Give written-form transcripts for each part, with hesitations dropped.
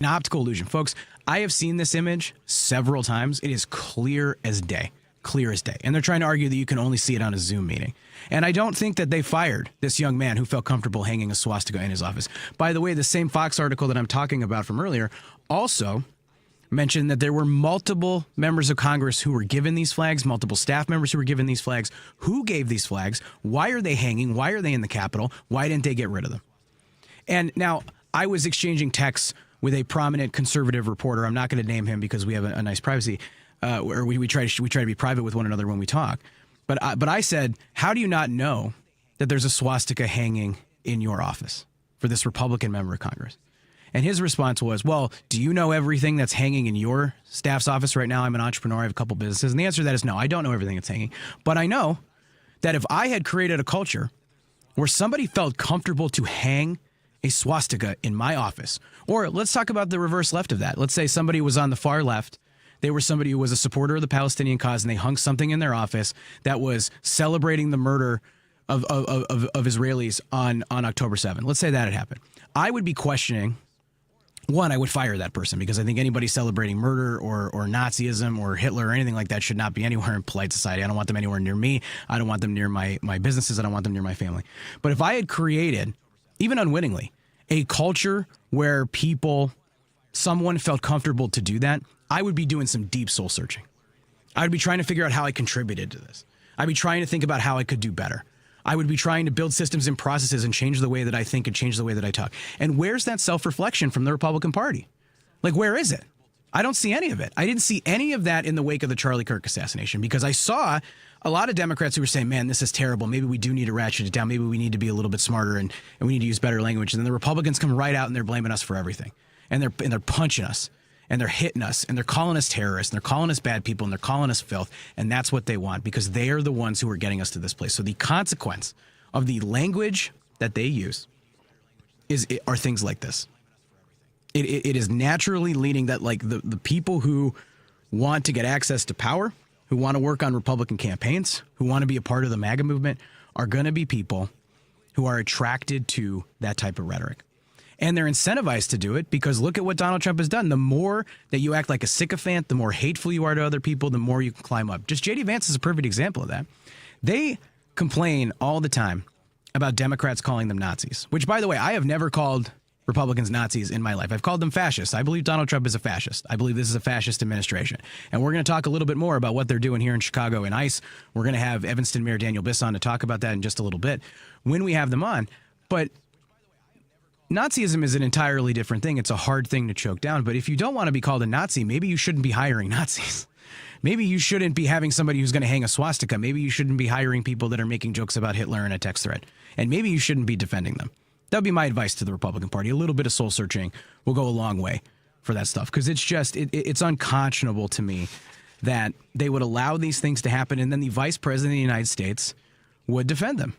An optical illusion. Folks, I have seen this image several times. It is clear as day. Clear as day. And they're trying to argue that you can only see it on a Zoom meeting. And I don't think that they fired this young man who felt comfortable hanging a swastika in his office. By the way, the same Fox article that I'm talking about from earlier also mentioned that there were multiple members of Congress who were given these flags, multiple staff members who were given these flags. Who gave these flags? Why are they hanging? Why are they in the Capitol? Why didn't they get rid of them? And now I was exchanging texts with a prominent conservative reporter. I'm not going to name him because we have a nice privacy, or we try to be private with one another when we talk. But I said, how do you not know that there's a swastika hanging in your office for this Republican member of Congress? And his response was, well, do you know everything that's hanging in your staff's office right now? I'm an entrepreneur. I have a couple businesses. And the answer to that is no, I don't know everything that's hanging. But I know that if I had created a culture where somebody felt comfortable to hang a swastika in my office, or let's talk about the reverse left of that. Let's say somebody was on the far left. They were somebody who was a supporter of the Palestinian cause, and they hung something in their office that was celebrating the murder of Israelis on October 7th. Let's say that had happened. I would be questioning. One, I would fire that person because I think anybody celebrating murder or Nazism or Hitler or anything like that should not be anywhere in polite society. I don't want them anywhere near me. I don't want them near my businesses. I don't want them near my family. But if I had created, even unwittingly, a culture where someone felt comfortable to do that, I would be doing some deep soul searching. I would be trying to figure out how I contributed to this. I'd be trying to think about how I could do better. I would be trying to build systems and processes and change the way that I think and change the way that I talk. And where's that self-reflection from the Republican Party? Like, where is it? I don't see any of it. I didn't see any of that in the wake of the Charlie Kirk assassination because I saw a lot of Democrats who were saying, man, this is terrible. Maybe we do need to ratchet it down. Maybe we need to be a little bit smarter and we need to use better language. And then the Republicans come right out and they're blaming us for everything. And they're punching us. And they're hitting us, and they're calling us terrorists, and they're calling us bad people, and they're calling us filth, and that's what they want because they are the ones who are getting us to this place. So the consequence of the language that they use are things like this. It is naturally leading that, like, the people who want to get access to power, who want to work on Republican campaigns, who want to be a part of the MAGA movement, are going to be people who are attracted to that type of rhetoric. And they're incentivized to do it because look at what Donald Trump has done. The more that you act like a sycophant, the more hateful you are to other people, the more you can climb up. Just J.D. Vance is a perfect example of that. They complain all the time about Democrats calling them Nazis, which, by the way, I have never called Republicans Nazis in my life. I've called them fascists. I believe Donald Trump is a fascist. I believe this is a fascist administration. And we're going to talk a little bit more about what they're doing here in Chicago in ICE. We're going to have Evanston Mayor Daniel Biss on to talk about that in just a little bit when we have them on. But Nazism is an entirely different thing. It's a hard thing to choke down. But if you don't want to be called a Nazi, maybe you shouldn't be hiring Nazis. Maybe you shouldn't be having somebody who's going to hang a swastika. Maybe you shouldn't be hiring people that are making jokes about Hitler in a text thread. And maybe you shouldn't be defending them. That would be my advice to the Republican Party. A little bit of soul searching will go a long way for that stuff. Because it's just, it's unconscionable to me that they would allow these things to happen and then the vice president of the United States would defend them.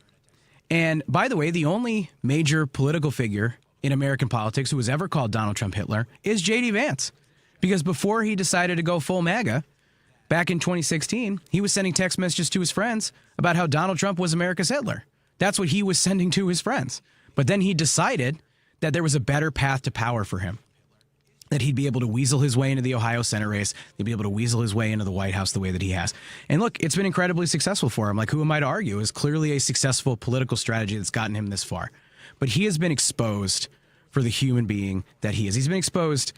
And by the way, the only major political figure in American politics who has ever called Donald Trump Hitler is J.D. Vance. Because before he decided to go full MAGA, back in 2016, he was sending text messages to his friends about how Donald Trump was America's Hitler. That's what he was sending to his friends. But then he decided that there was a better path to power for him, that he'd be able to weasel his way into the Ohio Senate race. He'd be able to weasel his way into the White House the way that he has. And look, it's been incredibly successful for him. Like, who am I to argue? It's clearly a successful political strategy that's gotten him this far. But he has been exposed for the human being that he is. He's been exposed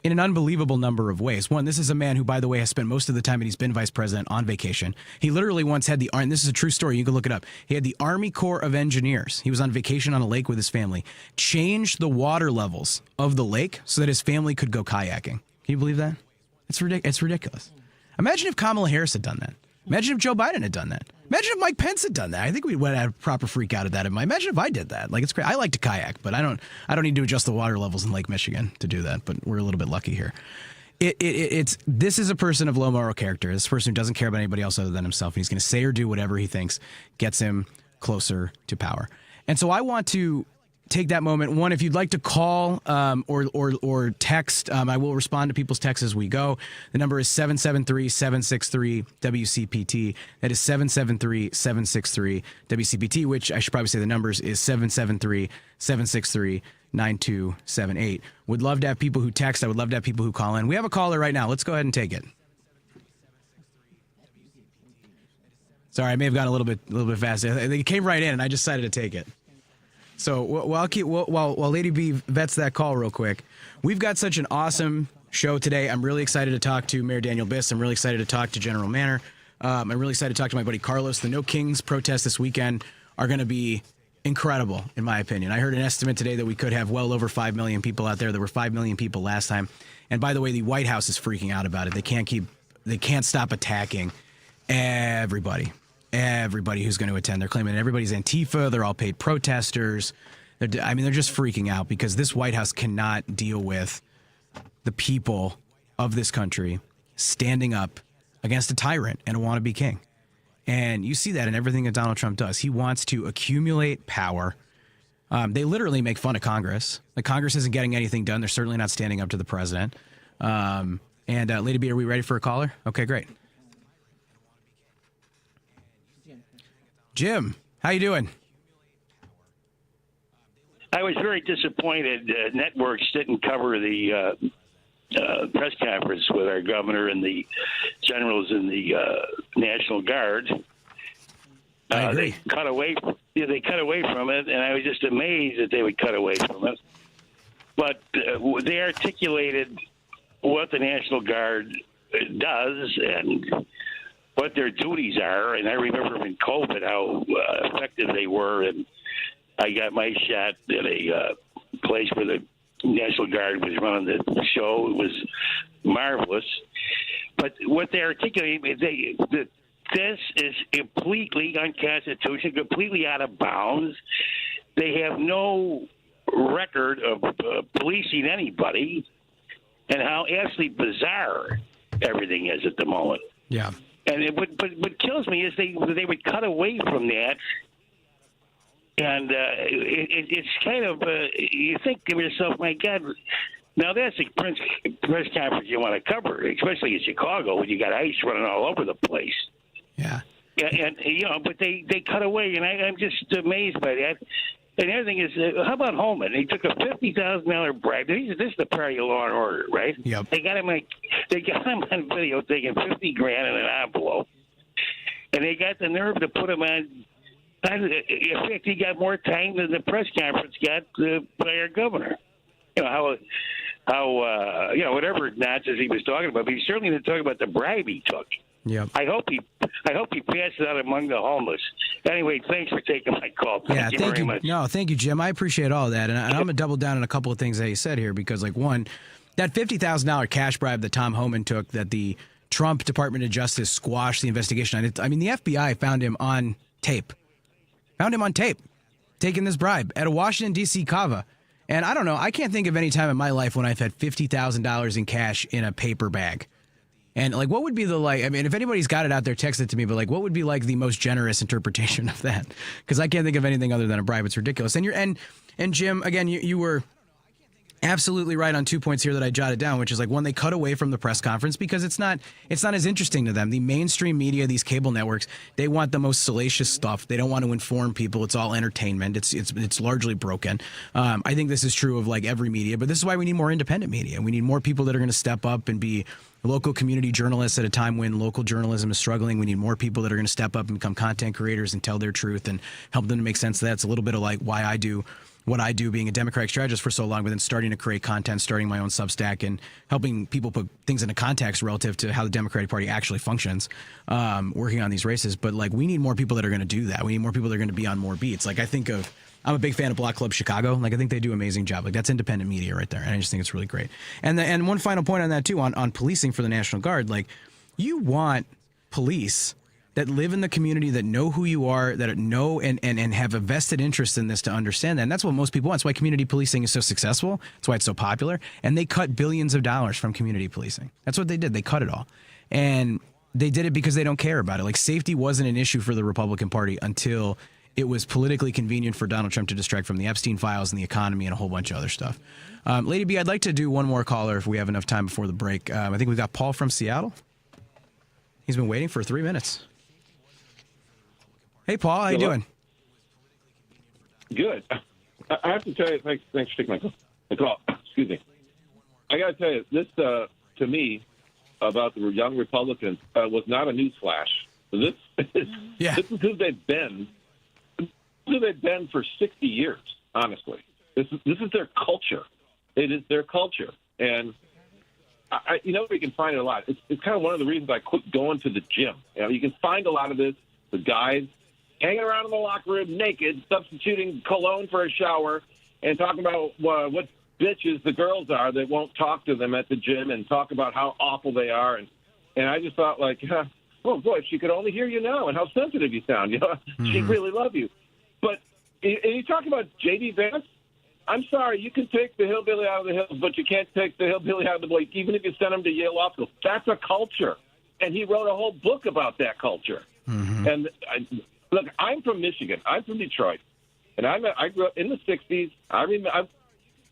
in an unbelievable number of ways. One, this is a man who, by the way, has spent most of the time that he's been vice president on vacation. He literally once had and this is a true story, you can look it up. He had the Army Corps of Engineers. He was on vacation on a lake with his family, changed the water levels of the lake so that his family could go kayaking. Can you believe that? It's ridiculous. Imagine if Kamala Harris had done that. Imagine if Joe Biden had done that. Imagine if Mike Pence had done that. I think we would have a proper freak out of that. Imagine if I did that. Like, it's great. I like to kayak, but I don't need to adjust the water levels in Lake Michigan to do that. But we're a little bit lucky here. This is a person of low moral character. This person who doesn't care about anybody else other than himself. And he's going to say or do whatever he thinks gets him closer to power. And so I want to take that moment. One, if you'd like to call or text, I will respond to people's texts as we go. The number is 773-763-WCPT. That is 773-763-WCPT, which I should probably say the numbers is 773-763 9278. Would love to have people who text. I would love to have people who call in. We have a caller right now. Let's go ahead and take it. Sorry, I may have gone a little bit fast. They came right in, and I just decided to take it. So while Lady B vets that call real quick, we've got such an awesome show today. I'm really excited to talk to Mayor Daniel Biss. I'm really excited to talk to General Manor. I'm really excited to talk to my buddy Carlos. The No Kings protests this weekend are going to be incredible, in my opinion. I heard an estimate today that we could have well over 5 million people out there. There were 5 million people last time. And by the way, the White House is freaking out about it. They can't stop attacking everybody who's going to attend. They're claiming everybody's Antifa. They're all paid protesters. They're just freaking out because this White House cannot deal with the people of this country standing up against a tyrant and a wannabe king. And you see that in everything that Donald Trump does. He wants to accumulate power. They literally make fun of Congress. Like, Congress isn't getting anything done. They're certainly not standing up to the president. Lady B, are we ready for a caller? Okay, great. Jim, how you doing? I was very disappointed networks didn't cover the press conference with our governor and the generals in the National Guard. I agree. They cut away from it, and I was just amazed that they would cut away from it. But they articulated what the National Guard does and what their duties are. And I remember in COVID how effective they were. And I got my shot at a place where the National Guard was running the show. It was marvelous. But what they articulate, this is completely unconstitutional, completely out of bounds. They have no record of policing anybody, and how absolutely bizarre everything is at the moment. Yeah. And what kills me is they would cut away from that. And it's kind of, you think to yourself, my God, now that's a press conference you want to cover, especially in Chicago when you got ice running all over the place. Yeah. And but they cut away, and I'm just amazed by that. And the other thing is, how about Holman? He took a $50,000 bribe. This is the party of law and order, right? Yep. They got him on video taking $50,000 in an envelope, and they got the nerve to put him on. In fact, he got more time than the press conference got by our governor. How whatever nonsense he was talking about, but he certainly didn't talk about the bribe he took. Yep. I hope he passed it out among the homeless. Anyway, thanks for taking my call. Thank you very much. No, thank you, Jim. I appreciate all that, and I'm going to double down on a couple of things that you said here because, like, one, that $50,000 cash bribe that Tom Homan took, that the Trump Department of Justice squashed the investigation on it. I mean, the FBI found him on tape. Taking this bribe at a Washington, D.C. kava. And I don't know, I can't think of any time in my life when I've had $50,000 in cash in a paper bag. And, like, what would be if anybody's got it out there, text it to me, but, like, what would be, like, the most generous interpretation of that? Because I can't think of anything other than a bribe. It's ridiculous. And Jim, again, you were absolutely right on 2 points here that I jotted down, which is, like, one, they cut away from the press conference because it's not as interesting to them. The mainstream media, these cable networks, they want the most salacious stuff. They don't want to inform people. It's all entertainment. It's largely broken. I think this is true of, like, every media, but this is why we need more independent media. We need more people that are going to step up and be local community journalists at a time when local journalism is struggling. We need more people that are going to step up and become content creators and tell their truth and help them to make sense of that. It's a little bit of like why I do what I do, being a Democratic strategist for so long, but then starting to create content, starting my own Substack, and helping people put things into context relative to how the Democratic Party actually functions, working on these races. But, like, we need more people that are going to do that. We need more people that are going to be on more beats. Like, I'm a big fan of Block Club Chicago. Like, I think they do an amazing job. Like, that's independent media right there, and I just think it's really great. And one final point on that, too, on policing for the National Guard. Like, you want police that live in the community, that know who you are, that know and have a vested interest in this to understand that. And that's what most people want. That's why community policing is so successful. That's why it's so popular. And they cut billions of dollars from community policing. That's what they did. They cut it all. And they did it because they don't care about it. Like, safety wasn't an issue for the Republican Party until it was politically convenient for Donald Trump to distract from the Epstein files and the economy and a whole bunch of other stuff. Lady B, I'd like to do one more caller if we have enough time before the break. I think we've got Paul from Seattle. He's been waiting for 3 minutes. Hey, Paul, how you doing? Good. I have to tell you, thanks for taking my call. Excuse me. I got to tell you, this, to me, about the young Republicans was not a newsflash. This is who they've been. Who they've been for 60 years, honestly. This is their culture. It is their culture. And, we can find it a lot. It's kind of one of the reasons I quit going to the gym. You can find a lot of this, the guys hanging around in the locker room naked, substituting cologne for a shower, and talking about what bitches the girls are that won't talk to them at the gym and talk about how awful they are. And I just thought, oh, boy, if she could only hear you now and how sensitive you sound. She'd really love you. But you talk about J.D. Vance, I'm sorry, you can take the hillbilly out of the hills, but you can't take the hillbilly out of the boy, even if you send him to Yale Law School. That's a culture. And he wrote a whole book about that culture. Mm-hmm. And look, I'm from Michigan. I'm from Detroit. And I grew up in the 60s. I remember a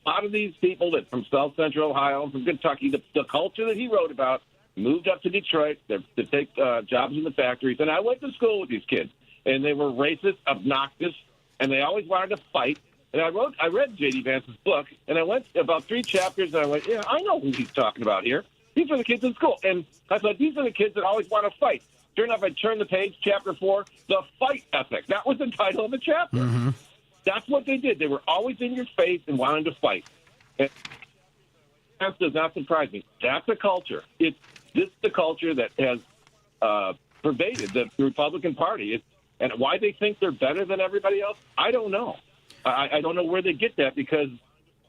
lot of these people that from South Central Ohio, from Kentucky, the culture that he wrote about, moved up to Detroit to take jobs in the factories. And I went to school with these kids. And they were racist, obnoxious, and they always wanted to fight. And I read J.D. Vance's book, and I went about 3 chapters, and I went, I know who he's talking about here. These are the kids in school. And I thought, these are the kids that always want to fight. Sure enough, I turned the page, chapter 4, the fight ethic. That was the title of the chapter. Mm-hmm. That's what they did. They were always in your face and wanted to fight. And that does not surprise me. That's a culture. This is the culture that has pervaded the Republican Party. And why they think they're better than everybody else, I don't know. I don't know where they get that because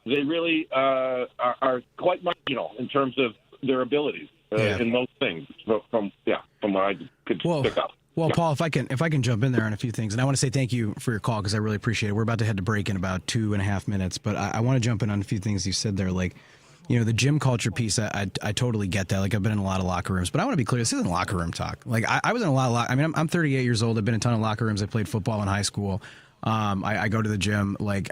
they really are quite marginal in terms of their abilities in most things. From what I could pick up. Well, yeah. Paul, if I can jump in there on a few things, and I want to say thank you for your call because I really appreciate it. We're about to head to break in about 2.5 minutes, but I want to jump in on a few things you said there, like. The gym culture piece, I totally get that. Like, I've been in a lot of locker rooms, but I want to be clear, this isn't locker room talk. Like, I was in a lot of I'm 38 years old. I've been in a ton of locker rooms. I played football in high school. I go to the gym. Like,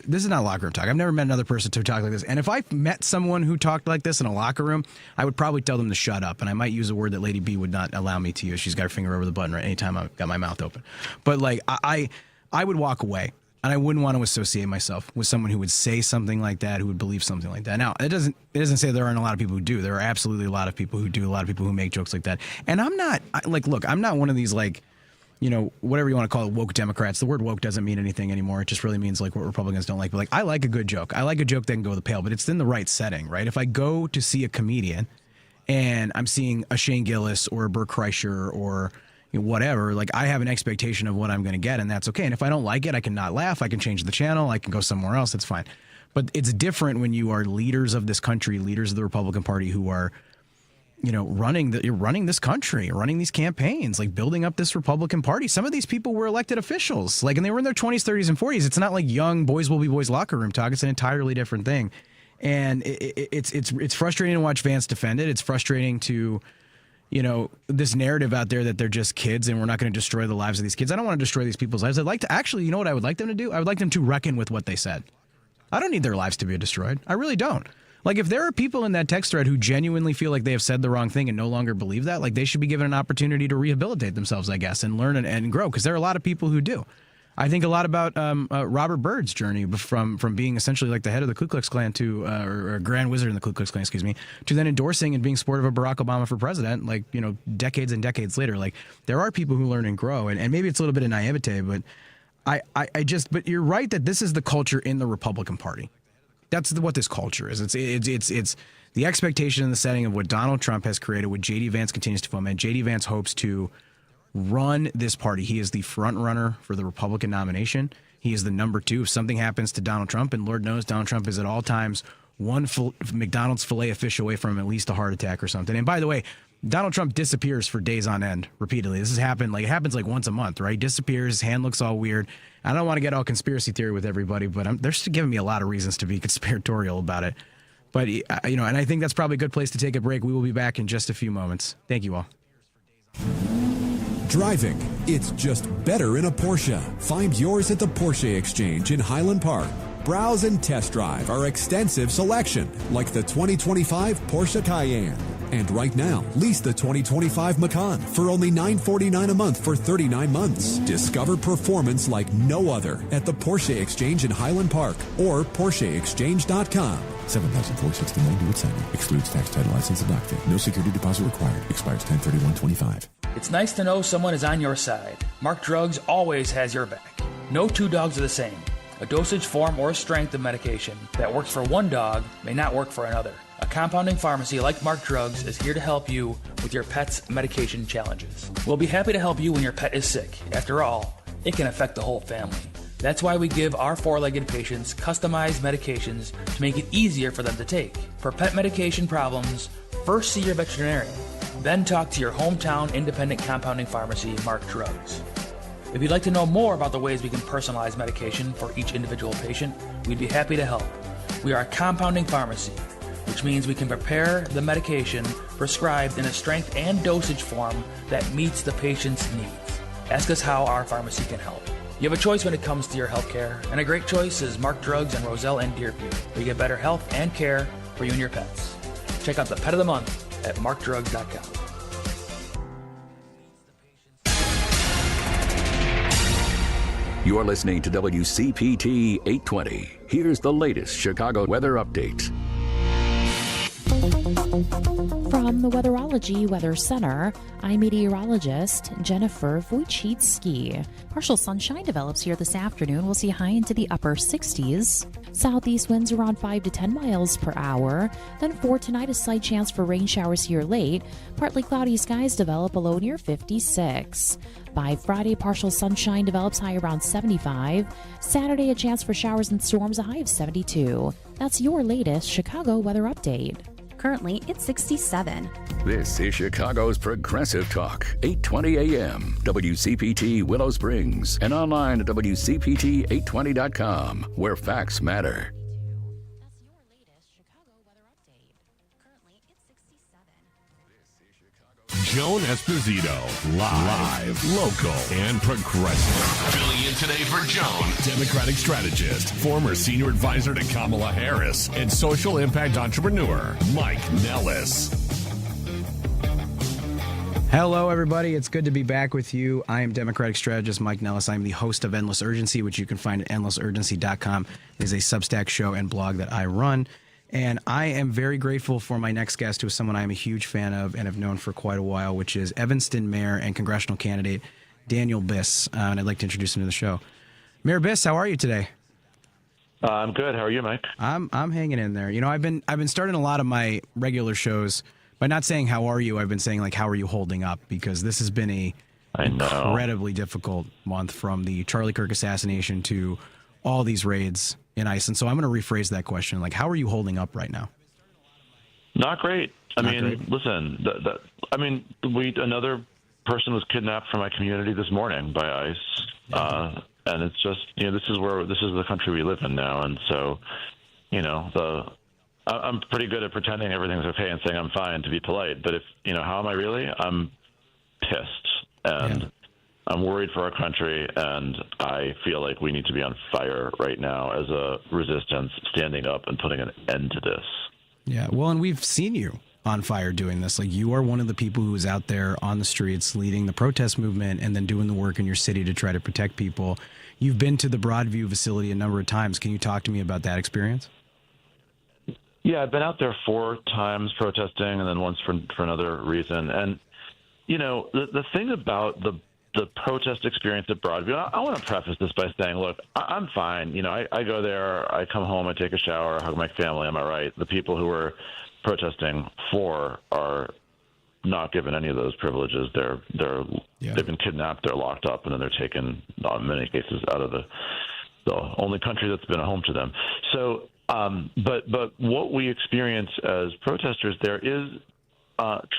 this is not locker room talk. I've never met another person to talk like this. And if I met someone who talked like this in a locker room, I would probably tell them to shut up. And I might use a word that Lady B would not allow me to use. She's got her finger over the button right anytime I've got my mouth open. But, like, I would walk away. And I wouldn't want to associate myself with someone who would say something like that, who would believe something like that. Now, it doesn't say there aren't a lot of people who do. There are absolutely a lot of people who do, a lot of people who make jokes like that. And I'm not, I'm not one of these, whatever you want to call it, woke Democrats. The word woke doesn't mean anything anymore. It just really means, what Republicans don't like. But, I like a good joke. I like a joke that can go the pale, but it's in the right setting, right? If I go to see a comedian and I'm seeing a Shane Gillis or a Bert Kreischer or whatever, I have an expectation of what I'm going to get, and that's okay. And if I don't like it, I can not laugh. I can change the channel. I can go somewhere else. That's fine. But it's different when you are leaders of this country, leaders of the Republican Party who are, running this country, running these campaigns, building up this Republican Party. Some of these people were elected officials, and they were in their 20s, 30s, and 40s. It's not like young boys will be boys locker room talk. It's an entirely different thing. And it's frustrating to watch Vance defend it. It's frustrating to this narrative out there that they're just kids and we're not going to destroy the lives of these kids. I don't want to destroy these people's lives. I'd like to actually, what I would like them to do? I would like them to reckon with what they said. I don't need their lives to be destroyed. I really don't. If there are people in that text thread who genuinely feel like they have said the wrong thing and no longer believe that, they should be given an opportunity to rehabilitate themselves, I guess, and learn and grow, because there are a lot of people who do. I think a lot about Robert Byrd's journey from being essentially the head of the Ku Klux Klan to, or Grand Wizard in the Ku Klux Klan, to then endorsing and being supportive of Barack Obama for president, decades and decades later. There are people who learn and grow, and maybe it's a little bit of naivete, but but you're right that this is the culture in the Republican Party. That's what this culture is. It's the expectation and the setting of what Donald Trump has created, what J.D. Vance continues to foment. J.D. Vance hopes to run this party. He is the front runner for the Republican nomination. He is the number 2. If something happens to Donald Trump, and Lord knows Donald Trump is at all times one McDonald's filet of fish away from at least a heart attack or something. And by the way, Donald Trump disappears for days on end repeatedly. This has happened, it happens once a month, right? Disappears, his hand looks all weird. I don't want to get all conspiracy theory with everybody, but they're still giving me a lot of reasons to be conspiratorial about it. But, and I think that's probably a good place to take a break. We will be back in just a few moments. Thank you all. Driving, it's just better in a Porsche. Find yours at the Porsche Exchange in Highland Park. Browse and test drive our extensive selection, like the 2025 Porsche Cayenne, And right now, lease the 2025 Macan for only $949 a month for 39 months. Discover performance like no other at the Porsche Exchange in Highland Park or PorscheExchange.com. $7,469 due at signing. Excludes tax, title, license, and dock fee. No security deposit required. Expires 10/31/25. It's nice to know someone is on your side. Mark Drugs always has your back. No two dogs are the same. A dosage form or strength of medication that works for one dog may not work for another. A compounding pharmacy like Mark Drugs is here to help you with your pet's medication challenges. We'll be happy to help you when your pet is sick. After all, it can affect the whole family. That's why we give our four-legged patients customized medications to make it easier for them to take. For pet medication problems, first see your veterinarian, then talk to your hometown independent compounding pharmacy, Mark Drugs. If you'd like to know more about the ways we can personalize medication for each individual patient, we'd be happy to help. We are a compounding pharmacy, which means we can prepare the medication prescribed in a strength and dosage form that meets the patient's needs. Ask us how our pharmacy can help. You have a choice when it comes to your health care, and a great choice is Mark Drugs and Roselle and Deerfield, where you get better health and care for you and your pets. Check out the Pet of the Month at markdrugs.com. You are listening to WCPT 820. Here's the latest Chicago weather update. From the Weatherology Weather Center, I'm meteorologist Jennifer Wojcicki. Partial sunshine develops here this afternoon. We'll see high into the upper 60s. Southeast winds around 5 to 10 miles per hour. Then for tonight, a slight chance for rain showers here late. Partly cloudy skies develop, a low near 56. By Friday, partial sunshine develops, high around 75. Saturday, a chance for showers and storms, a high of 72. That's your latest Chicago weather update. Currently, it's 67. This is Chicago's Progressive Talk, 820 AM, WCPT Willow Springs, and online at WCPT820.com, where facts matter. That's your latest Chicago weather update. Currently, it's 67. Joan Esposito, live, local, and progressive. Filling in today for Joan, Democratic strategist, former senior advisor to Kamala Harris, and social impact entrepreneur, Mike Nellis. Hello, everybody. It's good to be back with you. I am Democratic strategist Mike Nellis. I'm the host of Endless Urgency, which you can find at endlessurgency.com. It is a Substack show and blog that I run. And I am very grateful for my next guest, who is someone I am a huge fan of and have known for quite a while, which is Evanston Mayor and congressional candidate Daniel Biss. And I'd like to introduce him to the show. Mayor Biss, how are you today? I'm good. How are you, Mike? I'm hanging in there. You know, I've been starting a lot of my regular shows by not saying how are you. I've been saying, like, how are you holding up? Because this has been a incredibly difficult month, from the Charlie Kirk assassination to all these raids in ICE. And so I'm going to rephrase that question. Like, how are you holding up right now? Not great. Listen, another person was kidnapped from my community this morning by ICE. And it's just, this is the country we live in now. And so, I'm pretty good at pretending everything's okay and saying I'm fine to be polite. But how am I really? I'm pissed. And I'm worried for our country, and I feel like we need to be on fire right now as a resistance, standing up and putting an end to this. Yeah, well, and we've seen you on fire doing this. Like, you are one of the people who is out there on the streets leading the protest movement and then doing the work in your city to try to protect people. You've been to the Broadview facility a number of times. Can you talk to me about that experience? Yeah, I've been out there 4 times protesting, and then once for another reason. And, the thing about the protest experience at Broadview, I want to preface this by saying, look, I'm fine. I go there, I come home, I take a shower, hug my family, I'm all right. The people who are protesting for are not given any of those privileges. They've been kidnapped, they're locked up, and then they're taken, in many cases, out of the only country that's been a home to them. So, but what we experience as protesters there is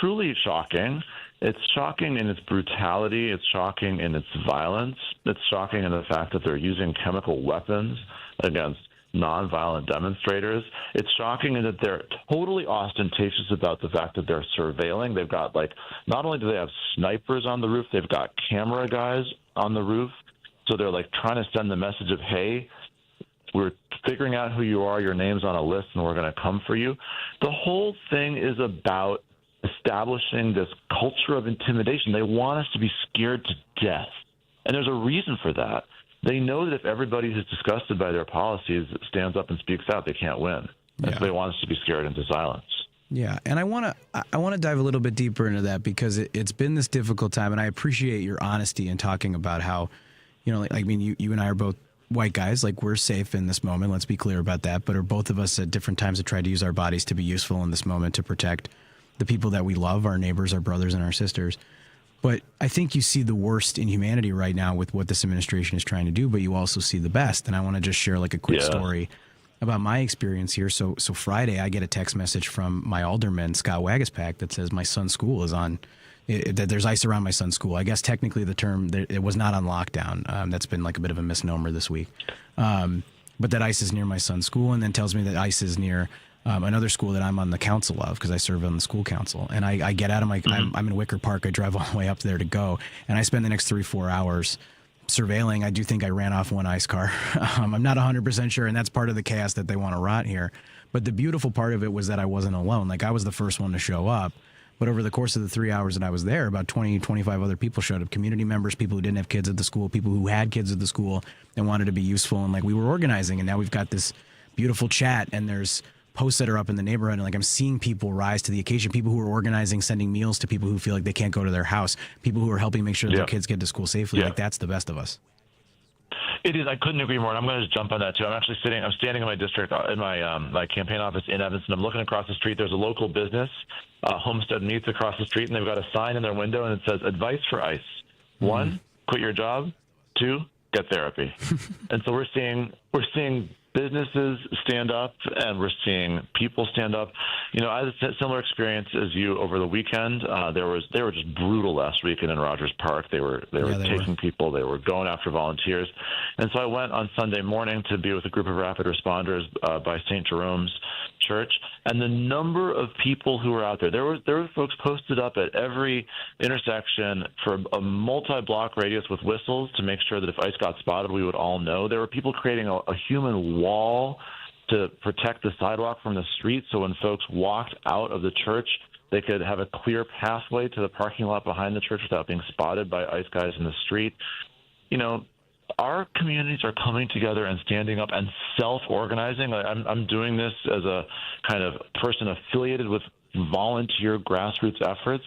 truly shocking. It's shocking in its brutality. It's shocking in its violence. It's shocking in the fact that they're using chemical weapons against nonviolent demonstrators. It's shocking in that they're totally ostentatious about the fact that they're surveilling. They've got, not only do they have snipers on the roof, they've got camera guys on the roof. So they're trying to send the message of, hey, we're figuring out who you are, your name's on a list, and we're going to come for you. The whole thing is about establishing this culture of intimidation. They want us to be scared to death. And there's a reason for that. They know that if everybody who's disgusted by their policies stands up and speaks out, they can't win. And so they want us to be scared into silence. Yeah, and I want to dive a little bit deeper into that because it's been this difficult time, and I appreciate your honesty in talking about how, you and I are both white guys, like we're safe in this moment. Let's be clear about that. But are both of us at different times have tried to use our bodies to be useful in this moment to protect the people that we love, our neighbors, our brothers, and our sisters. But I think you see the worst in humanity right now with what this administration is trying to do, but you also see the best. And I want to just share like a quick story about my experience here. So Friday, I get a text message from my alderman, Scott Wagaspak, that says my son's school is on, that there's ice around my son's school. I guess technically the term, it was not on lockdown. That's been like a bit of a misnomer this week. But that ice is near my son's school, and then tells me that ice is near another school that I'm on the council of because I serve on the school council. And I get out of my, I'm in Wicker Park. I drive all the way up there to go. And I spend the next 3-4 hours surveilling. I do think I ran off one ice car. I'm not 100% sure. And that's part of the chaos that they want to rot here. But the beautiful part of it was that I wasn't alone. Like I was the first one to show up. But over the course of the 3 hours that I was there, about 20, 25 other people showed up. Community members, people who didn't have kids at the school, people who had kids at the school and wanted to be useful. And like we were organizing. And now we've got this beautiful chat. And there's posts that are up in the neighborhood, and like I'm seeing people rise to the occasion, people who are organizing, sending meals to people who feel like they can't go to their house, people who are helping make sure that their kids get to school safely. Like that's the best of us. It is. I couldn't agree more. And I'm going to just jump on that too. I'm standing in my district, in my campaign office in Evanston. I'm looking across the street. There's a local business, Homestead Meats, across the street, and they've got a sign in their window, and it says "Advice for ICE: 1, quit your job; 2, get therapy." And so we're seeing businesses stand up, and we're seeing people stand up. I had a similar experience as you over the weekend. They were just brutal last weekend in Rogers Park. They were taking people. They were going after volunteers. And so I went on Sunday morning to be with a group of rapid responders by St. Jerome's Church. And the number of people who were out there, there were folks posted up at every intersection for a multi-block radius with whistles to make sure that if ICE got spotted, we would all know. There were people creating a human wall to protect the sidewalk from the street, so when folks walked out of the church, they could have a clear pathway to the parking lot behind the church without being spotted by ICE guys in the street. Our communities are coming together and standing up and self-organizing. I'm doing this as a kind of person affiliated with volunteer grassroots efforts.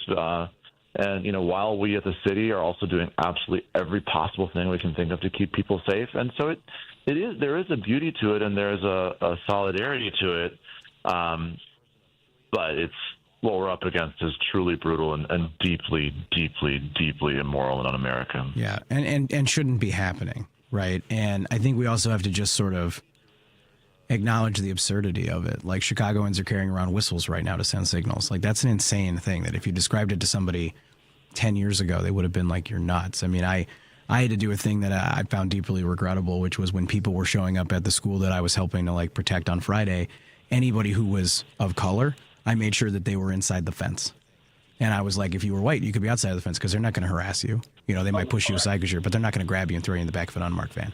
And while we at the city are also doing absolutely every possible thing we can think of to keep people safe. And so there is a beauty to it, and there's a solidarity to it. But what we're up against is truly brutal and deeply, deeply, deeply immoral and un-American. Yeah, and shouldn't be happening, right? And I think we also have to just sort of acknowledge the absurdity of it. Like Chicagoans are carrying around whistles right now to send signals. Like that's an insane thing that if you described it to somebody 10 years ago, they would have been like, you're nuts. I mean, I had to do a thing that I found deeply regrettable, which was when people were showing up at the school that I was helping to like protect on Friday, anybody who was of color, I made sure that they were inside the fence. And I was like, if you were white, you could be outside of the fence because they're not going to harass you. They might push you aside but they're not going to grab you and throw you in the back of an unmarked van.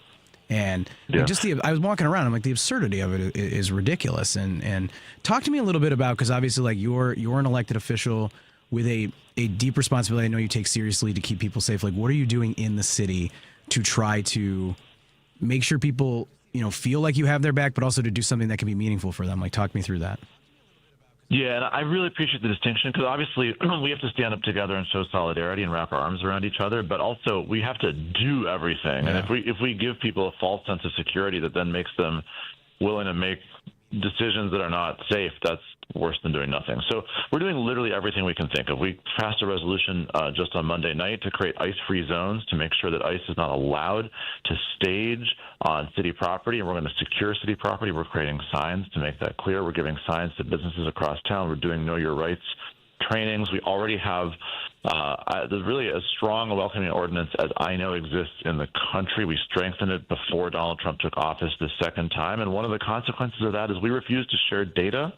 And I was walking around, I'm like, the absurdity of it is ridiculous. And talk to me a little bit about, because obviously like you're an elected official with a deep responsibility I know you take seriously to keep people safe. Like what are you doing in the city to try to make sure people, feel like you have their back, but also to do something that can be meaningful for them? Like talk me through that. Yeah, and I really appreciate the distinction because obviously we have to stand up together and show solidarity and wrap our arms around each other, but also we have to do everything. Yeah. And if we give people a false sense of security that then makes them willing to make decisions that are not safe, that's worse than doing nothing. So we're doing literally everything we can think of. We passed a resolution just on Monday night to create ICE-free zones to make sure that ICE is not allowed to stage on city property, and we're going to secure city property. We're creating signs to make that clear. We're giving signs to businesses across town. We're doing Know Your Rights trainings. We already have there's really as strong a welcoming ordinance as I know exists in the country. We strengthened it before Donald Trump took office the second time, and one of the consequences of that is we refuse to share data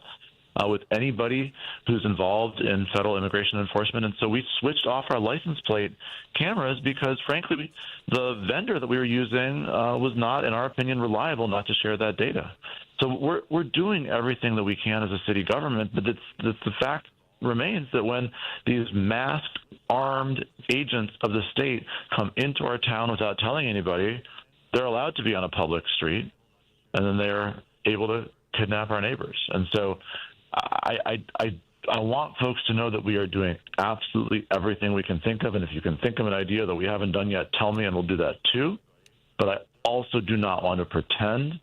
with anybody who's involved in federal immigration enforcement. And so we switched off our license plate cameras because, frankly, the vendor that we were using was not, in our opinion, reliable not to share that data. So we're doing everything that we can as a city government, but it's the fact remains that when these masked, armed agents of the state come into our town without telling anybody, they're allowed to be on a public street, and then they're able to kidnap our neighbors. And so I want folks to know that we are doing absolutely everything we can think of, and if you can think of an idea that we haven't done yet, tell me, and we'll do that too. But I also do not want to pretend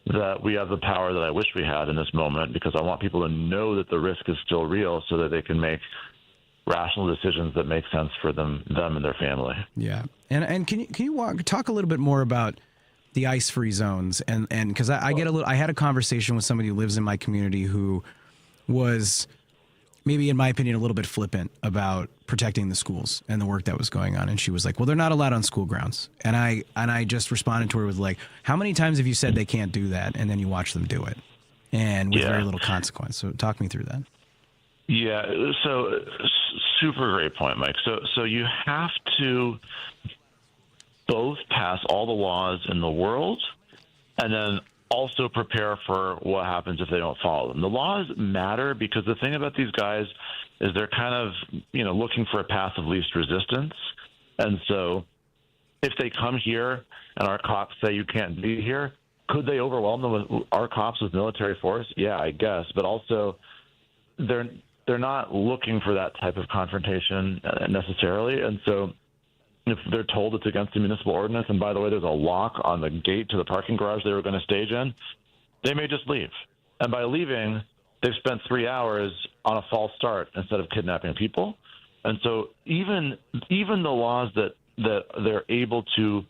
that we have the power that I wish we had in this moment, because I want people to know that the risk is still real so that they can make rational decisions that make sense for them and their family. Yeah. And can you talk a little bit more about the ice-free zones? And because I had a conversation with somebody who lives in my community who was, maybe in my opinion, a little bit flippant about protecting the schools and the work that was going on. And she was like, well, they're not allowed on school grounds. And I just responded to her with like, how many times have you said they can't do that? And then you watch them do it, and with very little consequence. So talk me through that. Yeah. So super great point, Mike. So you have to both pass all the laws in the world and then also prepare for what happens if they don't follow them. The laws matter because the thing about these guys is they're kind of, looking for a path of least resistance. And so if they come here and our cops say you can't be here, could they overwhelm them with our cops with military force? Yeah, I guess. But also they're not looking for that type of confrontation necessarily. And so if they're told it's against the municipal ordinance, and by the way, there's a lock on the gate to the parking garage they were going to stage in, they may just leave. And by leaving, they've spent 3 hours on a false start instead of kidnapping people. And so even the laws that they're able to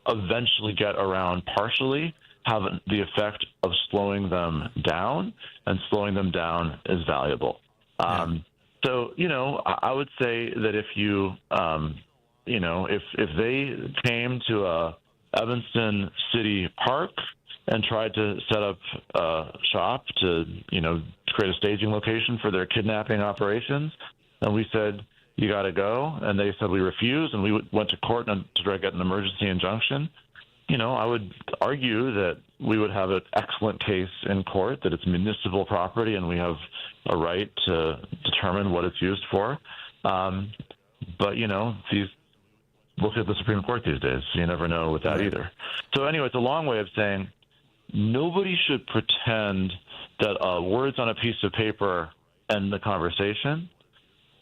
eventually get around partially have the effect of slowing them down, and slowing them down is valuable. So, I would say that if you, if they came to a Evanston City Park and tried to set up shop to, create a staging location for their kidnapping operations, and we said, you got to go, and they said we refused, and we went to court to try to get an emergency injunction, I would argue that we would have an excellent case in court that it's municipal property and we have a right to determine what it's used for. But, look at the Supreme Court these days. You never know with that either. So anyway, it's a long way of saying nobody should pretend that words on a piece of paper end the conversation,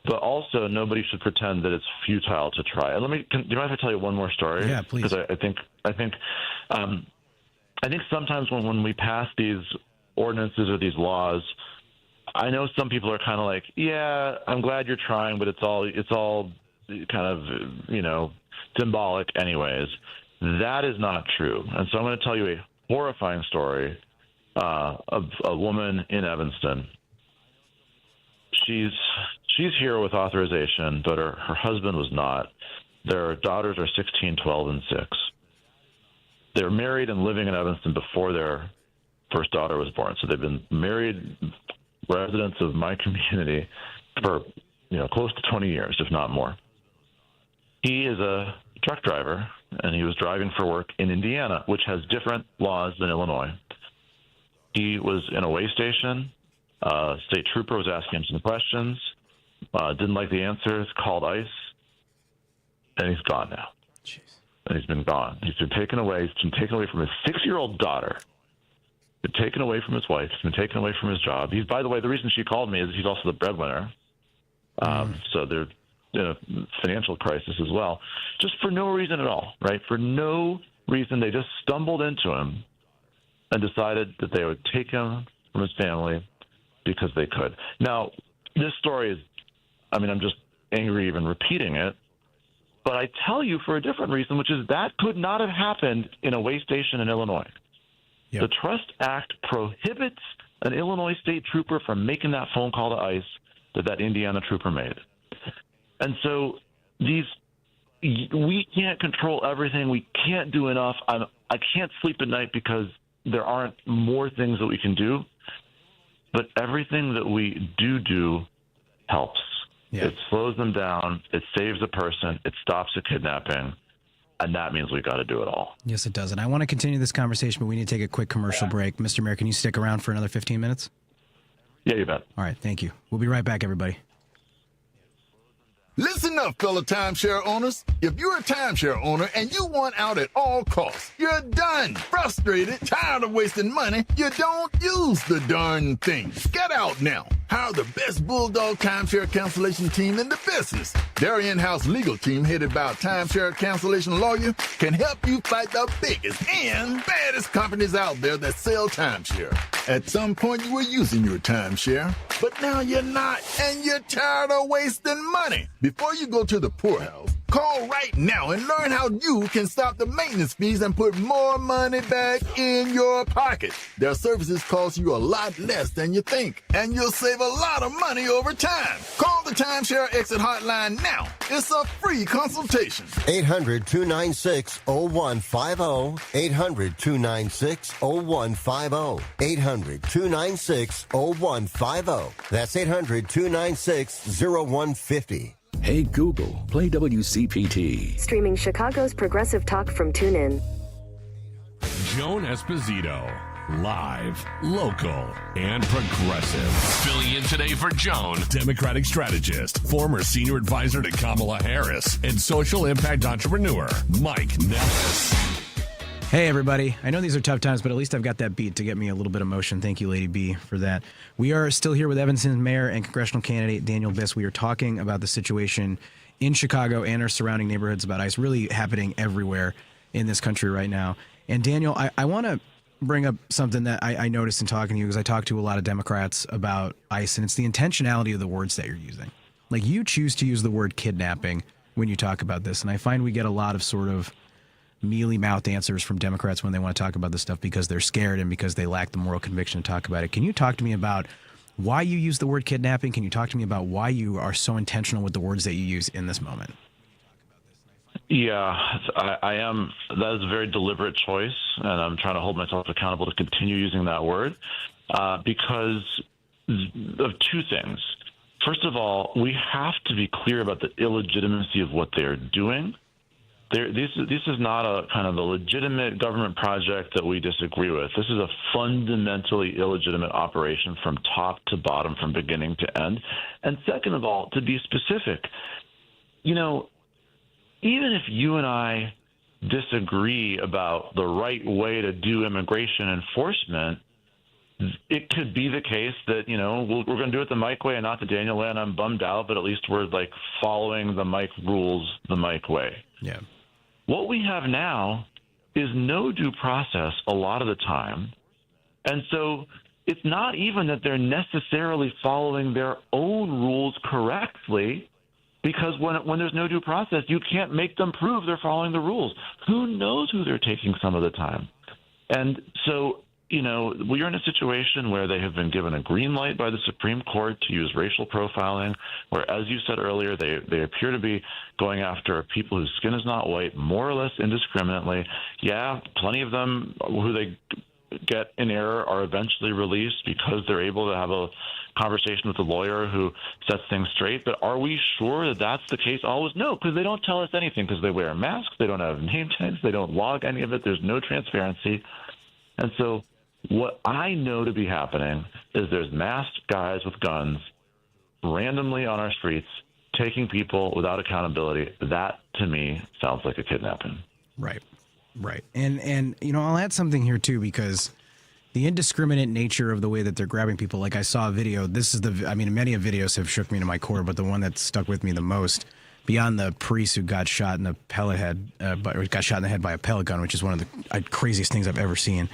but also nobody should pretend that it's futile to try. And do you mind if I tell you one more story? Yeah, please. Because I think sometimes when we pass these ordinances or these laws, I know some people are kind of like, yeah, I'm glad you're trying, but it's all kind of, symbolic anyways. That is not true. And so I'm going to tell you a horrifying story of a woman in Evanston. She's here with authorization, but her husband was not. Their daughters are 16, 12, and 6. They're married and living in Evanston before their first daughter was born. So they've been married residents of my community for, close to 20 years, if not more. He is a truck driver, and he was driving for work in Indiana, which has different laws than Illinois. He was in a way station. State trooper was asking him some questions, didn't like the answers, called ICE, and he's gone now. Jeez. And he's been gone. He's been taken away. He's been taken away from his 6-year-old daughter. He's been taken away from his wife. He's been taken away from his job. By the way, the reason she called me is he's also the breadwinner. So they're in a financial crisis as well, just for no reason at all, right? For no reason. They just stumbled into him and decided that they would take him from his family because they could. Now, this story is, I'm just angry even repeating it, but I tell you for a different reason, which is that could not have happened in a way station in Illinois. Yep. The Trust Act prohibits an Illinois state trooper from making that phone call to ICE that Indiana trooper made. And so we can't control everything. We can't do enough. I can't sleep at night because there aren't more things that we can do. But everything that we do helps. Yeah. It slows them down. It saves a person. It stops a kidnapping. And that means we've got to do it all. Yes, it does. And I want to continue this conversation, but we need to take a quick commercial break. Mr. Mayor, can you stick around for another 15 minutes? Yeah, you bet. All right, thank you. We'll be right back, everybody. Listen up, fellow timeshare owners. If you're a timeshare owner and you want out at all costs, you're done, frustrated, tired of wasting money, you don't use the darn thing. Get out now. Hire the best Bulldog timeshare cancellation team in the business. Their in-house legal team, headed by a timeshare cancellation lawyer, can help you fight the biggest and baddest companies out there that sell timeshare. At some point, you were using your timeshare, but now you're not, and you're tired of wasting money. Before you go to the poorhouse, call right now and learn how you can stop the maintenance fees and put more money back in your pocket. Their services cost you a lot less than you think, and you'll save a lot of money over time. Call the Timeshare Exit Hotline now. It's a free consultation. 800-296-0150. 800-296-0150. 800-296-0150. That's 800-296-0150. Hey Google, play WCPT. Streaming Chicago's progressive talk from TuneIn. Joan Esposito. Live, local, and progressive. Filling in today for Joan, Democratic strategist, former senior advisor to Kamala Harris, and social impact entrepreneur, Mike Nellis. Hey, everybody. I know these are tough times, but at least I've got that beat to get me a little bit of motion. Thank you, Lady B, for that. We are still here with Evanston Mayor and congressional candidate Daniel Biss. We are talking about the situation in Chicago and our surrounding neighborhoods about ICE really happening everywhere in this country right now. And Daniel, I want to bring up something that I noticed in talking to you, because I talk to a lot of Democrats about ICE, and it's the intentionality of the words that you're using. Like, you choose to use the word kidnapping when you talk about this, and I find we get a lot of sort of mealy-mouthed answers from Democrats when they want to talk about this stuff because they're scared and because they lack the moral conviction to talk about it. Can you talk to me about why you use the word kidnapping? Can you talk to me about why you are so intentional with the words that you use in this moment? Yeah, I am. That is a very deliberate choice, and I'm trying to hold myself accountable to continue using that word because of two things. First of all, we have to be clear about the illegitimacy of what they're doing. This is not a kind of a legitimate government project that we disagree with. This is a fundamentally illegitimate operation from top to bottom, from beginning to end. And second of all, to be specific, even if you and I disagree about the right way to do immigration enforcement, it could be the case that, we're going to do it the Mike way and not the Daniel way, and I'm bummed out, but at least we're following the Mike rules the Mike way. Yeah. What we have now is no due process a lot of the time. And so it's not even that they're necessarily following their own rules correctly, because when there's no due process, you can't make them prove they're following the rules. Who knows who they're taking some of the time? And so, we're in a situation where they have been given a green light by the Supreme Court to use racial profiling, where, as you said earlier, they appear to be going after people whose skin is not white, more or less indiscriminately. Yeah, plenty of them who they get in error are eventually released because they're able to have a conversation with a lawyer who sets things straight. But are we sure that that's the case always? No, because they don't tell us anything, because they wear masks, they don't have name tags, they don't log any of it, there's no transparency. And so what I know to be happening is there's masked guys with guns randomly on our streets taking people without accountability. That, to me, sounds like a kidnapping. Right. And I'll add something here, too, because the indiscriminate nature of the way that they're grabbing people, like I saw a video, many of videos have shook me to my core, but the one that stuck with me the most, beyond the priest who got shot in the pellet head, got shot in the head by a pellet gun, which is one of the craziest things I've ever seen,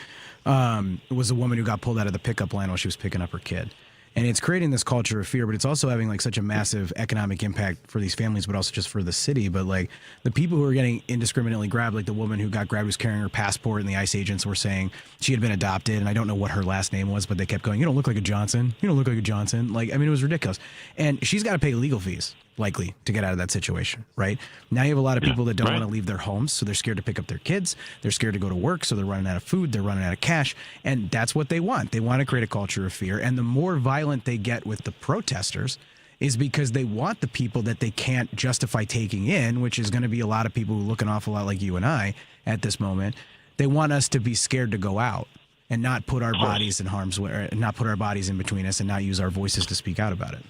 was a woman who got pulled out of the pickup line while she was picking up her kid. And it's creating this culture of fear, but it's also having such a massive economic impact for these families, but also just for the city. But the people who are getting indiscriminately grabbed, like the woman who got grabbed was carrying her passport, and the ICE agents were saying she had been adopted, and I don't know what her last name was, but they kept going, "You don't look like a Johnson. You don't look like a Johnson." It was ridiculous. And she's got to pay legal fees, likely, to get out of that situation, right? Now you have a lot of people that don't want to leave their homes, so they're scared to pick up their kids. They're scared to go to work, so they're running out of food. They're running out of cash. And that's what they want. They want to create a culture of fear. And the more violent they get with the protesters is because they want the people that they can't justify taking in, which is going to be a lot of people who look an awful lot like you and I at this moment. They want us to be scared to go out. and not put our bodies in harm's way, or not put our bodies in between us, and not use our voices to speak out about it.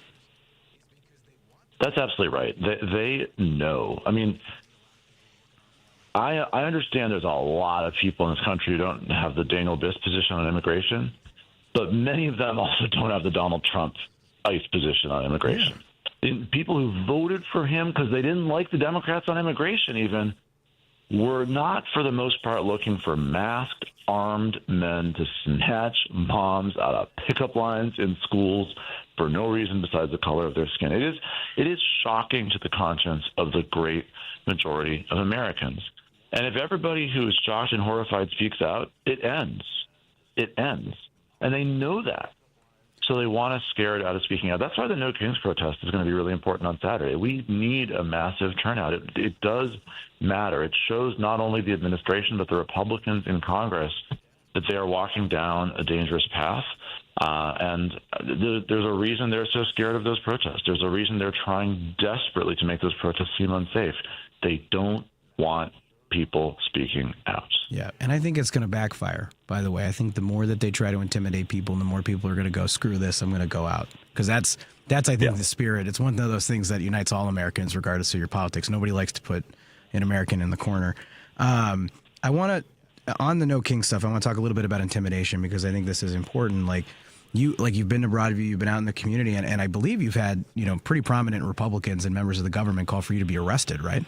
That's absolutely right. They know. I mean, I understand there's a lot of people in this country who don't have the Daniel Biss position on immigration, but many of them also don't have the Donald Trump ICE position on immigration. Yeah. People who voted for him because they didn't like the Democrats on immigration even were not, for the most part, looking for masked, armed men to snatch moms out of pickup lines in schools for no reason besides the color of their skin. It is shocking to the conscience of the great majority of Americans. And if everybody who is shocked and horrified speaks out, it ends. It ends. And they know that. So they want us scared out of speaking out. That's why the No Kings protest is going to be really important on Saturday. We need a massive turnout. It does matter. It shows not only the administration but the Republicans in Congress that they are walking down a dangerous path. And there's a reason they're so scared of those protests. There's a reason they're trying desperately to make those protests seem unsafe. They don't want people speaking out. Yeah, and I think it's going to backfire, by the way. I think the more that they try to intimidate people, the more people are going to go, screw this, I'm going to go out. Because that's I think, the spirit. It's one of those things that unites all Americans, regardless of your politics. Nobody likes to put an American in the corner. I want to, on the No King stuff, I want to talk a little bit about intimidation, because I think this is important. You've been to Broadview, you've been out in the community, and I believe you've had, pretty prominent Republicans and members of the government call for you to be arrested, right?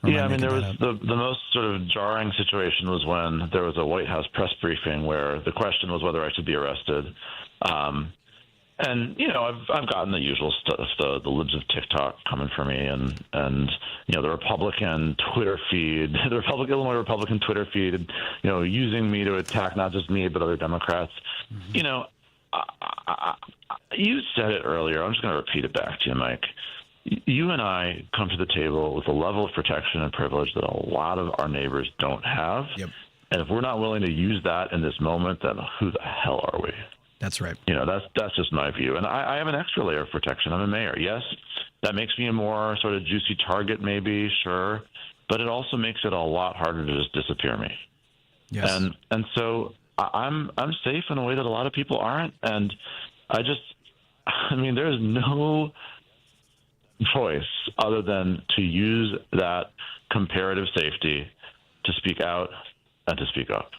Yeah, I mean, there was the most sort of jarring situation was when there was a White House press briefing where the question was whether I should be arrested. And, I've gotten the usual stuff, the libs of TikTok coming for me and the Republican Twitter feed, the Illinois Republican Twitter feed, using me to attack not just me but other Democrats. Mm-hmm. You said it earlier. I'm just going to repeat it back to you, Mike. You and I come to the table with a level of protection and privilege that a lot of our neighbors don't have. Yep. And if we're not willing to use that in this moment, then who the hell are we? That's right. That's just my view. And I have an extra layer of protection. I'm a mayor. Yes, that makes me a more sort of juicy target, maybe, sure. But it also makes it a lot harder to just disappear me. Yes. And so I'm safe in a way that a lot of people aren't. And there's no choice other than to use that comparative safety to speak out and to speak up.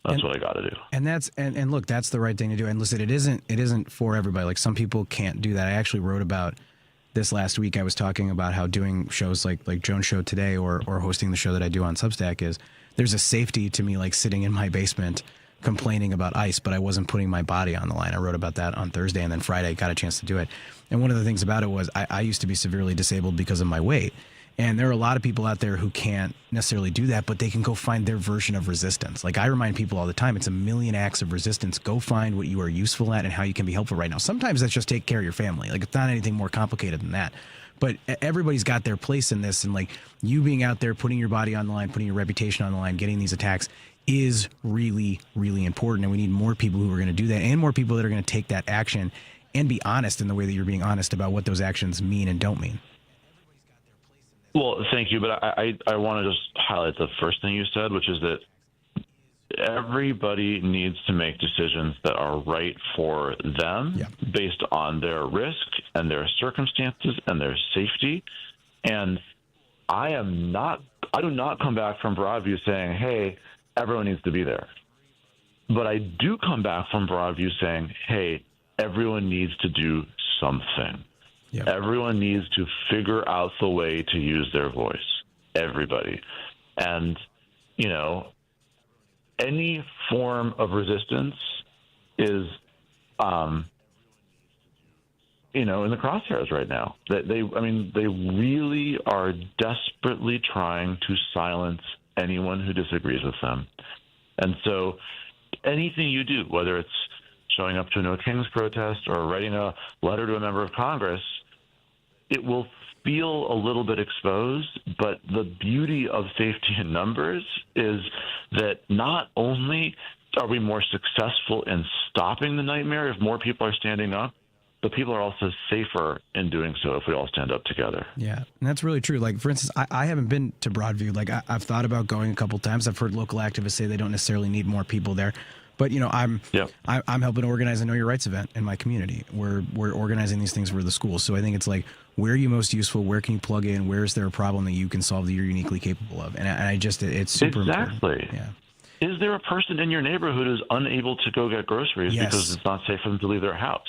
That's what I got to do. And look, that's the right thing to do. And listen, it isn't for everybody. Like, some people can't do that. I actually wrote about this last week. I was talking about how doing shows like Joan's show today or hosting the show that I do on Substack there's a safety to me, like sitting in my basement complaining about ICE, but I wasn't putting my body on the line. I wrote about that on Thursday, and then Friday got a chance to do it. And one of the things about it was I used to be severely disabled because of my weight. And there are a lot of people out there who can't necessarily do that, but they can go find their version of resistance. Like, I remind people all the time, it's a million acts of resistance. Go find what you are useful at and how you can be helpful right now. Sometimes that's just take care of your family. Like, it's not anything more complicated than that. But everybody's got their place in this. And like, you being out there, putting your body on the line, putting your reputation on the line, getting these attacks is really, really important. And we need more people who are going to do that, and more people that are going to take that action and be honest in the way that you're being honest about what those actions mean and don't mean. Well, thank you. But I want to just highlight the first thing you said, which is that everybody needs to make decisions that are right for them based on their risk and their circumstances and their safety. And I do not come back from Broadview saying, hey, everyone needs to be there. But I do come back from Broadview saying, hey, everyone needs to do something. Yep. Everyone needs to figure out the way to use their voice. Everybody. And, any form of resistance is, in the crosshairs right now. They really are desperately trying to silence anyone who disagrees with them. And so anything you do, whether it's showing up to a No Kings protest or writing a letter to a member of Congress, it will feel a little bit exposed, but the beauty of safety in numbers is that not only are we more successful in stopping the nightmare if more people are standing up, but people are also safer in doing so if we all stand up together. Yeah, and that's really true. Like, for instance, I haven't been to Broadview. Like, I've thought about going a couple times. I've heard local activists say they don't necessarily need more people there. But, you know, I'm helping organize a Know Your Rights event in my community. We're organizing these things for the schools. So I think it's like, where are you most useful? Where can you plug in? Where is there a problem that you can solve that you're uniquely capable of? And I just, it's super important. Yeah. Is there a person in your neighborhood who's unable to go get groceries because it's not safe for them to leave their house?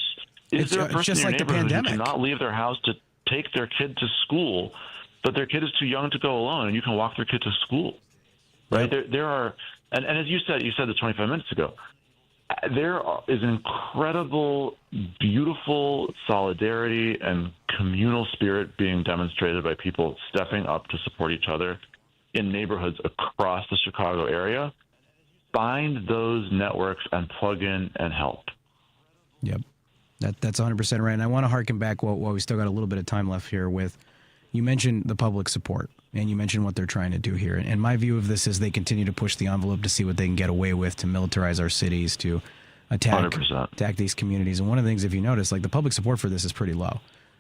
Is there a person in your neighborhood who cannot leave their house to take their kid to school, but their kid is too young to go alone, and you can walk their kid to school? Right? There are, and as you said this 25 minutes ago, there is incredible, beautiful solidarity and communal spirit being demonstrated by people stepping up to support each other in neighborhoods across the Chicago area. Find those networks and plug in and help. Yep. That's 100% right. And I want to harken back while we still got a little bit of time left here with, you mentioned the public support and you mentioned what they're trying to do here. And my view of this is they continue to push the envelope to see what they can get away with, to militarize our cities, to attack these communities. And one of the things, if you notice, like, the public support for this is pretty low.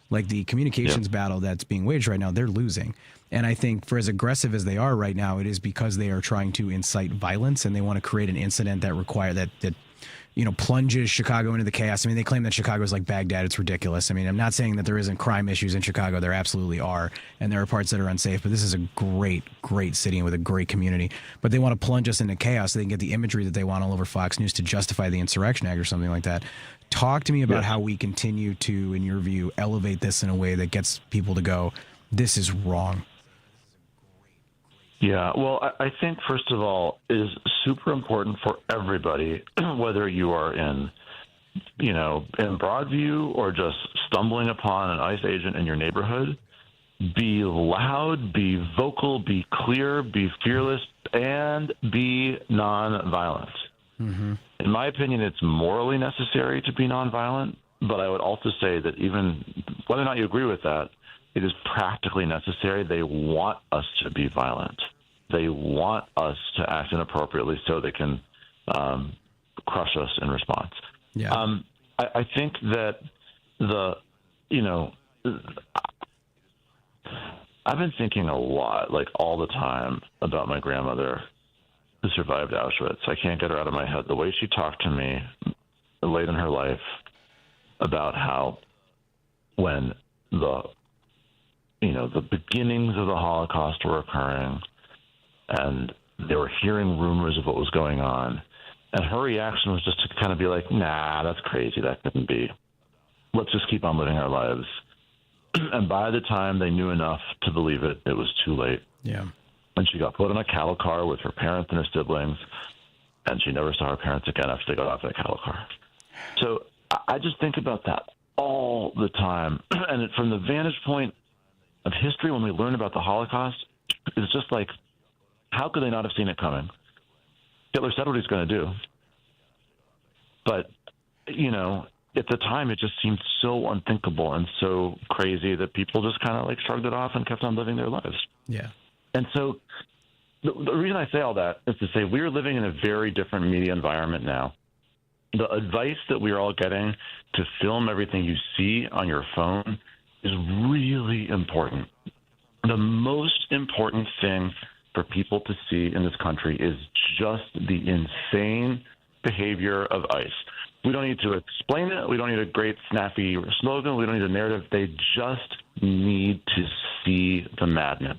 Like, the communications battle that's being waged right now, they're losing. And I think for as aggressive as they are right now, it is because they are trying to incite violence and they want to create an incident that plunges Chicago into the chaos. I mean, they claim that Chicago is like Baghdad. It's ridiculous. I mean, I'm not saying that there isn't crime issues in Chicago. There absolutely are. And there are parts that are unsafe. But this is a great, great city and with a great community. But they want to plunge us into chaos so they can get the imagery that they want all over Fox News to justify the Insurrection Act or something like that. Talk to me about how we continue to, in your view, elevate this in a way that gets people to go, this is wrong. Yeah, well, I think, first of all, it is super important for everybody, whether you are in Broadview or just stumbling upon an ICE agent in your neighborhood, be loud, be vocal, be clear, be fearless, and be nonviolent. Mm-hmm. In my opinion, it's morally necessary to be nonviolent, but I would also say that even whether or not you agree with that, it is practically necessary. They want us to be violent. They want us to act inappropriately so they can crush us in response. Yeah. I think that I've been thinking a lot, like all the time, about my grandmother who survived Auschwitz. I can't get her out of my head. The way she talked to me late in her life about how when the beginnings of the Holocaust were occurring and they were hearing rumors of what was going on, and her reaction was just to kind of be like, nah, that's crazy. That couldn't be. Let's just keep on living our lives. And by the time they knew enough to believe it, it was too late. Yeah. And she got put in a cattle car with her parents and her siblings, and she never saw her parents again after they got off that cattle car. So I just think about that all the time. And from the vantage point of history, when we learn about the Holocaust, it's just like, how could they not have seen it coming? Hitler said what he's going to do. But, at the time, it just seemed so unthinkable and so crazy that people just kind of like shrugged it off and kept on living their lives. Yeah. And so the reason I say all that is to say we're living in a very different media environment now. The advice that we are all getting to film everything you see on your phone is really important. The most important thing for people to see in this country is just the insane behavior of ICE. We don't need to explain it. We don't need a great snappy slogan. We don't need a narrative. They just need to see the madness.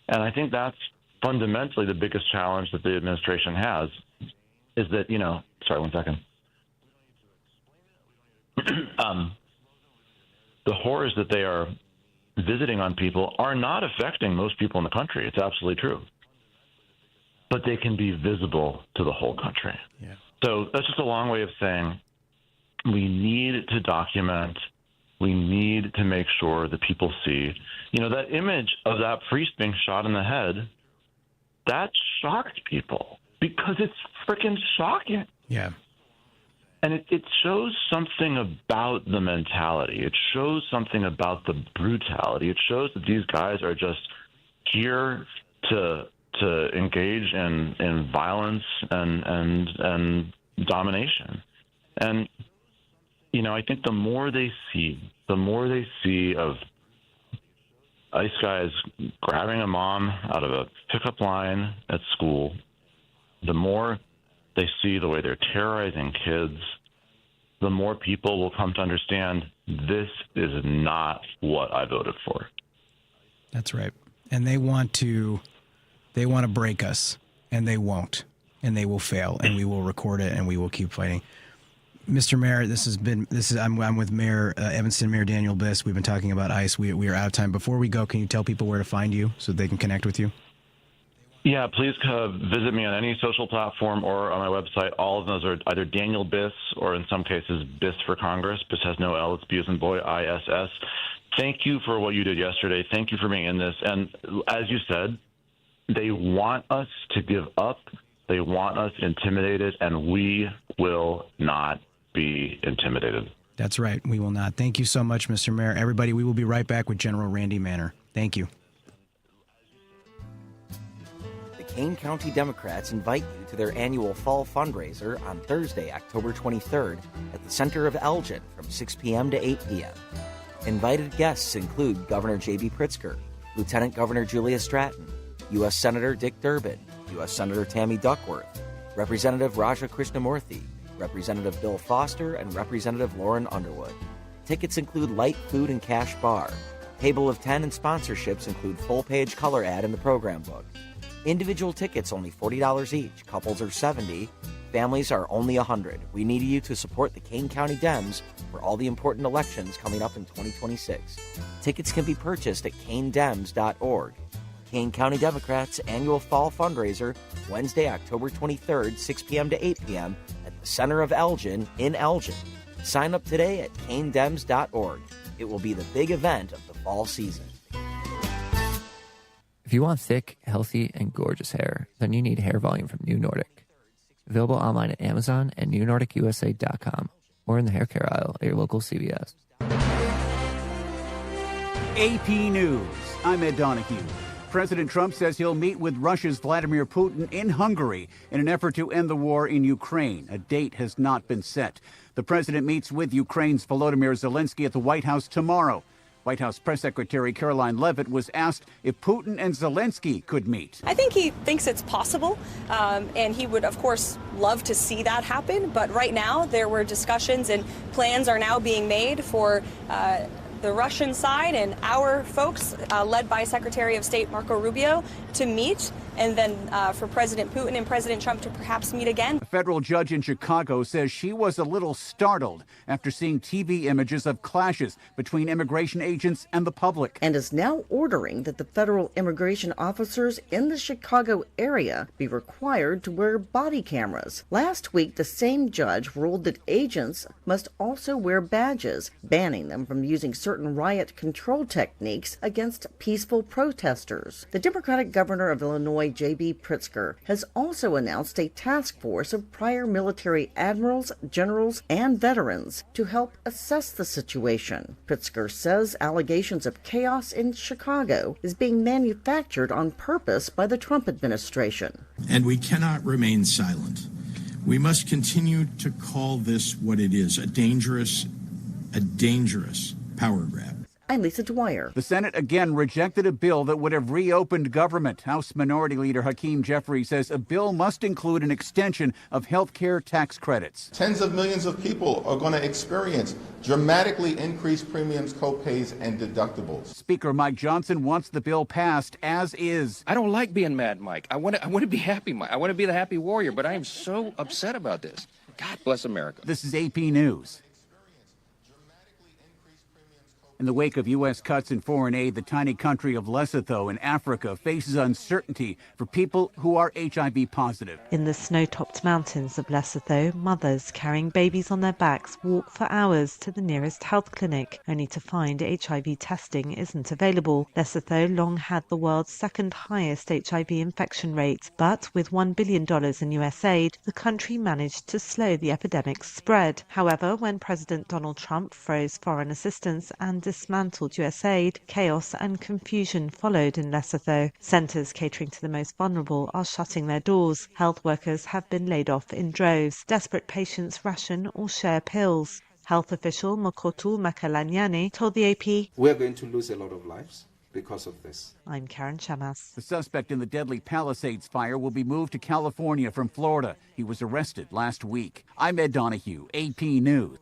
And I think that's fundamentally the biggest challenge that the administration has is that, sorry, 1 second. The horrors that they are visiting on people are not affecting most people in the country. It's absolutely true. But they can be visible to the whole country. Yeah. So that's just a long way of saying we need to document. We need to make sure that people see, that image of that priest being shot in the head, that shocked people because it's freaking shocking. Yeah. And it shows something about the mentality. It shows something about the brutality. It shows that these guys are just here to engage in violence and domination. And I think the more they see of ICE guys grabbing a mom out of a pickup line at school, the more they see the way they're terrorizing kids, the more people will come to understand this is not what I voted for. That's right. And they want to break us, and they won't, and they will fail, and we will record it, and we will keep fighting. Mr. Mayor, I'm with Mayor Evanston, Mayor Daniel Biss. We've been talking about ICE. We are out of time. Before we go, can you tell people where to find you so they can connect with you? Yeah, please visit me on any social platform or on my website. All of those are either Daniel Biss or, in some cases, Biss for Congress. Biss has no L. It's B as in boy, ISS. Thank you for what you did yesterday. Thank you for being in this. And as you said, they want us to give up. They want us intimidated, and we will not be intimidated. That's right. We will not. Thank you so much, Mr. Mayor. Everybody, we will be right back with General Randy Manor. Thank you. Kane County Democrats invite you to their annual fall fundraiser on Thursday, October 23rd at the center of Elgin from 6 p.m. to 8 p.m. Invited guests include Governor J.B. Pritzker, Lieutenant Governor Julia Stratton, U.S. Senator Dick Durbin, U.S. Senator Tammy Duckworth, Representative Raja Krishnamurthy, Representative Bill Foster, and Representative Lauren Underwood. Tickets include light food and cash bar. Table of 10 and sponsorships include full-page color ad in the program book. Individual tickets only $40 each. Couples are $70. Families are only $100. We need you to support the Kane County Dems for all the important elections coming up in 2026. Tickets can be purchased at kanedems.org. Kane County Democrats annual fall fundraiser, Wednesday, October 23rd, 6 p.m. to 8 p.m. at the center of Elgin in Elgin. Sign up today at kanedems.org. It will be the big event of the fall season. If you want thick, healthy, and gorgeous hair, then you need Hair Volume from New Nordic. Available online at Amazon and newnordicusa.com or in the hair care aisle at your local CVS. AP News. I'm Ed Donahue. President Trump says he'll meet with Russia's Vladimir Putin in Hungary in an effort to end the war in Ukraine. A date has not been set. The president meets with Ukraine's Volodymyr Zelensky at the White House tomorrow. White House Press Secretary Caroline Leavitt was asked if Putin and Zelensky could meet. I think he thinks it's possible, and he would, of course, love to see that happen. But right now, there were discussions and plans are now being made for the Russian side and our folks, led by Secretary of State Marco Rubio, to meet, and then for President Putin and President Trump to perhaps meet again. A federal judge in Chicago says she was a little startled after seeing TV images of clashes between immigration agents and the public. And is now ordering that the federal immigration officers in the Chicago area be required to wear body cameras. Last week, the same judge ruled that agents must also wear badges, banning them from using certain riot control techniques against peaceful protesters. The Democratic governor of Illinois, J.B. Pritzker, has also announced a task force of prior military admirals, generals, and veterans to help assess the situation. Pritzker says allegations of chaos in Chicago is being manufactured on purpose by the Trump administration. And we cannot remain silent. We must continue to call this what it is, a dangerous power grab. I'm Lisa Dwyer. The Senate again rejected a bill that would have reopened government. House Minority Leader Hakeem Jeffrey says a bill must include an extension of health care tax credits. Tens of millions of people are going to experience dramatically increased premiums, co-pays, and deductibles. Speaker Mike Johnson wants the bill passed as is. I don't like being mad, Mike. I want to be happy, Mike. I want to be the happy warrior, but I am so upset about this. God bless America. This is AP News. In the wake of U.S. cuts in foreign aid, the tiny country of Lesotho in Africa faces uncertainty for people who are HIV positive. In the snow-topped mountains of Lesotho, mothers carrying babies on their backs walk for hours to the nearest health clinic, only to find HIV testing isn't available. Lesotho long had the world's second highest HIV infection rate, but with $1 billion in U.S. aid, the country managed to slow the epidemic's spread. However, when President Donald Trump froze foreign assistance and dismantled U.S. aid, chaos and confusion followed in Lesotho. Centres catering to the most vulnerable are shutting their doors. Health workers have been laid off in droves. Desperate patients ration or share pills. Health official Mokotu Makalanyane told the AP, "We're going to lose a lot of lives because of this." I'm Karen Chamas. The suspect in the deadly Palisades fire will be moved to California from Florida. He was arrested last week. I'm Ed Donahue, AP News.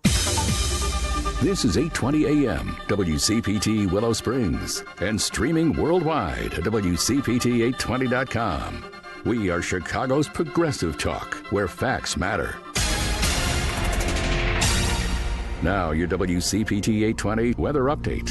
This is 820 AM, WCPT Willow Springs, and streaming worldwide at WCPT820.com. We are Chicago's progressive talk, where facts matter. Now, your WCPT 820 weather update.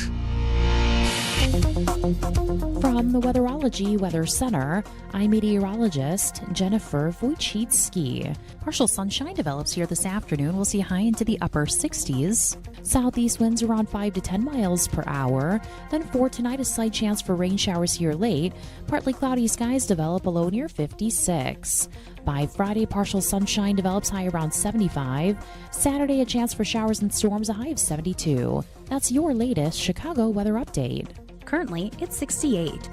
From the Weatherology Weather Center, I'm meteorologist Jennifer Wojcicki. Partial sunshine develops here this afternoon. We'll see high into the upper 60s. Southeast winds around 5 to 10 miles per hour. Then for tonight, a slight chance for rain showers here late. Partly cloudy skies develop, a low near 56. By Friday, partial sunshine develops, high around 75. Saturday, a chance for showers and storms, a high of 72. That's your latest Chicago weather update. Currently, it's 68.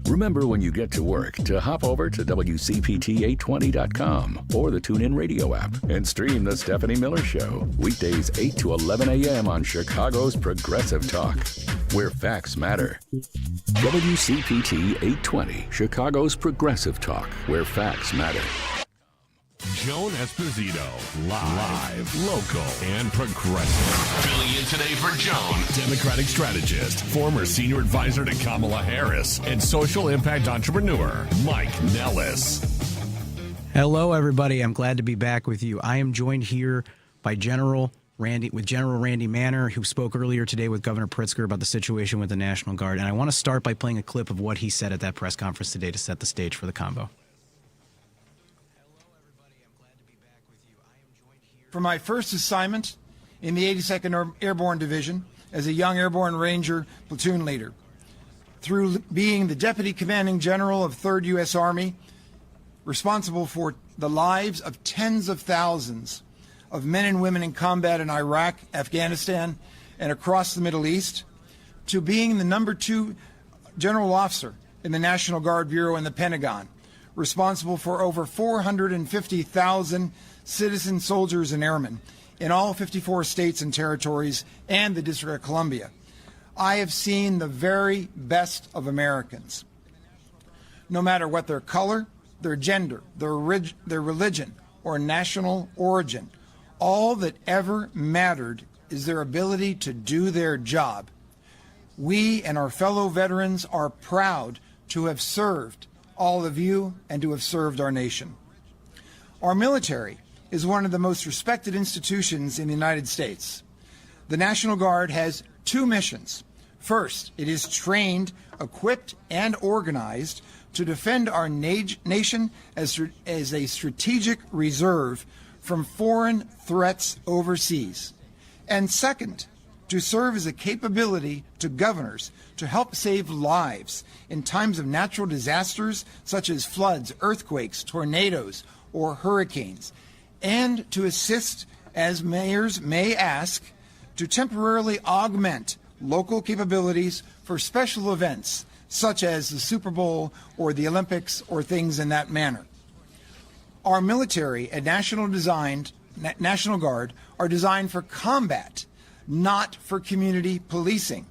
Remember when you get to work to hop over to WCPT820.com or the TuneIn Radio app and stream The Stephanie Miller Show. Weekdays 8 to 11 a.m. on Chicago's Progressive Talk, where facts matter. WCPT 820, Chicago's Progressive Talk, where facts matter. Joan Esposito, live, local, and progressive. Filling in today for Joan, Democratic strategist, former senior advisor to Kamala Harris, and social impact entrepreneur, Mike Nellis. Hello, everybody. I'm glad to be back with you. I am joined here by General Randy Manner, who spoke earlier today with Governor Pritzker about the situation with the National Guard. And I want to start by playing a clip of what he said at that press conference today to set the stage for the convo. For my first assignment in the 82nd Airborne Division as a young Airborne Ranger platoon leader, through being the Deputy Commanding General of 3rd U.S. Army, responsible for the lives of tens of thousands of men and women in combat in Iraq, Afghanistan, and across the Middle East, to being the number 2 general officer in the National Guard Bureau in the Pentagon, responsible for over 450,000 citizen soldiers and airmen in all 54 states and territories and the District of Columbia. I have seen the very best of Americans, no matter what their color, their gender, their religion, or national origin. All that ever mattered is their ability to do their job. We and our fellow veterans are proud to have served all of you and to have served our nation. Our military is one of the most respected institutions in the United States. The National Guard has 2 missions. First, it is trained, equipped, and organized to defend our nation as a strategic reserve from foreign threats overseas. And second, to serve as a capability to governors to help save lives in times of natural disasters such as floods, earthquakes, tornadoes, or hurricanes, and to assist, as mayors may ask, to temporarily augment local capabilities for special events such as the Super Bowl or the Olympics or things in that manner. Our military and National Guard are designed for combat, not for community policing.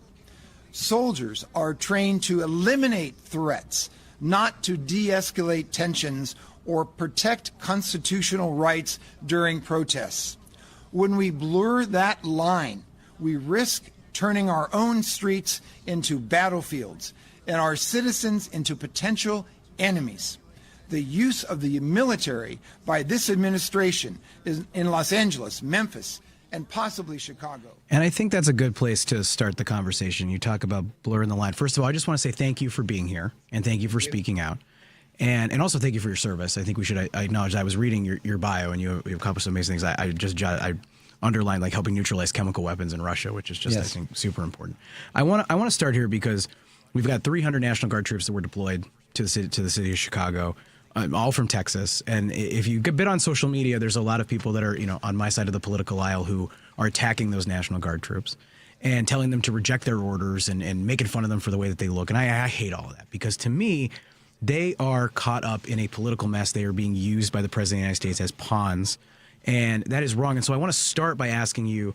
Soldiers are trained to eliminate threats, not to de-escalate tensions or protect constitutional rights during protests. When we blur that line, we risk turning our own streets into battlefields and our citizens into potential enemies. The use of the military by this administration is in Los Angeles, Memphis, and possibly Chicago. And I think that's a good place to start the conversation. You talk about blurring the line. First of all, I just want to say thank you for being here and thank you for speaking out. And also thank you for your service. I think we should acknowledge. I was reading your bio, and you accomplished amazing things. I underlined like helping neutralize chemical weapons in Russia, which is just I think super important. I want to start here because we've got 300 National Guard troops that were deployed to the city of Chicago, all from Texas. And if you get bit on social media, there's a lot of people that are on my side of the political aisle who are attacking those National Guard troops and telling them to reject their orders and making fun of them for the way that they look. And I hate all of that because to me, they are caught up in a political mess. They are being used by the President of the United States as pawns And that is wrong. And so I want to start by asking you,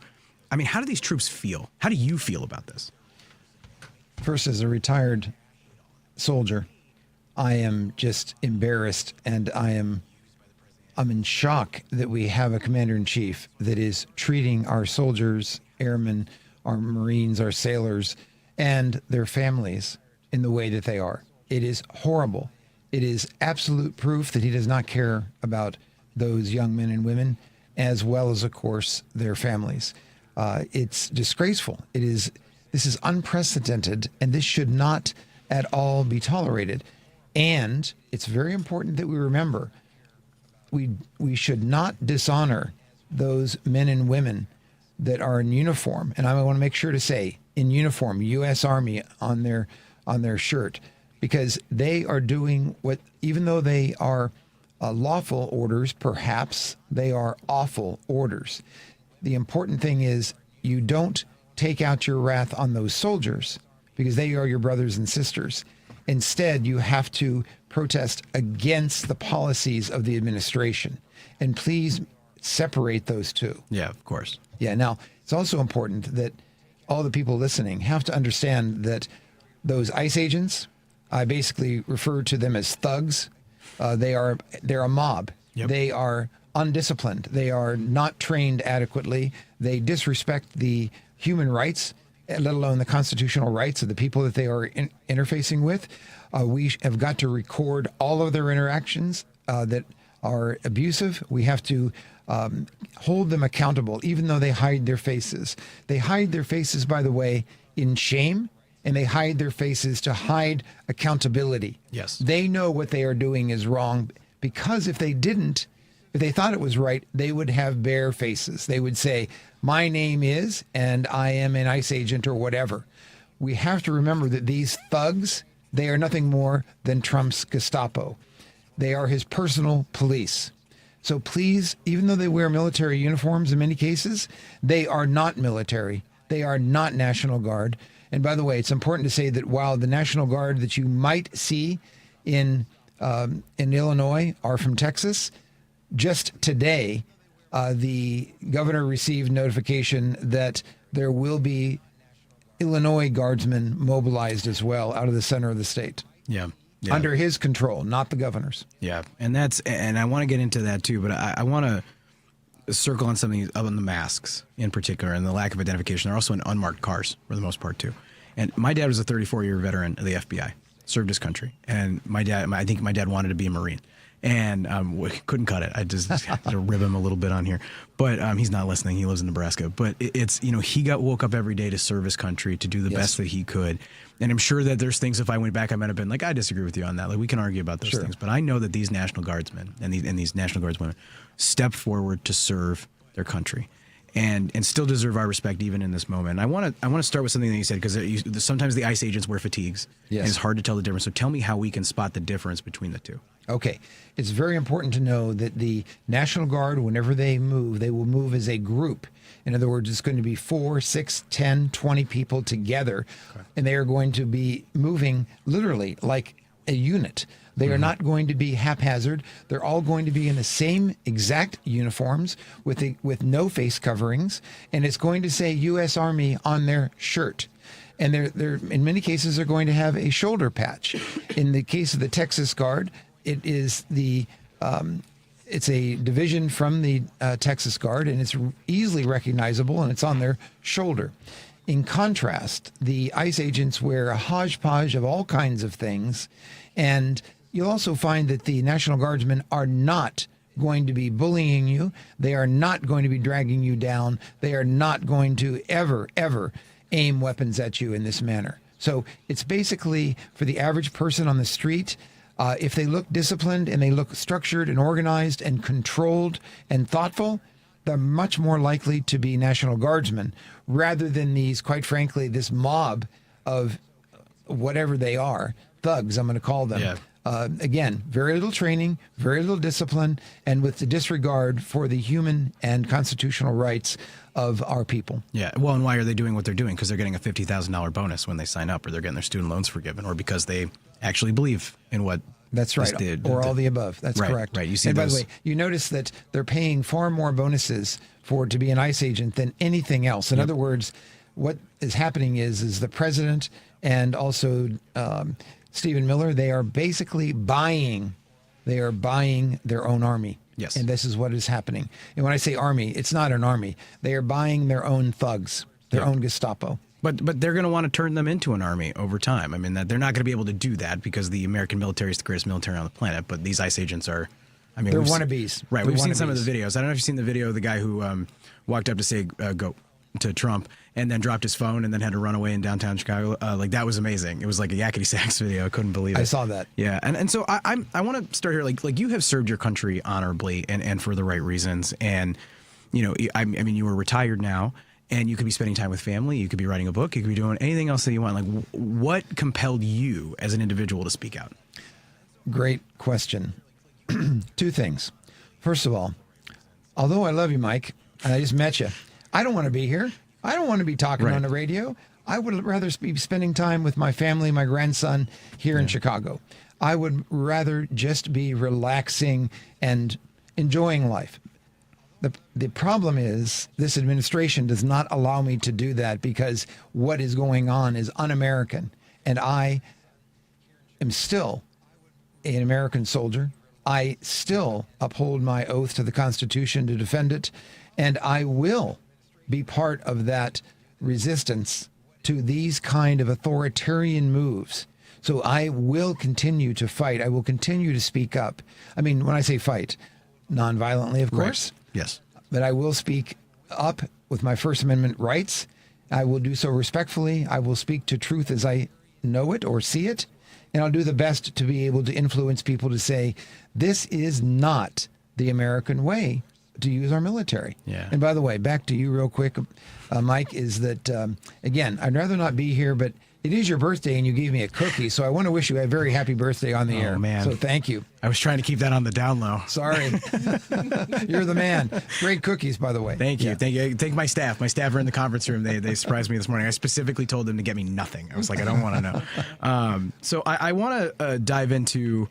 I mean, how do these troops feel? How do you feel about this? First, as a retired soldier, I am just embarrassed, and I'm in shock that we have a commander-in-chief that is treating our soldiers, airmen, our Marines, our sailors, and their families in the way that they are. It is horrible. It is absolute proof that he does not care about those young men and women, as well as, of course, their families. It's disgraceful. This is unprecedented, and this should not at all be tolerated. And it's very important that we remember we should not dishonor those men and women that are in uniform. And I want to make sure to say in uniform, U.S. Army on their shirt, because they are doing what, even though they are lawful orders, perhaps they are awful orders. The important thing is you don't take out your wrath on those soldiers because they are your brothers and sisters. Instead, you have to protest against the policies of the administration. And please separate those two. Yeah, of course. Yeah. Now, it's also important that all the people listening have to understand that those ICE agents, I basically refer to them as thugs. They're a mob. Yep. They are undisciplined. They are not trained adequately. They disrespect the human rights, let alone the constitutional rights of the people that they are interfacing with. We have got to record all of their interactions that are abusive. We have to hold them accountable, even though they hide their faces. They hide their faces, by the way, in shame, and they hide their faces to hide accountability. Yes. They know what they are doing is wrong, because if they didn't, if they thought it was right, they would have bare faces. They would say, my name is, and I am an ICE agent or whatever. We have to remember that these thugs, they are nothing more than Trump's Gestapo. They are his personal police. So please, even though they wear military uniforms in many cases, they are not military. They are not National Guard. And by the way, it's important to say that while the National Guard that you might see in Illinois are from Texas, just today, the governor received notification that there will be Illinois guardsmen mobilized as well out of the center of the state. Yeah. Under his control, not the governor's. Yeah. And I want to get into that too, but I want to circle on something on the masks in particular and the lack of identification. They're also in unmarked cars for the most part too. And my dad was a 34-year veteran of the FBI, served his country. And I think my dad wanted to be a Marine. And we couldn't cut it. I just had to rib him a little bit on here. But he's not listening. He lives in Nebraska. But it's, he woke up every day to serve his country, to do the best that he could. And I'm sure that there's things, if I went back, I might have been like, I disagree with you on that. Like, we can argue about those things. But I know that these National Guardsmen and these National Guardswomen step forward to serve their country and still deserve our respect even in this moment. And I want to start with something that you said, because sometimes the ICE agents wear fatigues. Yes. And it's hard to tell the difference. So tell me how we can spot the difference between the two. Okay. It's very important to know that the National Guard, whenever they will move as a group. In other words, it's going to be 4, 6, 10, 20 people together. Okay. And they are going to be moving literally like a unit. They are not going to be haphazard. They're all going to be in the same exact uniforms with no face coverings. And it's going to say U.S. Army on their shirt. And they're in many cases, they're going to have a shoulder patch. In the case of the Texas Guard, it is it's a division from the Texas Guard, and it's easily recognizable, and it's on their shoulder. In contrast, the ICE agents wear a hodgepodge of all kinds of things, and you'll also find that the National Guardsmen are not going to be bullying you. They are not going to be dragging you down. They are not going to ever aim weapons at you in this manner. So it's basically for the average person on the street. If they look disciplined and they look structured and organized and controlled and thoughtful, they're much more likely to be National Guardsmen rather than these, quite frankly, this mob of whatever they are, thugs, I'm going to call them. Yeah. Again, very little training, very little discipline, and with the disregard for the human and constitutional rights of our people. Yeah. Well, and why are they doing what they're doing? Because they're getting a $50,000 bonus when they sign up, or they're getting their student loans forgiven, or because they actually believe in what That's right. Or all the above. That's right, correct. Right. You see and by those. the way, you notice that they're paying far more bonuses to be an ICE agent than anything else. In other words, what is happening is the president and also Stephen Miller, they are basically buying their own army. Yes. And this is what is happening. And when I say army, it's not an army. They are buying their own thugs, their own Gestapo. But they're going to want to turn them into an army over time. I mean, that they're not going to be able to do that because the American military is the greatest military on the planet. But these ICE agents are, I mean, they're wannabes. Right. We've seen some of the videos. I don't know if you've seen the video of the guy who walked up to say go to Trump and then dropped his phone and then had to run away in downtown Chicago. Like, that was amazing. It was like a yakety sax video. I couldn't believe it. I saw that. Yeah. And so I want to start here. Like you have served your country honorably and for the right reasons. And, you know, I mean, you were retired now. And you could be spending time with family. You could be writing a book. You could be doing anything else that you want. Like, what compelled you as an individual to speak out? Great question. Two things. First of all, although I love you, Mike, and I just met you, I don't want to be here. I don't want to be talking on the radio. I would rather be spending time with my family, my grandson here in Chicago. I would rather just be relaxing and enjoying life. The problem is this administration does not allow me to do that because what is going on is un-American. And I am still an American soldier. I still uphold my oath to the Constitution to defend it. And I will be part of that resistance to these kind of authoritarian moves. So I will continue to fight. I will continue to speak up. I mean, when I say fight, nonviolently, of course. Right. Yes. But I will speak up with my First Amendment rights. I will do so respectfully. I will speak to truth as I know it or see it. And I'll do the best to be able to influence people to say, this is not the American way to use our military. Yeah. And by the way, back to you real quick, Mike, is that, again, I'd rather not be here, but it is your birthday and you gave me a cookie. So I want to wish you a very happy birthday on the air. Oh, man. So thank you. I was trying to keep that on the down low. Sorry. You're the man. Great cookies, by the way. Thank you. Thank you. Thank my staff. My staff are in the conference room. They surprised me this morning. I specifically told them to get me nothing. I was like, I don't want to know. So I want to dive into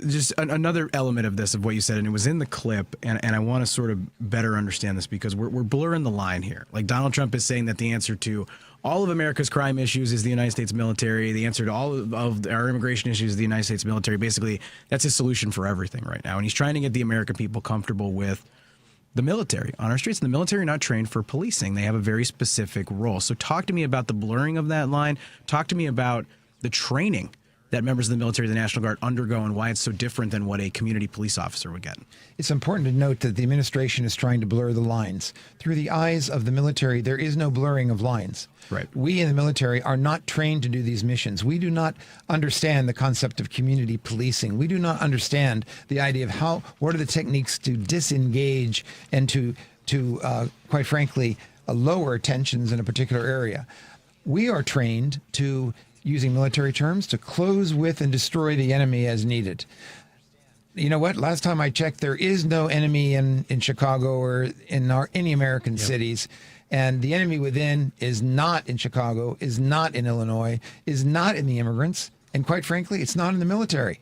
just another element of this, of what you said, and it was in the clip, and I want to sort of better understand this because we're blurring the line here. Like, Donald Trump is saying that the answer to all of America's crime issues is the United States military. The answer to all of our immigration issues is the United States military. Basically, that's his solution for everything right now. And he's trying to get the American people comfortable with the military on our streets. And the military are not trained for policing. They have a very specific role. So talk to me about the blurring of that line. Talk to me about the training that members of the military, the National Guard, undergo and why it's so different than what a community police officer would get. It's important to note that the administration is trying to blur the lines. Through the eyes of the military, there is no blurring of lines. Right. We in the military are not trained to do these missions. We do not understand the concept of community policing. We do not understand the idea of what are the techniques to disengage and to quite frankly, lower tensions in a particular area. We are trained to, using military terms, to close with and destroy the enemy as needed. You know what? Last time I checked, there is no enemy in Chicago or in any American cities. And the enemy within is not in Chicago, is not in Illinois, is not in the immigrants. And quite frankly, it's not in the military.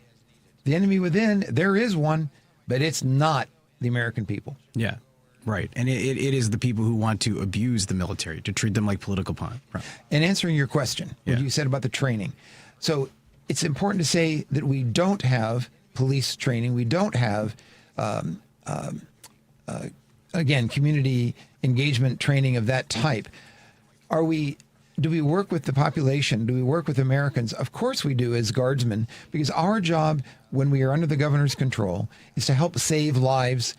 The enemy within, there is one, but it's not the American people. Yeah. Right. And it is the people who want to abuse the military, to treat them like political pawn. Right. And answering your question, what you said about the training. So it's important to say that we don't have police training. We don't have, again, community engagement training of that type. Do we work with the population? Do we work with Americans? Of course we do as guardsmen, because our job when we are under the governor's control is to help save lives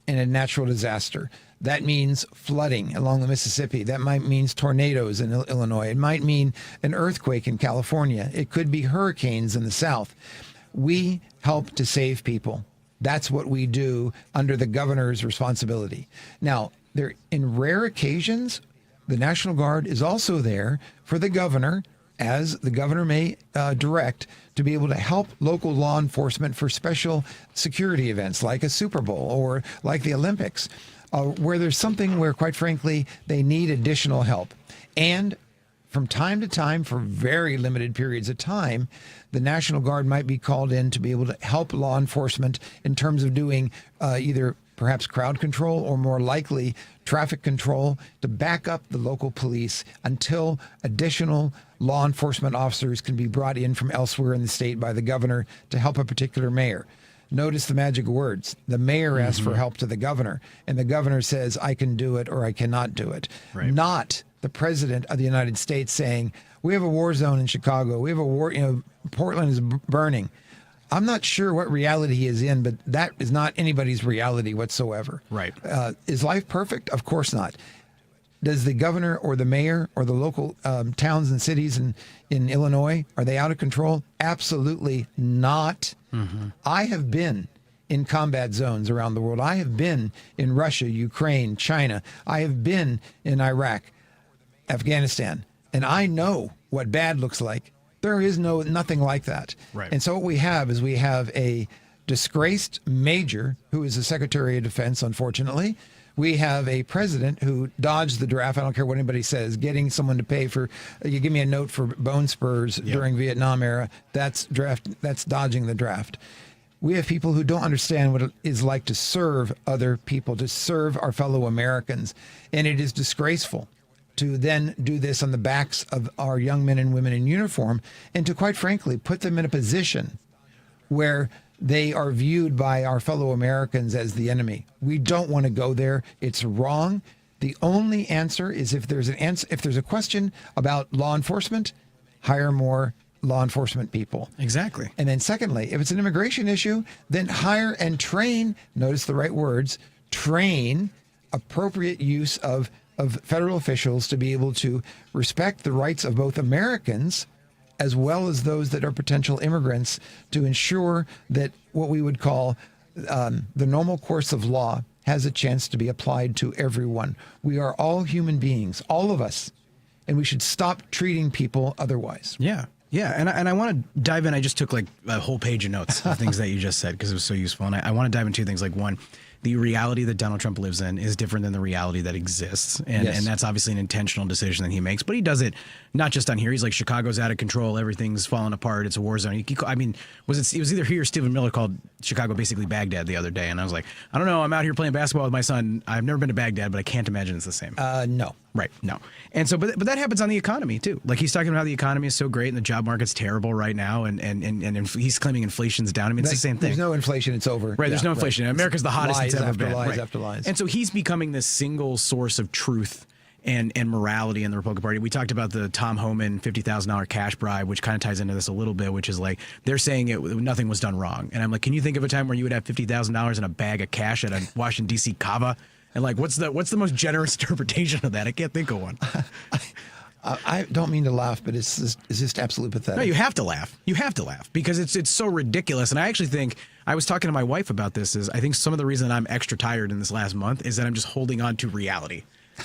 in a natural disaster. That means flooding along the Mississippi. That might mean tornadoes in Illinois. It might mean an earthquake in California. It could be hurricanes in the South. We help to save people. That's what we do under the governor's responsibility. Now, in rare occasions, the National Guard is also there for the governor, as the governor may direct, to be able to help local law enforcement for special security events like a Super Bowl or like the Olympics, where there's something where, quite frankly, they need additional help. And from time to time, for very limited periods of time, the National Guard might be called in to be able to help law enforcement in terms of doing either perhaps crowd control or more likely traffic control to back up the local police until additional law enforcement officers can be brought in from elsewhere in the state by the governor to help a particular mayor. Notice the magic words. The mayor asks for help to the governor, and the governor says, I can do it or I cannot do it. Right. Not the president of the United States saying, we have a war zone in Chicago. We have a war, Portland is burning. I'm not sure what reality he is in, but that is not anybody's reality whatsoever. Right. Is life perfect? Of course not. Does the governor or the mayor or the local towns and cities in Illinois, are they out of control? Absolutely not. Mm-hmm. I have been in combat zones around the world. I have been in Russia, Ukraine, China. I have been in Iraq, Afghanistan, and I know what bad looks like. There is nothing like that. Right. And so what we have is we have a disgraced major who is the Secretary of Defense, unfortunately. We have a president who dodged the draft. I don't care what anybody says. Getting someone to pay for, you give me a note for bone spurs during Vietnam era. That's dodging the draft. We have people who don't understand what it is like to serve other people, to serve our fellow Americans. And it is disgraceful to then do this on the backs of our young men and women in uniform and to, quite frankly, put them in a position where they are viewed by our fellow Americans as the enemy. We don't want to go there. It's wrong. The only answer is if there's a question about law enforcement, hire more law enforcement people. Exactly. And then secondly, if it's an immigration issue, then hire and train, notice the right words, train appropriate use of federal officials to be able to respect the rights of both Americans as well as those that are potential immigrants, to ensure that what we would call the normal course of law has a chance to be applied to everyone. We are all human beings, all of us, and we should stop treating people otherwise. Yeah. Yeah, and I want to dive in. I just took like a whole page of notes of things that you just said because it was so useful. And I want to dive into two things. Like, one, the reality that Donald Trump lives in is different than the reality that exists. And that's obviously an intentional decision that he makes. But he does it not just on here. He's like, Chicago's out of control. Everything's falling apart. It's a war zone. I mean, it was either he or Stephen Miller called Chicago basically Baghdad the other day. And I was like, I don't know. I'm out here playing basketball with my son. I've never been to Baghdad, but I can't imagine it's the same. No. Right. No. And so, but that happens on the economy too. Like, he's talking about how the economy is so great and the job market's terrible right now. And he's claiming inflation's down. I mean, it's the same thing. There's no inflation. It's over. Right. There's no inflation. Right. America's the hottest lies it's ever after been. Lies right. after lies. And so he's becoming this single source of truth and morality in the Republican Party. We talked about the Tom Homan $50,000 cash bribe, which kind of ties into this a little bit, which is like, they're saying nothing was done wrong. And I'm like, can you think of a time where you would have $50,000 in a bag of cash at a Washington, D.C. Cava? And like, what's the most generous interpretation of that? I can't think of one. I don't mean to laugh, but it's just absolutely pathetic. No, you have to laugh. You have to laugh because it's so ridiculous. And I actually think, I was talking to my wife about this, is I think some of the reason that I'm extra tired in this last month is that I'm just holding on to reality.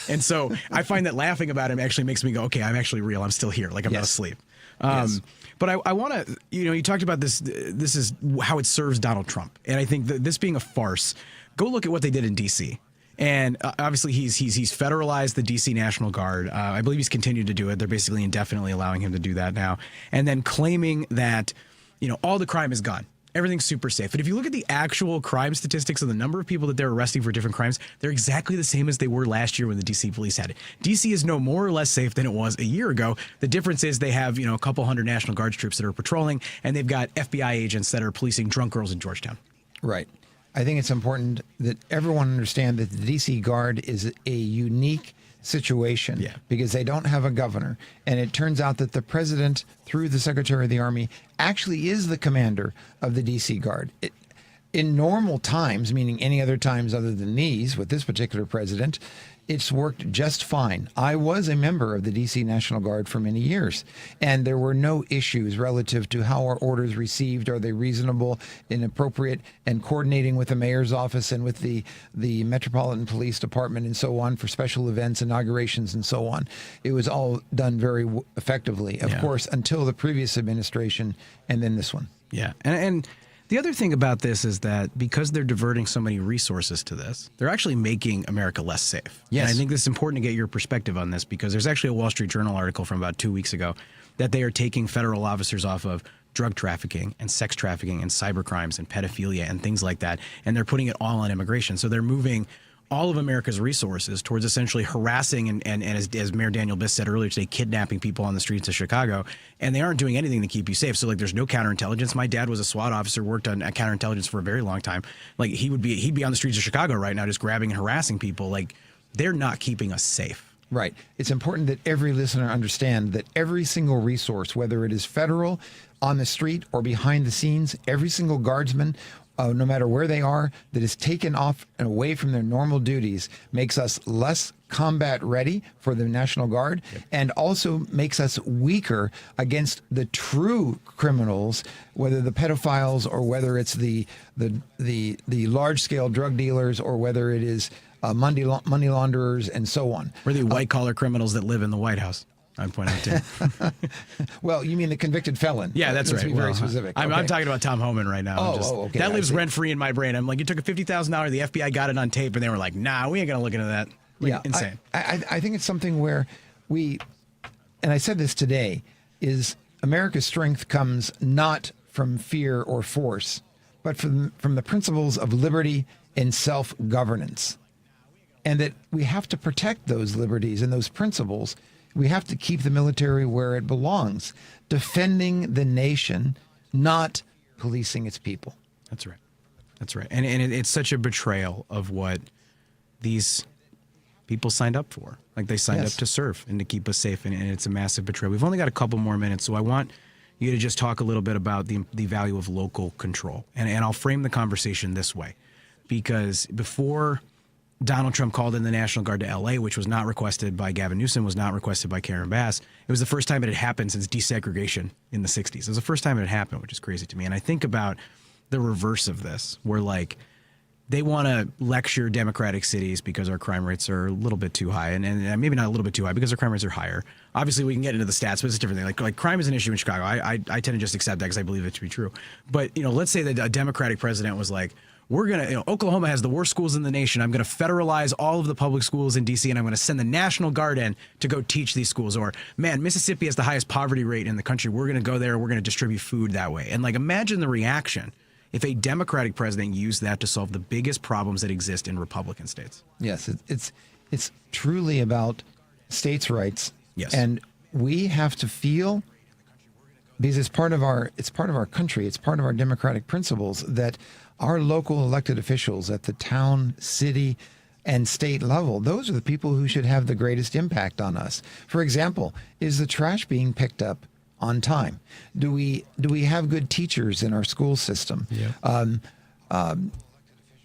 And so I find that laughing about him actually makes me go, okay, I'm actually real. I'm still here. Like, I'm not asleep. But I want to, you talked about this. This is how it serves Donald Trump. And I think that this being a farce, go look at what they did in D.C. And obviously he's federalized the D.C. National Guard. I believe he's continued to do it. They're basically indefinitely allowing him to do that now. And then claiming that, all the crime is gone. Everything's super safe. But if you look at the actual crime statistics and the number of people that they're arresting for different crimes, they're exactly the same as they were last year when the D.C. police had it. D.C. is no more or less safe than it was a year ago. The difference is they have, a couple hundred National Guard troops that are patrolling, and they've got FBI agents that are policing drunk girls in Georgetown. Right. I think it's important that everyone understand that the D.C. Guard is a unique situation because they don't have a governor. And it turns out that the president, through the Secretary of the Army, actually is the commander of the D.C. Guard. In normal times, meaning any other times other than these, with this particular president, it's worked just fine. I was a member of the D.C. National Guard for many years, and there were no issues relative to how our orders received. Are they reasonable and appropriate, and coordinating with the mayor's office and with the Metropolitan Police Department and so on for special events, inaugurations, and so on. It was all done very effectively, of course, until the previous administration and then this one. Yeah. And The other thing about this is that because they're diverting so many resources to this, they're actually making America less safe. Yes. And I think it's important to get your perspective on this because there's actually a Wall Street Journal article from about 2 weeks ago that they are taking federal officers off of drug trafficking and sex trafficking and cyber crimes and pedophilia and things like that. And they're putting it all on immigration. So they're moving all of America's resources towards essentially harassing and as Mayor Daniel Biss said earlier today, kidnapping people on the streets of Chicago. And they aren't doing anything to keep you safe. So like there's no counterintelligence. My dad was a SWAT officer, worked on counterintelligence for a very long time. Like he'd be on the streets of Chicago right now just grabbing and harassing people. Like they're not keeping us safe. Right. It's important that every listener understand that every single resource, whether it is federal, on the street, or behind the scenes, every single guardsman, no matter where they are, that is taken off and away from their normal duties makes us less combat ready for the National Guard and also makes us weaker against the true criminals, whether the pedophiles or whether it's the large scale drug dealers or whether it is money launderers and so on. Or the white collar criminals that live in the White House. I'd point out too. Well, you mean the convicted felon? Yeah, that's right. Let's be very specific. I'm talking about Tom Homan right now. Okay. That lives rent free in my brain. I'm like, you took a $50,000. The FBI got it on tape, and they were like, "Nah, we ain't gonna look into that." Like, insane. I think it's something where we, and I said this today, is America's strength comes not from fear or force, but from the principles of liberty and self-governance, and that we have to protect those liberties and those principles. We have to keep the military where it belongs, defending the nation, not policing its people. That's right. That's right. And it's such a betrayal of what these people signed up for. Like they signed up to serve and to keep us safe. And it's a massive betrayal. We've only got a couple more minutes, so I want you to just talk a little bit about the value of local control. And I'll frame the conversation this way, because before Donald Trump called in the National Guard to L.A., which was not requested by Gavin Newsom, was not requested by Karen Bass. It was the first time it had happened since desegregation in the 60s. It was the first time it had happened, which is crazy to me. And I think about the reverse of this, where like they want to lecture Democratic cities because our crime rates are a little bit too high, and maybe not a little bit too high because our crime rates are higher. Obviously, we can get into the stats, but it's a different thing. Like crime is an issue in Chicago. I tend to just accept that because I believe it to be true. But let's say that a Democratic president was like, we're going to, Oklahoma has the worst schools in the nation. I'm going to federalize all of the public schools in D.C. and I'm going to send the National Guard in to go teach these schools. Or, man, Mississippi has the highest poverty rate in the country. We're going to go there. We're going to distribute food that way. And like, imagine the reaction if a Democratic president used that to solve the biggest problems that exist in Republican states. Yes, it's truly about states' rights. Yes. And we have to feel, because it's part of our country, it's part of our democratic principles, that our local elected officials at the town, city, and state level, those are the people who should have the greatest impact on us. For example, is the trash being picked up on time? Do we have good teachers in our school system? Yeah. Are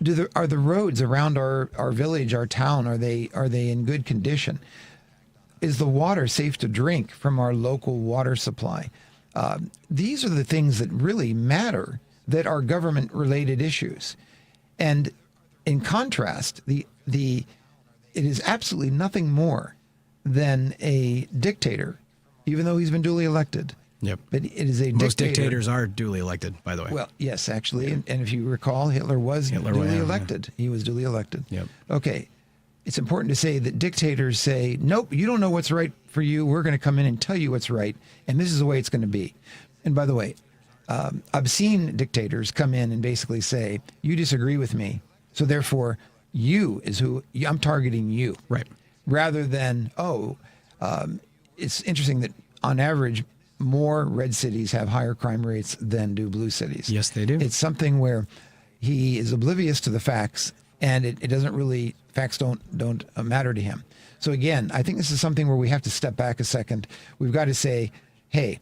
the roads around our village, our town, are they in good condition? Is the water safe to drink from our local water supply? These are the things that really matter, that are government-related issues. And in contrast, it is absolutely nothing more than a dictator, even though he's been duly elected. Yep. But it is a Most dictator. dictators are duly elected, by the way. Well, yes, actually. And if you recall, Hitler was duly elected. He was duly elected. Yep. Okay. It's important to say that dictators say, nope, you don't know what's right for you. We're going to come in and tell you what's right. And this is the way it's going to be. And by the way, I've seen dictators come in and basically say, you disagree with me, so therefore you is who I'm targeting you. Right. Rather than, it's interesting that on average, more red cities have higher crime rates than do blue cities. Yes, they do. It's something where he is oblivious to the facts, and it doesn't really, facts don't matter to him. So again, I think this is something where we have to step back a second. We've got to say, hey,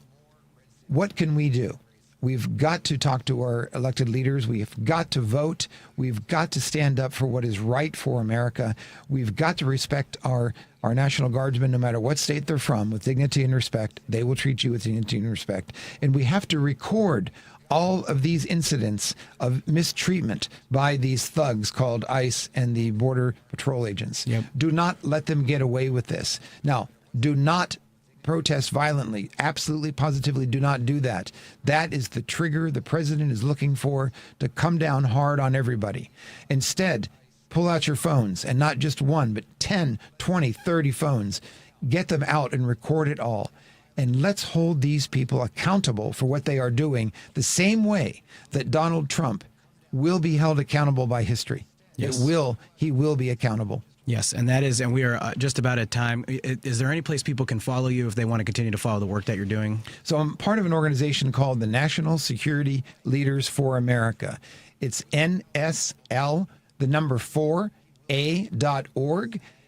what can we do? We've got to talk to our elected leaders. We've got to vote. We've got to stand up for what is right for America. We've got to respect our National Guardsmen, no matter what state they're from, with dignity and respect. They will treat you with dignity and respect. And we have to record all of these incidents of mistreatment by these thugs called ICE and the Border Patrol agents. Yep. Do not let them get away with this. Now, do not protest violently. Absolutely, positively do not do that. That is the trigger the president is looking for to come down hard on everybody. Instead, pull out your phones, and not just one, but 10, 20, 30 phones. Get them out and record it all. And let's hold these people accountable for what they are doing the same way that Donald Trump will be held accountable by history. Yes. He will be accountable. Yes, and we are just about at time. Is there any place people can follow you if they want to continue to follow the work that you're doing? So I'm part of an organization called the National Security Leaders for America. It's NSL, the number 4A.org,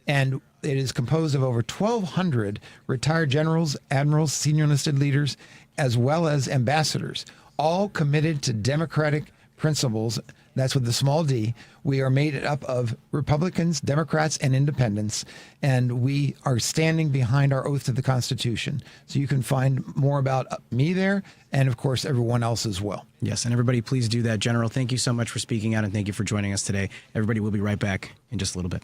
and it is composed of over 1,200 retired generals, admirals, senior enlisted leaders, as well as ambassadors, all committed to democratic principles. That's with the small d. We are made up of Republicans, Democrats, and independents, and we are standing behind our oath to the Constitution. So you can find more about me there, and of course, everyone else as well. Yes, and everybody, please do that. General, thank you so much for speaking out, and thank you for joining us today. Everybody, we'll be right back in just a little bit.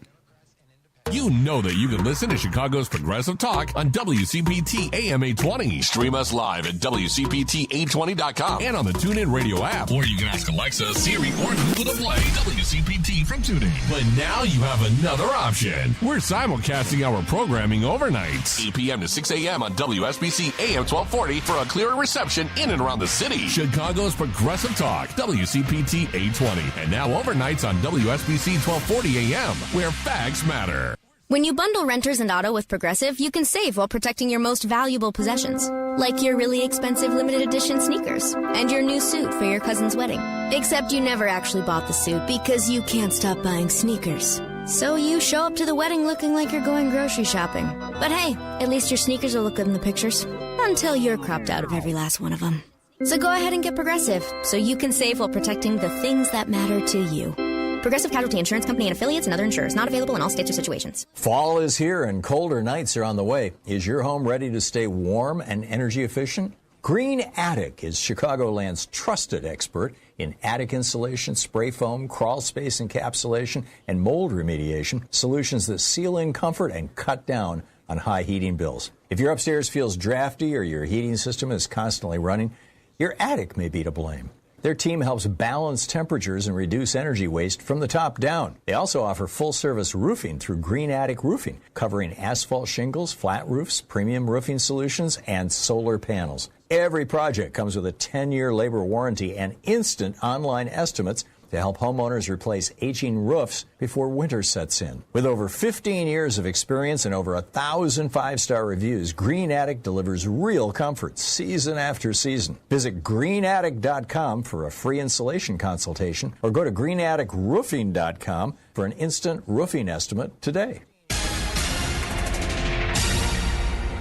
You know that you can listen to Chicago's Progressive Talk on WCPT AM 820. Stream us live at WCPT820.com and on the TuneIn Radio app. Or you can ask Alexa, Siri, or Google to play WCPT from TuneIn. But now you have another option. We're simulcasting our programming overnights, 8 p.m. to 6 a.m. on WSBC AM 1240 for a clearer reception in and around the city. Chicago's Progressive Talk, WCPT 820. And now overnights on WSBC 1240 AM, where facts matter. When you bundle renters and auto with Progressive, you can save while protecting your most valuable possessions, like your really expensive limited edition sneakers and your new suit for your cousin's wedding. Except you never actually bought the suit because you can't stop buying sneakers. So you show up to the wedding looking like you're going grocery shopping. But hey, at least your sneakers will look good in the pictures, until you're cropped out of every last one of them. So go ahead and get Progressive, so you can save while protecting the things that matter to you. Progressive Casualty Insurance Company and affiliates and other insurers. Not available in all states or situations. Fall is here and colder nights are on the way. Is your home ready to stay warm and energy efficient? Green Attic is Chicagoland's trusted expert in attic insulation, spray foam, crawl space encapsulation, and mold remediation, solutions that seal in comfort and cut down on high heating bills. If your upstairs feels drafty or your heating system is constantly running, your attic may be to blame. Their team helps balance temperatures and reduce energy waste from the top down. They also offer full-service roofing through Green Attic Roofing, covering asphalt shingles, flat roofs, premium roofing solutions, and solar panels. Every project comes with a 10-year labor warranty and instant online estimates to help homeowners replace aging roofs before winter sets in. With over 15 years of experience and over 1,000 five-star reviews, Green Attic delivers real comfort season after season. Visit greenattic.com for a free installation consultation or go to greenatticroofing.com for an instant roofing estimate today.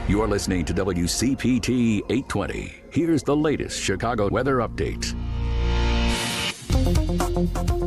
You're listening to WCPT 820. Here's the latest Chicago weather update.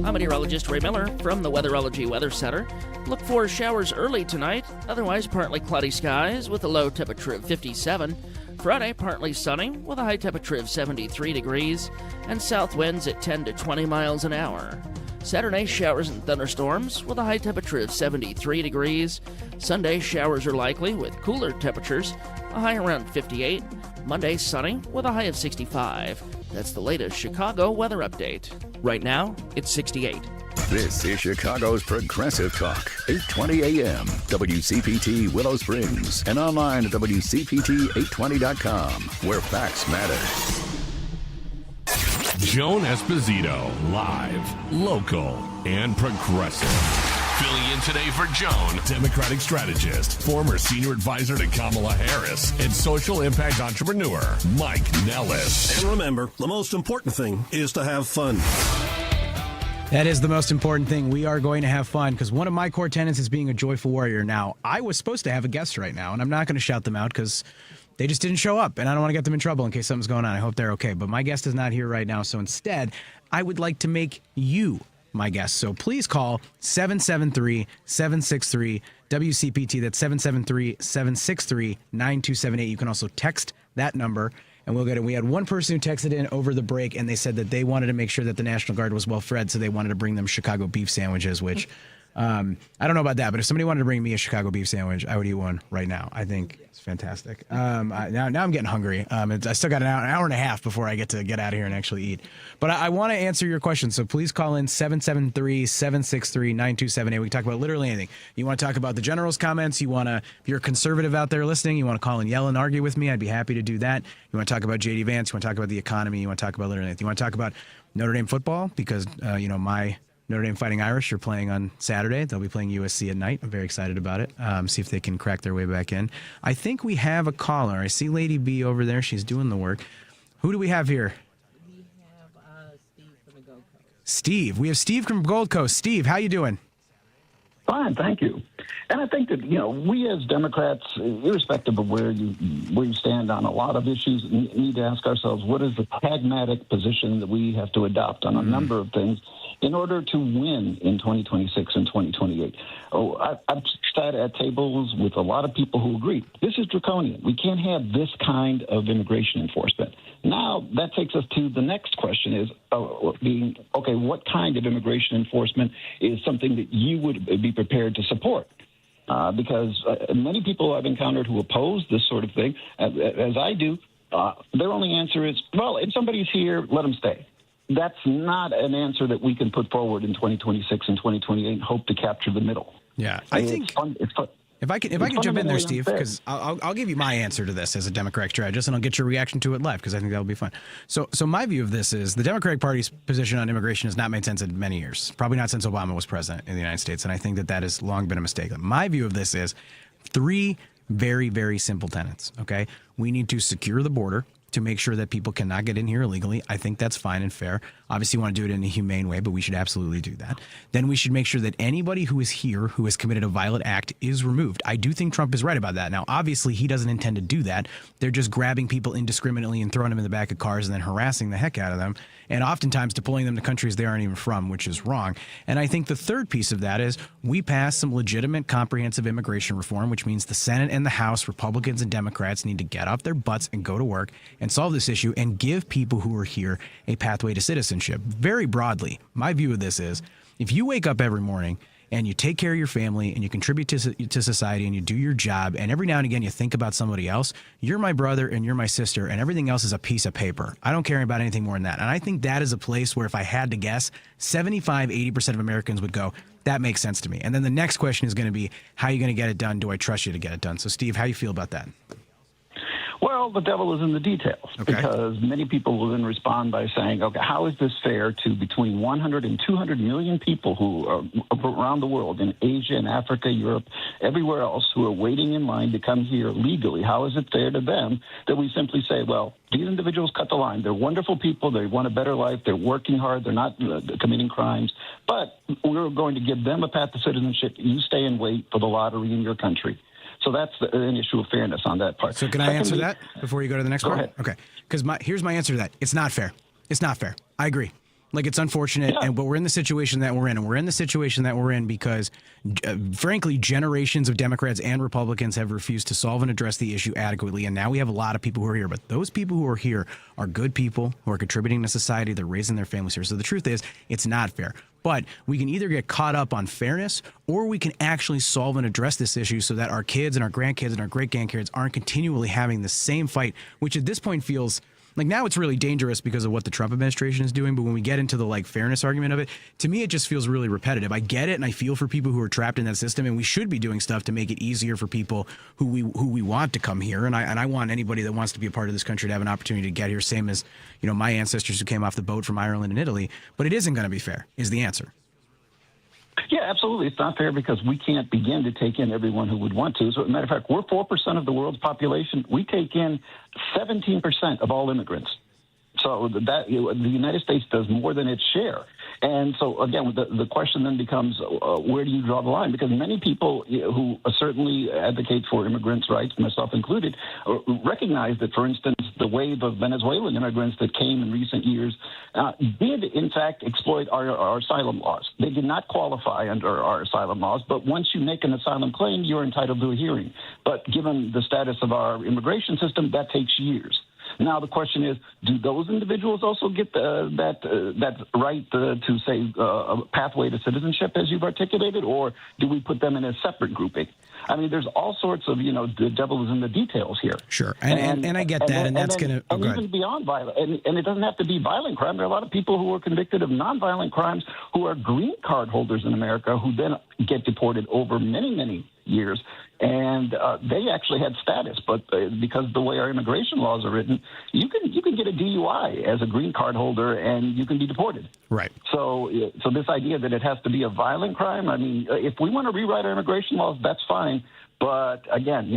I'm meteorologist Ray Miller from the Weatherology Weather Center. Look for showers early tonight, otherwise partly cloudy skies with a low temperature of 57. Friday, partly sunny with a high temperature of 73 degrees and south winds at 10 to 20 miles an hour. Saturday, showers and thunderstorms with a high temperature of 73 degrees. Sunday, showers are likely with cooler temperatures, a high around 58. Monday, sunny with a high of 65. That's the latest Chicago weather update. Right now, it's 68. This is Chicago's Progressive Talk, 820 AM, WCPT Willow Springs, and online at WCPT820.com, where facts matter. Joan Esposito, live, local, and progressive. Filling in today for Joan, Democratic strategist, former senior advisor to Kamala Harris, and social impact entrepreneur, Mike Nellis. And remember, the most important thing is to have fun. That is the most important thing. We are going to have fun because one of my core tenets is being a joyful warrior. Now, I was supposed to have a guest right now, and I'm not going to shout them out because they just didn't show up, and I don't want to get them in trouble in case something's going on. I hope they're okay. But my guest is not here right now, so instead, I would like to make you my guest. So please call 773-763-WCPT. That's 773-763-9278. You can also text that number, and we'll get it. We had one person who texted in over the break, and they said that they wanted to make sure that the National Guard was well fed, so they wanted to bring them Chicago beef sandwiches, which I don't know about that, but if somebody wanted to bring me a Chicago beef sandwich, I would eat one right now. I think it's fantastic. Now I'm getting hungry. I still got an hour and a half before I get out of here and actually eat. But I want to answer your question, so please call in 773-763-9278. We can talk about literally anything. You want to talk about the general's comments? If you're a conservative out there listening, you want to call and yell and argue with me, I'd be happy to do that. You want to talk about J.D. Vance? You want to talk about the economy? You want to talk about literally anything? You want to talk about Notre Dame football? Because, my Notre Dame Fighting Irish are playing on Saturday. They'll be playing USC at night. I'm very excited about it. See if they can crack their way back in. I think we have a caller. I see Lady B over there. She's doing the work. Who do we have here? We have Steve from the Gold Coast. Steve. We have Steve from Gold Coast. Steve, how you doing? Fine, thank you. And I think that, we as Democrats, irrespective of where you stand on a lot of issues, need to ask ourselves, what is the pragmatic position that we have to adopt on a number of things in order to win in 2026 and 2028. I've sat at tables with a lot of people who agree this is draconian. We can't have this kind of immigration enforcement. Now, that takes us to the next question is what kind of immigration enforcement is something that you would be prepared to support? Because many people I've encountered who oppose this sort of thing, as I do, their only answer is, well, if somebody's here, let them stay. That's not an answer that we can put forward in 2026 and 2028 and hope to capture the middle. Yeah, I think it's fun. If I can jump in there, Steve, because I'll give you my answer to this as a Democratic strategist, and I'll get your reaction to it live because I think that'll be fun. So my view of this is the Democratic Party's position on immigration has not made sense in many years, probably not since Obama was president in the United States, and I think that has long been a mistake. My view of this is three very, very simple tenets, okay? We need to secure the border to make sure that people cannot get in here illegally. I think that's fine and fair. Obviously, you want to do it in a humane way, but we should absolutely do that. Then we should make sure that anybody who is here who has committed a violent act is removed. I do think Trump is right about that. Now, obviously, he doesn't intend to do that. They're just grabbing people indiscriminately and throwing them in the back of cars and then harassing the heck out of them, and oftentimes deploying them to countries they aren't even from, which is wrong. And I think the third piece of that is we pass some legitimate comprehensive immigration reform, which means the Senate and the House, Republicans and Democrats, need to get off their butts and go to work and solve this issue and give people who are here a pathway to citizenship. Very broadly, my view of this is if you wake up every morning and you take care of your family and you contribute to society and you do your job and every now and again you think about somebody else, you're my brother and you're my sister and everything else is a piece of paper. I don't care about anything more than that. And I think that is a place where if I had to guess, 75-80% of Americans would go, that makes sense to me. And then the next question is going to be, how are you going to get it done? Do I trust you to get it done? So Steve, how do you feel about that? Well, the devil is in the details, because many people will then respond by saying, okay, how is this fair to between 100 and 200 million people who are around the world, in Asia and Africa, Europe, everywhere else, who are waiting in line to come here legally? How is it fair to them that we simply say, well, these individuals cut the line. They're wonderful people. They want a better life. They're working hard. They're not committing crimes. But we're going to give them a path to citizenship. You stay and wait for the lottery in your country. So that's an issue of fairness on that part. So can I answer that before you go to the next part? Ahead. Okay. Because here's my answer to that. It's not fair. It's not fair. I agree. Like, it's unfortunate, but we're in the situation that we're in. And we're in the situation that we're in because, frankly, generations of Democrats and Republicans have refused to solve and address the issue adequately. And now we have a lot of people who are here. But those people who are here are good people who are contributing to society. They're raising their families here. So the truth is, it's not fair. But we can either get caught up on fairness or we can actually solve and address this issue so that our kids and our grandkids and our great-grandkids aren't continually having the same fight, which at this point feels like now it's really dangerous because of what the Trump administration is doing. But when we get into the fairness argument of it, to me, it just feels really repetitive. I get it. And I feel for people who are trapped in that system. And we should be doing stuff to make it easier for people who we want to come here. And I want anybody that wants to be a part of this country to have an opportunity to get here. Same as, my ancestors who came off the boat from Ireland and Italy. But it isn't going to be fair is the answer. Yeah, absolutely. It's not fair because we can't begin to take in everyone who would want to. As a matter of fact, we're 4% of the world's population. We take in 17% of all immigrants. So that the United States does more than its share. And so, again, the question then becomes, where do you draw the line? Because many people who certainly advocate for immigrants' rights, myself included, recognize that, for instance, the wave of Venezuelan immigrants that came in recent years did, in fact, exploit our asylum laws. They did not qualify under our asylum laws, but once you make an asylum claim, you're entitled to a hearing. But given the status of our immigration system, that takes years. Now the question is, do those individuals also get that right to say a pathway to citizenship, as you've articulated, or do we put them in a separate grouping? I mean, there's all sorts of, the devil is in the details here. Sure, and I get that, and that's going to... And even beyond violent, and it doesn't have to be violent crime. There are a lot of people who are convicted of nonviolent crimes who are green card holders in America who then get deported over many, many years. And they actually had status, but because of the way our immigration laws are written, you can get a DUI as a green card holder and you can be deported. Right. So this idea that it has to be a violent crime, I mean, if we want to rewrite our immigration laws, that's fine. But again,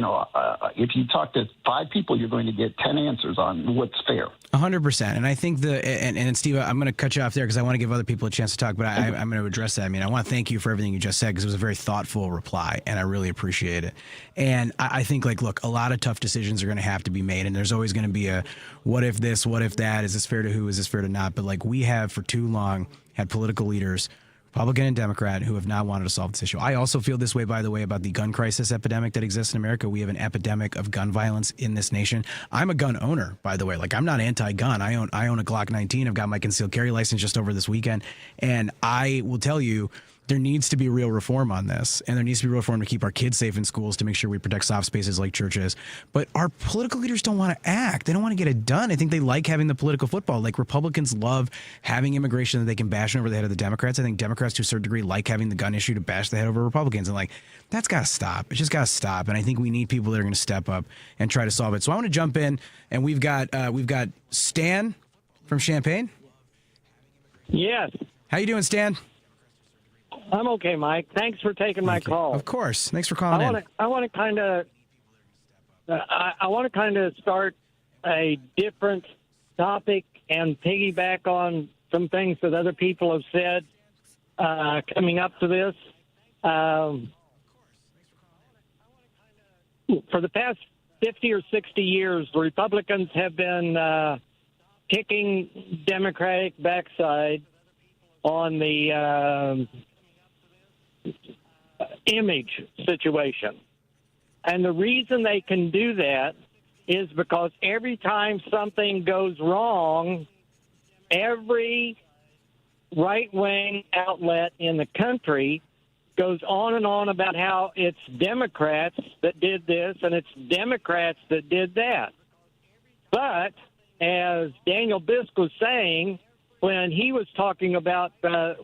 if you talk to 5 people, you're going to get 10 answers on what's fair. 100%. And I think and Steve, I'm going to cut you off there because I want to give other people a chance to talk, but I'm going to address that. I mean, I want to thank you for everything you just said because it was a very thoughtful reply, and I really appreciate it. And I think, look, a lot of tough decisions are going to have to be made, and there's always going to be a what if this, what if that, is this fair to who, is this fair to not? But we have for too long had political leaders, Republican and Democrat, who have not wanted to solve this issue. I also feel this way, by the way, about the gun crisis epidemic that exists in America. We have an epidemic of gun violence in this nation. I'm a gun owner, by the way. I'm not anti-gun. I own a Glock 19. I've got my concealed carry license just over this weekend. And I will tell you, there needs to be real reform on this, and there needs to be real reform to keep our kids safe in schools, to make sure we protect soft spaces like churches. But our political leaders don't want to act. They don't want to get it done. I think they like having the political football. Republicans love having immigration that they can bash over the head of the Democrats. I think Democrats, to a certain degree, like having the gun issue to bash the head over Republicans. And that's got to stop. It's just got to stop. And I think we need people that are going to step up and try to solve it. So I want to jump in, and we've got Stan from Champaign. Yes. How you doing, Stan? I'm okay, Mike. Thanks for taking my call. Of course. Thanks for calling in. I want to kind of start a different topic and piggyback on some things that other people have said coming up to this. For the past 50 or 60 years, the Republicans have been kicking Democratic backside on the image situation. And the reason they can do that is because every time something goes wrong, every right-wing outlet in the country goes on and on about how it's Democrats that did this and it's Democrats that did that. But as Daniel Biss was saying, when he was talking about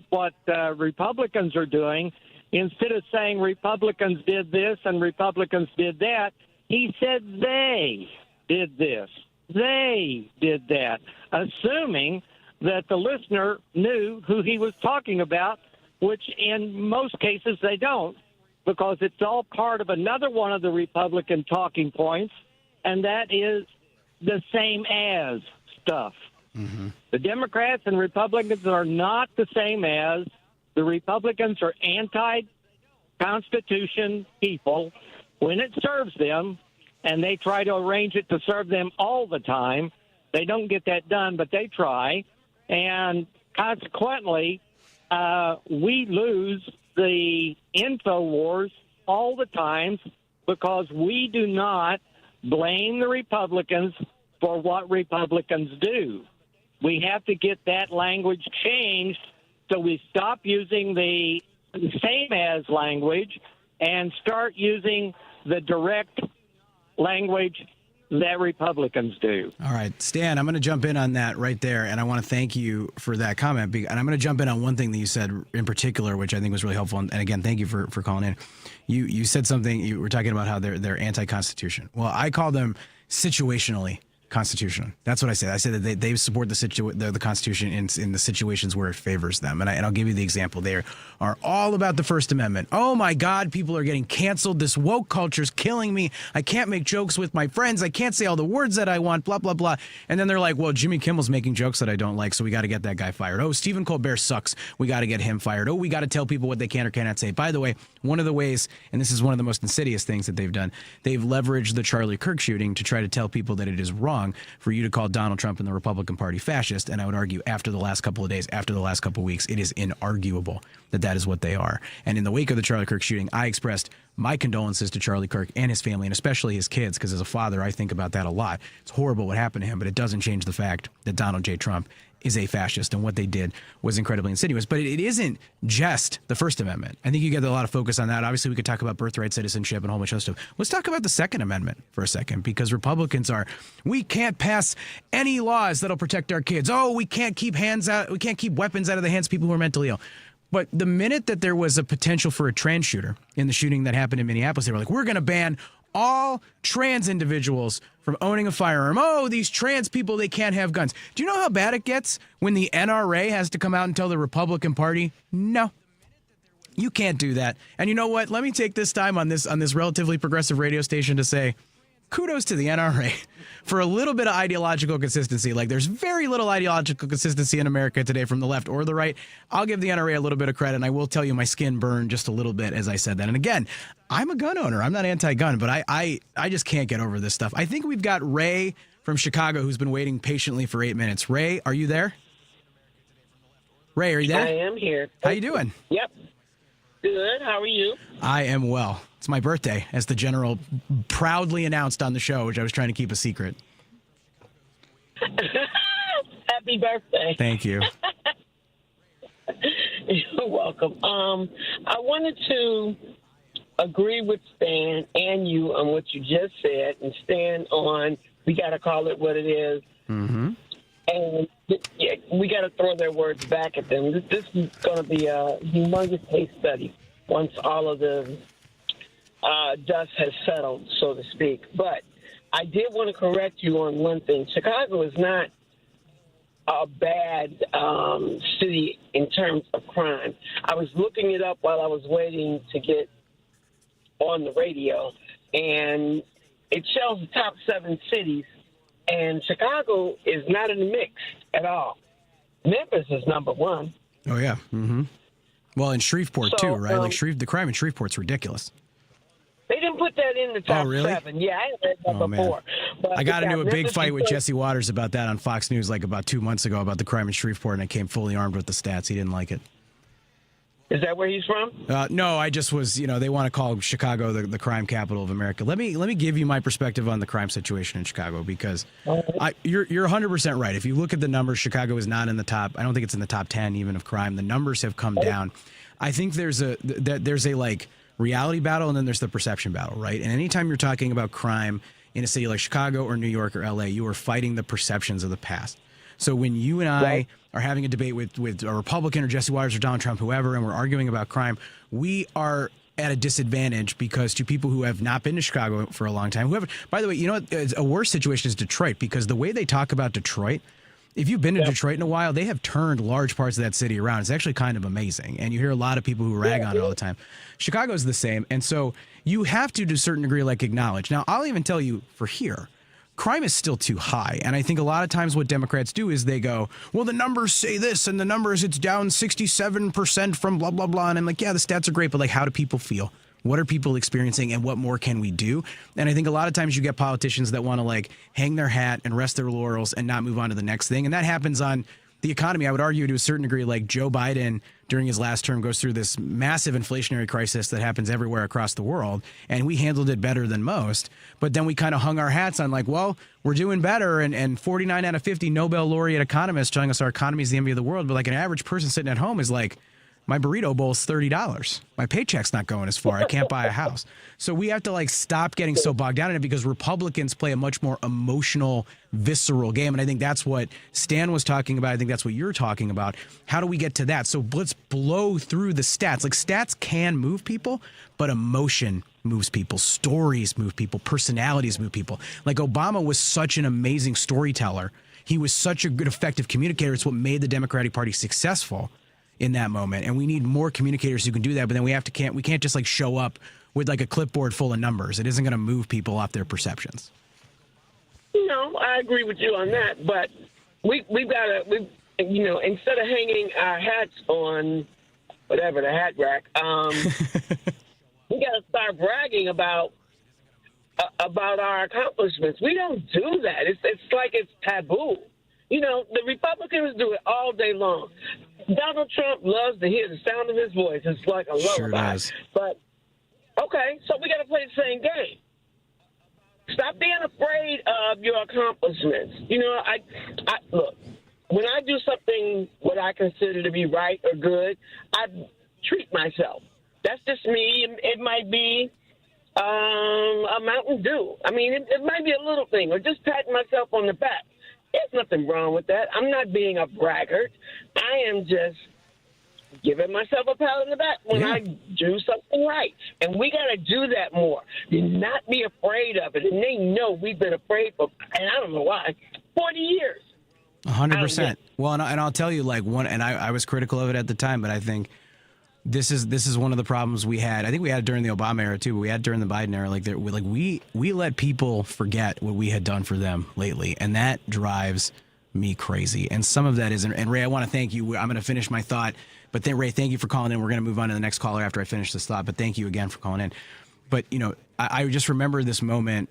what Republicans are doing, instead of saying Republicans did this and Republicans did that, he said they did this, they did that, assuming that the listener knew who he was talking about, which in most cases they don't, because it's all part of another one of the Republican talking points, and that is the same as stuff. Mm-hmm. The Democrats and Republicans are not the same as. The Republicans are anti-Constitution people when it serves them, and they try to arrange it to serve them all the time. They don't get that done, but they try. And consequently, we lose the info wars all the time because we do not blame the Republicans for what Republicans do. We have to get that language changed so we stop using the same as language and start using the direct language that Republicans do. All right, Stan, I'm going to jump in on that right there, and I want to thank you for that comment. And I'm going to jump in on one thing that you said in particular, which I think was really helpful. And again, thank you for calling in. You said something, you were talking about how they're anti-Constitution. Well, I call them situationally constitutional. That's what I said. I said that they support the Constitution in the situations where it favors them. And I'll give you the example. They are all about the First Amendment. Oh my God, people are getting canceled. This woke culture's killing me. I can't make jokes with my friends. I can't say all the words that I want, blah, blah, blah. And then they're like, well, Jimmy Kimmel's making jokes that I don't like, so we got to get that guy fired. Oh, Stephen Colbert sucks. We got to get him fired. Oh, we got to tell people what they can or cannot say. By the way, one of the ways, and this is one of the most insidious things that they've done, they've leveraged the Charlie Kirk shooting to try to tell people that it is wrong for you to call Donald Trump and the Republican Party fascist. And I would argue after the last couple of days, after the last couple of weeks, it is inarguable that that is what they are. And in the wake of the Charlie Kirk shooting, I expressed my condolences to Charlie Kirk and his family, and especially his kids, because as a father, I think about that a lot. It's horrible what happened to him, but it doesn't change the fact that Donald J. Trump is a fascist, and what they did was incredibly insidious. But it isn't just the First Amendment. I think you get a lot of focus on that. Obviously, we could talk about birthright citizenship and a whole bunch of stuff. Let's talk about the Second Amendment for a second, because Republicans we can't pass any laws that'll protect our kids. Oh, we can't keep weapons out of the hands of people who are mentally ill. But the minute that there was a potential for a trans shooter in the shooting that happened in Minneapolis, they were like, we're going to ban all trans individuals from owning a firearm. Oh, these trans people, they can't have guns. Do you know how bad it gets when the NRA has to come out and tell the Republican Party, no, you can't do that? And you know what? Let me take this time on this relatively progressive radio station to say kudos to the NRA for a little bit of ideological consistency. Like, there's very little ideological consistency in America today from the left or the right. I'll give the NRA a little bit of credit, and I will tell you my skin burned just a little bit as I said that. And again, I'm a gun owner. I'm not anti-gun, but I just can't get over this stuff. I think we've got Ray from Chicago who's been waiting patiently for 8 minutes. Ray, are you there? Ray, are you there? I am here. How you doing? Yep. Good. How are you? I am well. It's my birthday, as the general proudly announced on the show, which I was trying to keep a secret. Happy birthday. Thank you. You're welcome. I wanted to agree with Stan and you on what you just said and stand on, we got to call it what it is. Mm-hmm. And yeah, we got to throw their words back at them. This is going to be a humongous case study once all of the dust has settled, so to speak. But I did want to correct you on one thing. Chicago is not a bad city in terms of crime. I was looking it up while I was waiting to get on the radio, and it shows the top 7 cities, and Chicago is not in the mix at all. Memphis is number 1. Oh, yeah. Mm-hmm. Well, in Shreveport, too, right? Like the crime in Shreveport's ridiculous. They didn't put that in the top 7. Yeah, I had that before. But I got into a big fight with Jesse Waters about that on Fox News like about 2 months ago about the crime in Shreveport, and I came fully armed with the stats. He didn't like it. Is that where he's from? No, I just was, they want to call Chicago the crime capital of America. Let me give you my perspective on the crime situation in Chicago, because you're 100% right. If you look at the numbers, Chicago is not in the top. I don't think it's in the top 10 even of crime. The numbers have come down. I think there's a like reality battle, and then there's the perception battle, right? And anytime you're talking about crime in a city like Chicago or New York or LA, you are fighting the perceptions of the past. So when you and I are having a debate with a Republican or Jesse Waters or Donald Trump, whoever, and we're arguing about crime, we are at a disadvantage because to people who have not been to Chicago for a long time, by the way, a worse situation is Detroit, because the way they talk about Detroit, if you've been to Detroit in a while, they have turned large parts of that city around. It's actually kind of amazing. And you hear a lot of people who rag on it all the time. Chicago's the same. And so you have to a certain degree, acknowledge. Now, I'll even tell you for here, crime is still too high. And I think a lot of times what Democrats do is they go, well, the numbers say this, and the numbers, it's down 67% from blah, blah, blah. And I'm like, yeah, the stats are great, but how do people feel? What are people experiencing, and what more can we do? And I think a lot of times you get politicians that want to hang their hat and rest their laurels and not move on to the next thing. And that happens on the economy. I would argue to a certain degree, Joe Biden during his last term goes through this massive inflationary crisis that happens everywhere across the world. And we handled it better than most. But then we kind of hung our hats on well, we're doing better. And 49 out of 50 Nobel laureate economists telling us our economy is the envy of the world. But an average person sitting at home is my burrito bowl is $30. My paycheck's not going as far. I can't buy a house. So we have to stop getting so bogged down in it, because Republicans play a much more emotional, visceral game. And I think that's what Stan was talking about. I think that's what you're talking about. How do we get to that? So let's blow through the stats. Stats can move people, but emotion moves people. Stories move people. Personalities move people. Obama was such an amazing storyteller. He was such a good, effective communicator. It's what made the Democratic Party successful in that moment. And we need more communicators who can do that. But then we can't just show up with a clipboard full of numbers. It isn't going to move people off their perceptions. No, I agree with you on that. But we've got to, instead of hanging our hats on whatever, the hat rack, we got to start bragging about our accomplishments. We don't do that. It's like it's taboo. The Republicans do it all day long. Donald Trump loves to hear the sound of his voice. It's like a lullaby. Sure does. But Okay, so we got to play the same game. Stop being afraid of your accomplishments. You know, I look, when I do something what I consider to be right or good, I treat myself. That's just me. It might be a Mountain Dew. I mean, it might be a little thing, or just patting myself on the back. There's nothing wrong with that. I'm not being a braggart. I am just giving myself a pat on the back when I do something right. And we got to do that more. Do not be afraid of it. And they know we've been afraid for, and I don't know why, 40 years. 100%. Well, and I'll tell you, like, I was critical of it at the time, but I think this is one of the problems we had. I think we had it during the Obama era too, but we had it during the Biden era. We let people forget what we had done for them lately, and that drives me crazy. And some of that is, and Ray, I want to thank you. I'm going to finish my thought, but then Ray, thank you for calling in. We're going to move on to the next caller after I finish this thought. But thank you again for calling in. But you know, I just remember this moment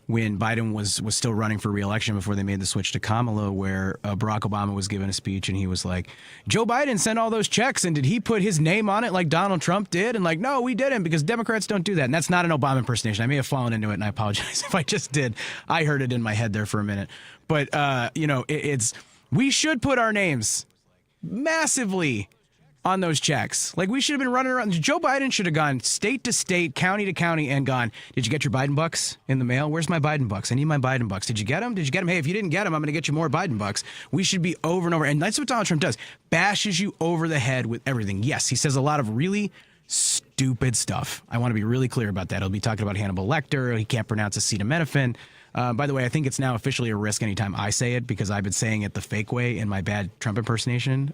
when Biden was still running for re-election before they made the switch to Kamala, where Barack Obama was giving a speech and he was like, Joe Biden sent all those checks and did he put his name on it like Donald Trump did? And like, no, we didn't, because Democrats don't do that. And that's not an Obama impersonation. I may have fallen into it, and I apologize if I just did. I heard it in my head there for a minute. But, you know, we should put our names massively on those checks. Like, we should have been running around. Joe Biden should have gone state to state, county to county, and gone, did you get your Biden bucks in the mail? Where's my Biden bucks? I need my Biden bucks. Did you get them? Did you get them? Hey, if you didn't get them, I'm going to get you more Biden bucks. We should be over and over. And that's what Donald Trump does. Bashes you over the head with everything. Yes, he says a lot of really stupid stuff. I want to be really clear about that. He'll be talking about Hannibal Lecter. He can't pronounce acetaminophen. By the way, I think it's now officially a risk anytime I say it, because I've been saying it the fake way in my bad Trump impersonation.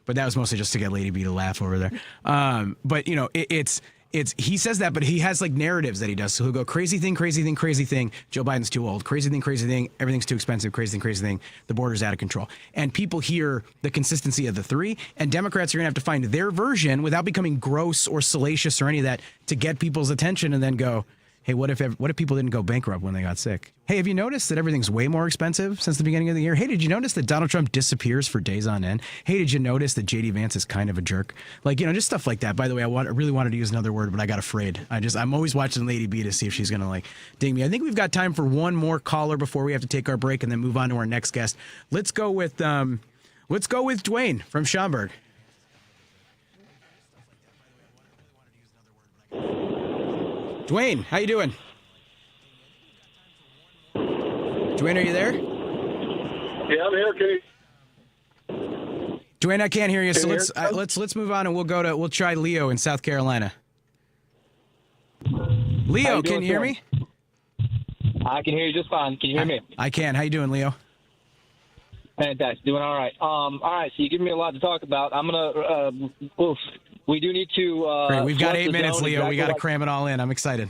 But that was mostly just to get Lady B to laugh over there. But, you know, it's he says that, but he has like narratives that he does. So he'll go crazy thing, crazy thing, crazy thing. Joe Biden's too old. Crazy thing. Everything's too expensive. Crazy thing. The border's out of control. And people hear the consistency of the three, and Democrats are going to have to find their version without becoming gross or salacious or any of that to get people's attention, and then go, hey, what if people didn't go bankrupt when they got sick? Hey, have you noticed that everything's way more expensive since the beginning of the year? Hey, did you notice that Donald Trump disappears for days on end? Hey, did you notice that J.D. Vance is kind of a jerk? Like, you know, just stuff like that. By the way, I really wanted to use another word, but I got afraid. I'm always watching Lady B to see if she's going to like ding me. I think we've got time for one more caller before we have to take our break and then move on to our next guest. Let's go with Dwayne from Schaumburg. Dwayne, how you doing? Dwayne, are you there? Yeah, I'm here. Can you? Dwayne, I can't hear you. So let's move on, and we'll try Leo in South Carolina. Leo, can you hear me? I can hear you just fine. Can you hear me? I can. How you doing, Leo? Fantastic. Doing all right. All right. So you give me a lot to talk about. I'm gonna. We do need to. Great. We've got 8 minutes, Leo. Exactly, we got to cram it all in. I'm excited.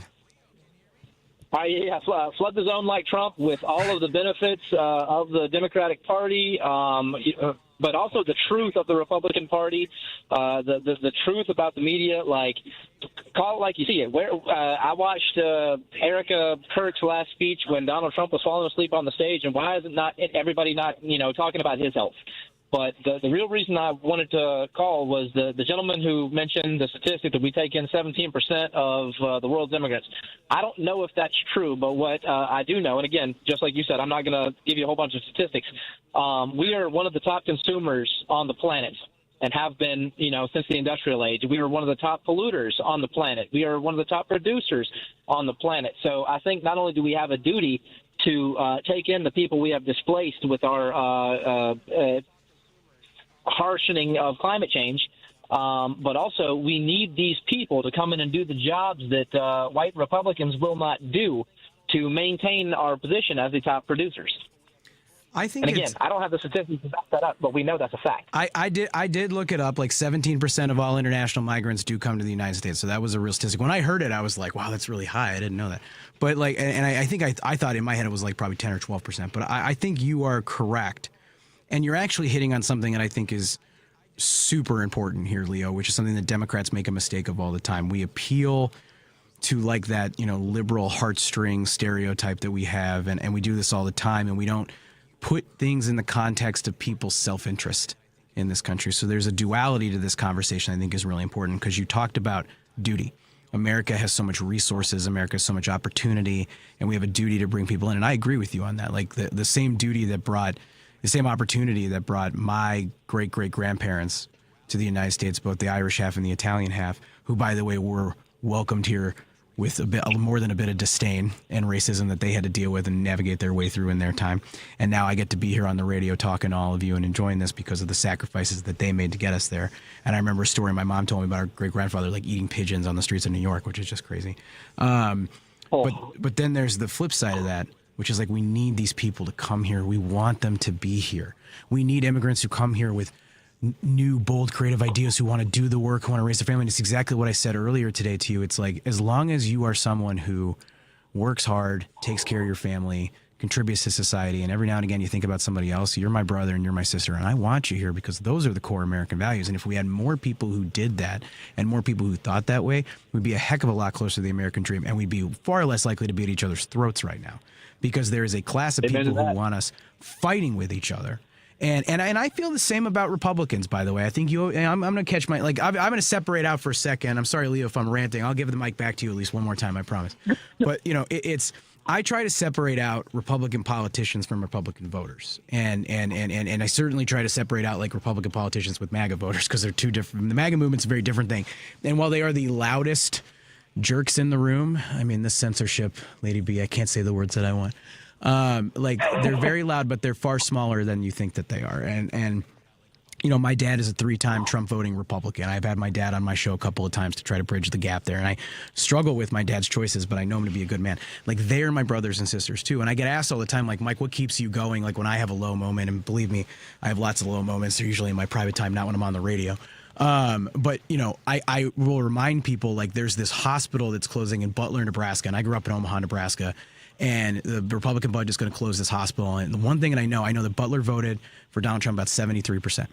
Flood the zone like Trump with all of the benefits of the Democratic Party, but also the truth of the Republican Party, the truth about the media. Like, call it like you see it. I watched Erica Kirk's last speech when Donald Trump was falling asleep on the stage, and why is everybody not talking about his health? But the real reason I wanted to call was the gentleman who mentioned the statistic that we take in 17% of the world's immigrants. I don't know if that's true, but what I do know, and again, just like you said, I'm not going to give you a whole bunch of statistics. We are one of the top consumers on the planet and have been, since the industrial age. We are one of the top polluters on the planet. We are one of the top producers on the planet. So I think not only do we have a duty to take in the people we have displaced with our harshening of climate change, but also we need these people to come in and do the jobs that white Republicans will not do to maintain our position as the top producers. I think, and again, I don't have the statistics to back that up, but we know that's a fact. I did look it up. Like 17% of all international migrants do come to the United States, so that was a real statistic. When I heard it, I was like, "Wow, that's really high." I didn't know that. But like, and I think I thought in my head it was like probably 10 or 12%. But I think you are correct. And you're actually hitting on something that I think is super important here, Leo, which is something that Democrats make a mistake of all the time. We appeal to like that, liberal heartstring stereotype that we have, and we do this all the time, and we don't put things in the context of people's self-interest in this country. So there's a duality to this conversation I think is really important, because you talked about duty. America has so much resources, America has so much opportunity, and we have a duty to bring people in. And I agree with you on that. Like the same duty that brought, the same opportunity that brought my great-great-grandparents to the United States, both the Irish half and the Italian half, who, by the way, were welcomed here with a bit more than a bit of disdain and racism that they had to deal with and navigate their way through in their time. And now I get to be here on the radio talking to all of you and enjoying this because of the sacrifices that they made to get us there. And I remember a story my mom told me about our great-grandfather like eating pigeons on the streets of New York, which is just crazy. But then there's the flip side of that, which is like we need these people to come here. We want them to be here. We need immigrants who come here with new, bold, creative ideas, who want to do the work, who want to raise their family. And it's exactly what I said earlier today to you. It's like, as long as you are someone who works hard, takes care of your family, contributes to society, and every now and again you think about somebody else, you're my brother and you're my sister, and I want you here because those are the core American values. And if we had more people who did that and more people who thought that way, we'd be a heck of a lot closer to the American dream, and we'd be far less likely to be at each other's throats right now, because there is a class of people who want us fighting with each other. And I feel the same about Republicans, by the way. I think I'm going to catch my, like, I'm going to separate out for a second. I'm sorry, Leo, if I'm ranting. I'll give the mic back to you at least one more time, I promise. But, you know, I try to separate out Republican politicians from Republican voters. And I certainly try to separate out, like, Republican politicians with MAGA voters, because they're two different. The MAGA movement's a very different thing. And while they are the loudest jerks in the room, I mean, this censorship, Lady B, I can't say the words that I want. Like, they're very loud, but they're far smaller than you think that they are. And you know, my dad is a 3-time Trump voting Republican. I've had my dad on my show a couple of times to try to bridge the gap there. And I struggle with my dad's choices, but I know him to be a good man. Like, they're my brothers and sisters too. And I get asked all the time, like, Mike, what keeps you going? Like, when I have a low moment, and believe me, I have lots of low moments. They're usually in my private time, not when I'm on the radio. But, you know, I will remind people, like, there's this hospital that's closing in Butler, Nebraska. And I grew up in Omaha, Nebraska. And the Republican budget is going to close this hospital. And the one thing that I know that Butler voted for Donald Trump about 73%.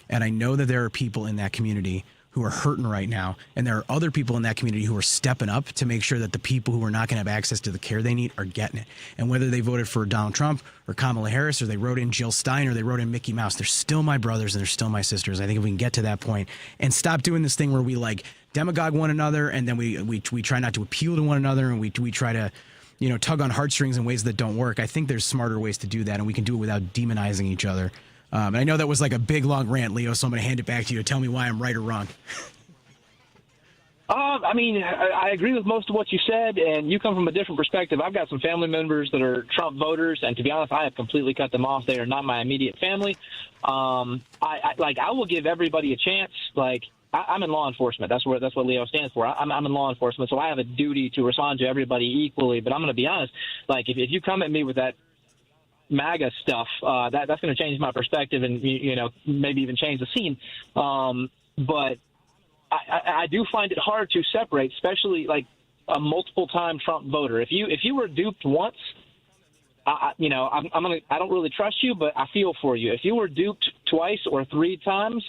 And I know that there are people in that community who are hurting right now. And there are other people in that community who are stepping up to make sure that the people who are not going to have access to the care they need are getting it. And whether they voted for Donald Trump or Kamala Harris, or they wrote in Jill Stein, or they wrote in Mickey Mouse, they're still my brothers and they're still my sisters. I think if we can get to that point and stop doing this thing where we, like, demagogue one another, and then we try not to appeal to one another, and we try to, you know, tug on heartstrings in ways that don't work. I think there's smarter ways to do that, and we can do it without demonizing each other. And I know that was like a big, long rant, Leo, so I'm going to hand it back to you to tell me why I'm right or wrong. I mean, I agree with most of what you said, and you come from a different perspective. I've got some family members that are Trump voters, and to be honest, I have completely cut them off. They are not my immediate family. I will give everybody a chance. Like, I'm in law enforcement. That's what Leo stands for. I'm in law enforcement, so I have a duty to respond to everybody equally. But I'm going to be honest. Like, if you come at me with that MAGA stuff, that's going to change my perspective, and, you know, maybe even change the scene. But I do find it hard to separate, especially like a multiple-time Trump voter. If you were duped once, I don't really trust you, but I feel for you. If you were duped twice or 3 times,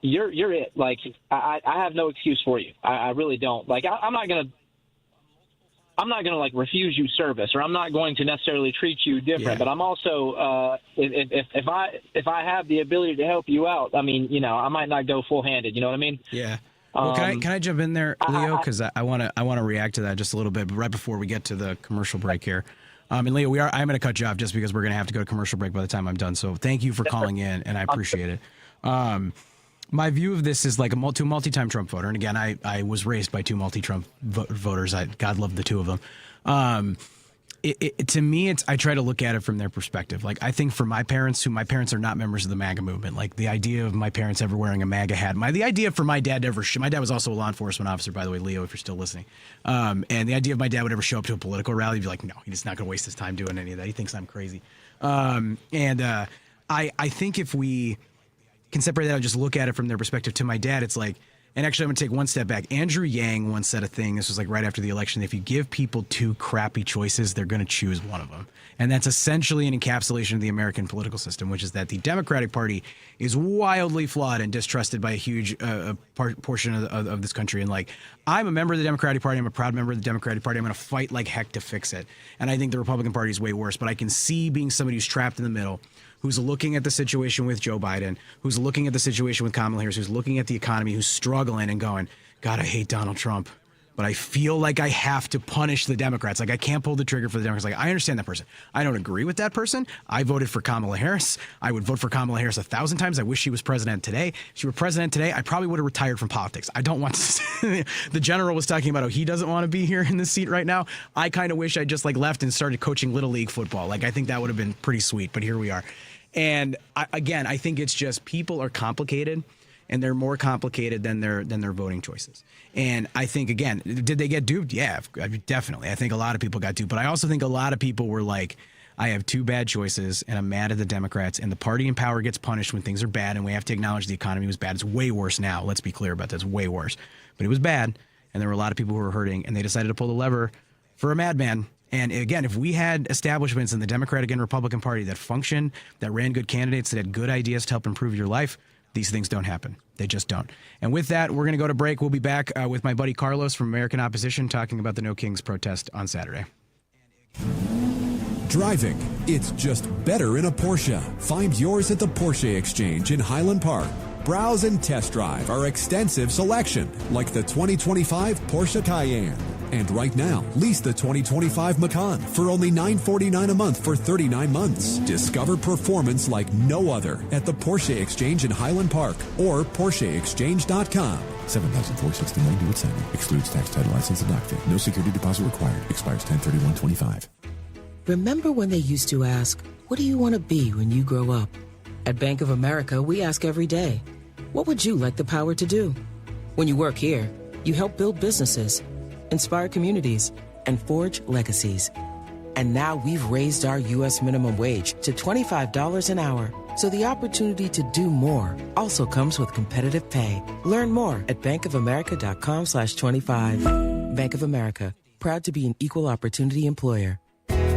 you're it. Like, I have no excuse for you. I really don't. Like, I'm not gonna like refuse you service, or I'm not going to necessarily treat you different. Yeah. But I'm also if I have the ability to help you out, I mean, you know, I might not go full-handed. You know what I mean? Yeah. Well, can I jump in there, Leo? Because I want to react to that just a little bit, but right before we get to the commercial break here. And Leo, I'm going to cut you off just because we're going to have to go to commercial break by the time I'm done. So thank you for calling in, and I appreciate it. My view of this is like a multi-time Trump voter. And again, I was raised by 2 multi-Trump voters. God love the 2 of them. To me, I try to look at it from their perspective. Like, I think for my parents are not members of the MAGA movement. Like, the idea of my parents ever wearing a MAGA hat, my dad was also a law enforcement officer, by the way, Leo, if you're still listening. And the idea of my dad would ever show up to a political rally, he'd be like, no, he's not going to waste his time doing any of that. He thinks I'm crazy. I think if we can separate that and just look at it from their perspective, to my dad, it's like, and actually I'm going to take one step back. Andrew Yang once said a thing, this was like right after the election, if you give people 2 crappy choices, they're going to choose one of them. And that's essentially an encapsulation of the American political system, which is that the Democratic Party is wildly flawed and distrusted by a huge portion of this country. And like, I'm a member of the Democratic Party. I'm a proud member of the Democratic Party. I'm going to fight like heck to fix it. And I think the Republican Party is way worse. But I can see being somebody who's trapped in the middle, who's looking at the situation with Joe Biden, who's looking at the situation with Kamala Harris, who's looking at the economy, who's struggling and going, God, I hate Donald Trump. but I feel like I have to punish the Democrats. Like, I can't pull the trigger for the Democrats. Like, I understand that person. I don't agree with that person. I voted for Kamala Harris. I would vote for Kamala Harris 1,000 times. I wish she was president today. If she were president today, I probably would have retired from politics. I don't want to. The general was talking about how he doesn't want to be here in this seat right now. I kind of wish I just like left and started coaching Little League football. Like, I think that would have been pretty sweet, but here we are. And I think it's just people are complicated, and they're more complicated than their voting choices. And I think, again, did they get duped? Yeah, definitely. I think a lot of people got duped. But I also think a lot of people were like, I have two bad choices, and I'm mad at the Democrats, and the party in power gets punished when things are bad, and we have to acknowledge the economy was bad. It's way worse now. Let's be clear about that. It's way worse. But it was bad, and there were a lot of people who were hurting, and they decided to pull the lever for a madman. And again, if we had establishments in the Democratic and Republican Party that functioned, that ran good candidates, that had good ideas to help improve your life, these things don't happen. They just don't. And with that, we're going to go to break. We'll be back with my buddy Carlos from American Opposition talking about the No Kings protest on Saturday. Driving, it's just better in a Porsche. Find yours at the Porsche Exchange in Highland Park. Browse and test drive our extensive selection, like the 2025 Porsche Cayenne. And right now, lease the 2025 Macan for only $949 a month for 39 months. Discover performance like no other at the Porsche Exchange in Highland Park or PorscheExchange.com. $7,469 due at signing. Excludes tax, title, license, and dock fee. No security deposit required. Expires 10/31/25. Remember when they used to ask, what do you want to be when you grow up? At Bank of America, we ask every day, what would you like the power to do? When you work here, you help build businesses, inspire communities, and forge legacies. And now we've raised our U.S. minimum wage to $25 an hour. So the opportunity to do more also comes with competitive pay. Learn more at bankofamerica.com/25. Bank of America, proud to be an equal opportunity employer.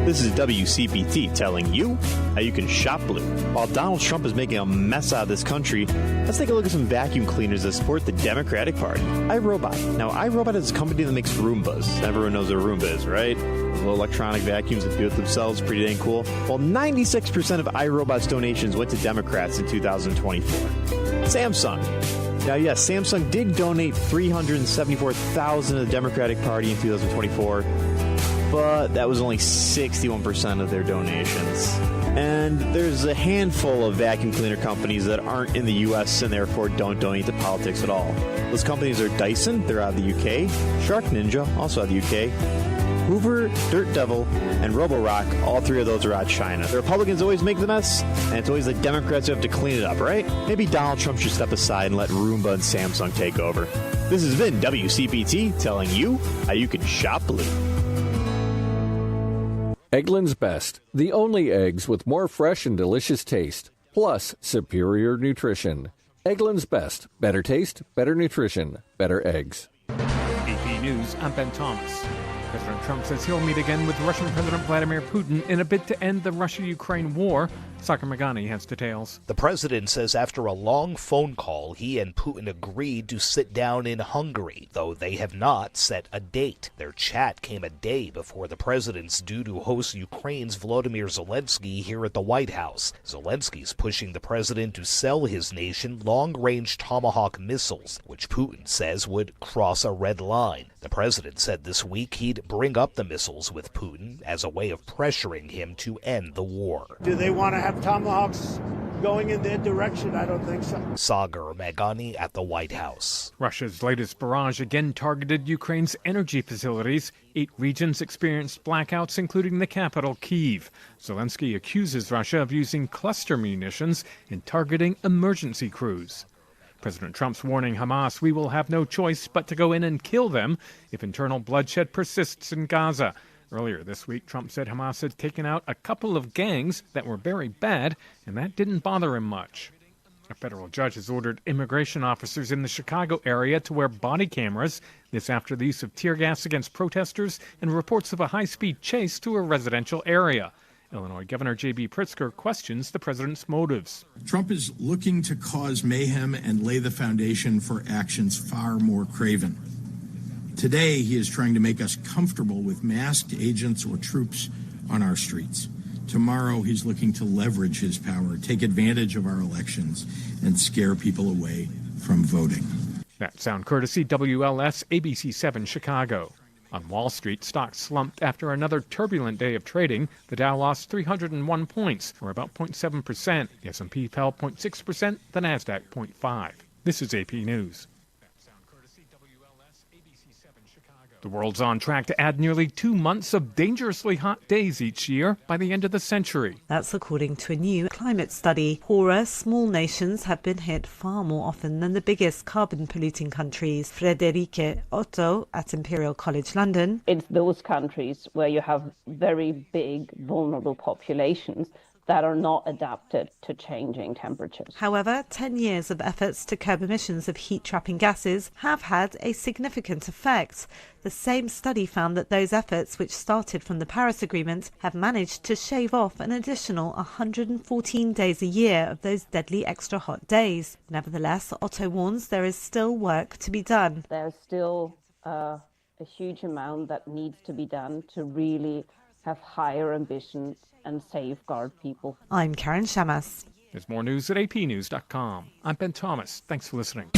This is WCPT telling you how you can shop blue. While Donald Trump is making a mess out of this country, let's take a look at some vacuum cleaners that support the Democratic Party. iRobot. Now, iRobot is a company that makes Roombas. Everyone knows what a Roomba is, right? Those little electronic vacuums that do it themselves. Pretty dang cool. Well, 96% of iRobot's donations went to Democrats in 2024. Samsung. Now, yes, Samsung did donate $374,000 to the Democratic Party in 2024. But that was only 61% of their donations. And there's a handful of vacuum cleaner companies that aren't in the U.S. and therefore don't donate to politics at all. Those companies are Dyson, they're out of the U.K., Shark Ninja, also out of the U.K., Hoover, Dirt Devil, and Roborock, all three of those are out of China. The Republicans always make the mess, and it's always the Democrats who have to clean it up, right? Maybe Donald Trump should step aside and let Roomba and Samsung take over. This has been WCPT telling you how you can shop blue. Eggland's Best, the only eggs with more fresh and delicious taste, plus superior nutrition. Eggland's Best, better taste, better nutrition, better eggs. AP News, I'm Ben Thomas. President Trump says he'll meet again with Russian President Vladimir Putin in a bid to end the Russia-Ukraine war. Sakar Magani has details. The president says after a long phone call, he and Putin agreed to sit down in Hungary, though they have not set a date. Their chat came a day before the president's due to host Ukraine's Volodymyr Zelensky here at the White House. Zelensky's pushing the president to sell his nation long-range Tomahawk missiles, which Putin says would cross a red line. The president said this week he'd bring up the missiles with Putin as a way of pressuring him to end the war. Do they want to have Tomahawks going in that direction? I don't think so. Sagar Magani at the White House. Russia's latest barrage again targeted Ukraine's energy facilities. 8 regions experienced blackouts, including the capital, Kyiv. Zelensky accuses Russia of using cluster munitions in targeting emergency crews. President Trump's warning Hamas, we will have no choice but to go in and kill them if internal bloodshed persists in Gaza. Earlier this week, Trump said Hamas had taken out a couple of gangs that were very bad, and that didn't bother him much. A federal judge has ordered immigration officers in the Chicago area to wear body cameras, this after the use of tear gas against protesters and reports of a high-speed chase to a residential area. Illinois Governor J.B. Pritzker questions the president's motives. Trump is looking to cause mayhem and lay the foundation for actions far more craven. Today, he is trying to make us comfortable with masked agents or troops on our streets. Tomorrow, he's looking to leverage his power, take advantage of our elections, and scare people away from voting. That sound courtesy WLS ABC 7 Chicago. On Wall Street, stocks slumped after another turbulent day of trading. The Dow lost 301 points, or about 0.7%. The S&P fell 0.6%, the Nasdaq 0.5%. This is AP News. The world's on track to add nearly 2 months of dangerously hot days each year by the end of the century. That's according to a new climate study. Poorer, small nations have been hit far more often than the biggest carbon-polluting countries. Frederike Otto at Imperial College London. It's those countries where you have very big, vulnerable populations that are not adapted to changing temperatures. However, 10 years of efforts to curb emissions of heat-trapping gases have had a significant effect. The same study found that those efforts, which started from the Paris Agreement, have managed to shave off an additional 114 days a year of those deadly extra hot days. Nevertheless, Otto warns there is still work to be done. There's still a huge amount that needs to be done to really have higher ambitions and safeguard people. I'm Karen Shamas. There's more news at apnews.com. I'm Ben Thomas. Thanks for listening.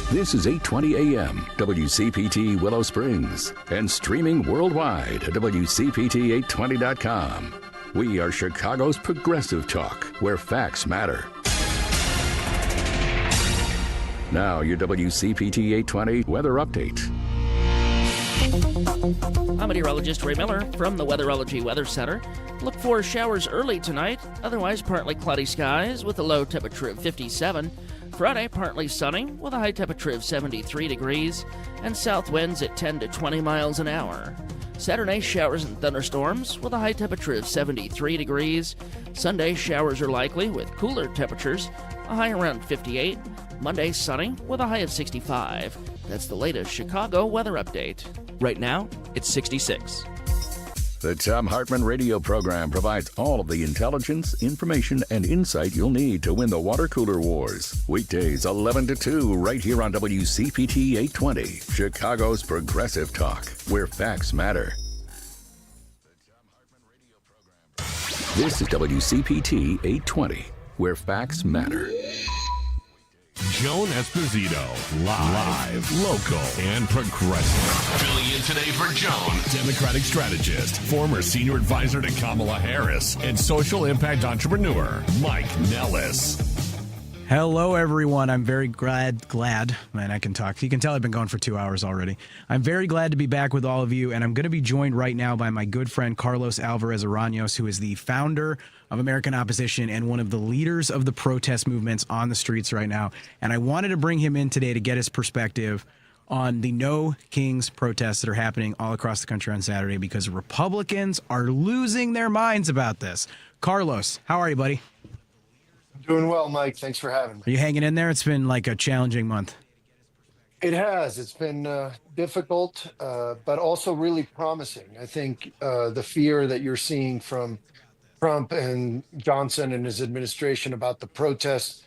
This is 8:20 a.m. WCPT Willow Springs and streaming worldwide at WCPT820.com. We are Chicago's progressive talk, where facts matter. Now your WCPT 820 weather update. I'm meteorologist Ray Miller from the Weatherology Weather Center. Look for showers early tonight, otherwise partly cloudy skies with a low temperature of 57. Friday, partly sunny with a high temperature of 73 degrees and south winds at 10 to 20 miles an hour. Saturday, showers and thunderstorms with a high temperature of 73 degrees. Sunday, showers are likely with cooler temperatures, a high around 58. Monday, sunny with a high of 65. That's the latest Chicago weather update. Right now, it's 66. The Tom Hartman radio program provides all of the intelligence, information, and insight you'll need to win the water cooler wars. Weekdays 11 to 2 right here on WCPT 820, Chicago's progressive talk, where facts matter. This is WCPT 820, where facts matter. Joan Esposito, live, local, and progressive. Filling in today for Joan, Democratic strategist, former senior advisor to Kamala Harris, and social impact entrepreneur, Mike Nellis. Hello, everyone. I'm very glad, man, I can talk. You can tell I've been going for 2 hours already. I'm very glad to be back with all of you, and I'm going to be joined right now by my good friend, Carlos Alvarez-Aranyos, who is the founder of American Opposition and one of the leaders of the protest movements on the streets right now. And I wanted to bring him in today to get his perspective on the No Kings protests that are happening all across the country on Saturday, because Republicans are losing their minds about this. Carlos, how are you, buddy? Doing well, Mike. Thanks for having me. Are you hanging in there? It's been like a challenging month. It has. It's been difficult, but also really promising. I think the fear that you're seeing from Trump and Johnson and his administration about the protests,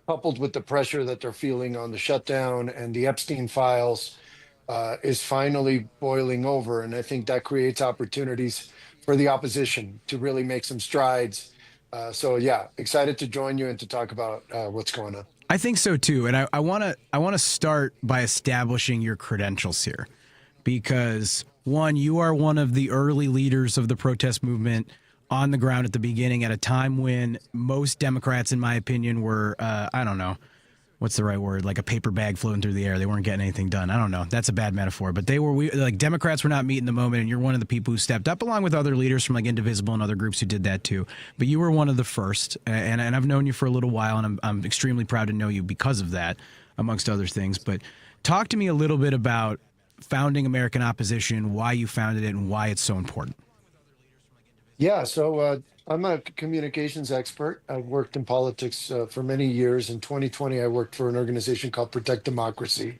coupled with the pressure that they're feeling on the shutdown and the Epstein files, is finally boiling over. And I think that creates opportunities for the opposition to really make some strides. So yeah, excited to join you and to talk about what's going on. I think so too, and I want to start by establishing your credentials here, because one, you are one of the early leaders of the protest movement on the ground at the beginning, at a time when most Democrats, in my opinion, were I don't know, what's the right word? Like a paper bag floating through the air. They weren't getting anything done. I don't know. That's a bad metaphor. But like Democrats were not meeting the moment, and you're one of the people who stepped up, along with other leaders from like Indivisible and other groups who did that too. But you were one of the first, and I've known you for a little while, and I'm extremely proud to know you because of that, amongst other things. But talk to me a little bit about founding American Opposition, why you founded it, and why it's so important. Yeah, so I'm a communications expert. I've worked in politics for many years. In 2020, I worked for an organization called Protect Democracy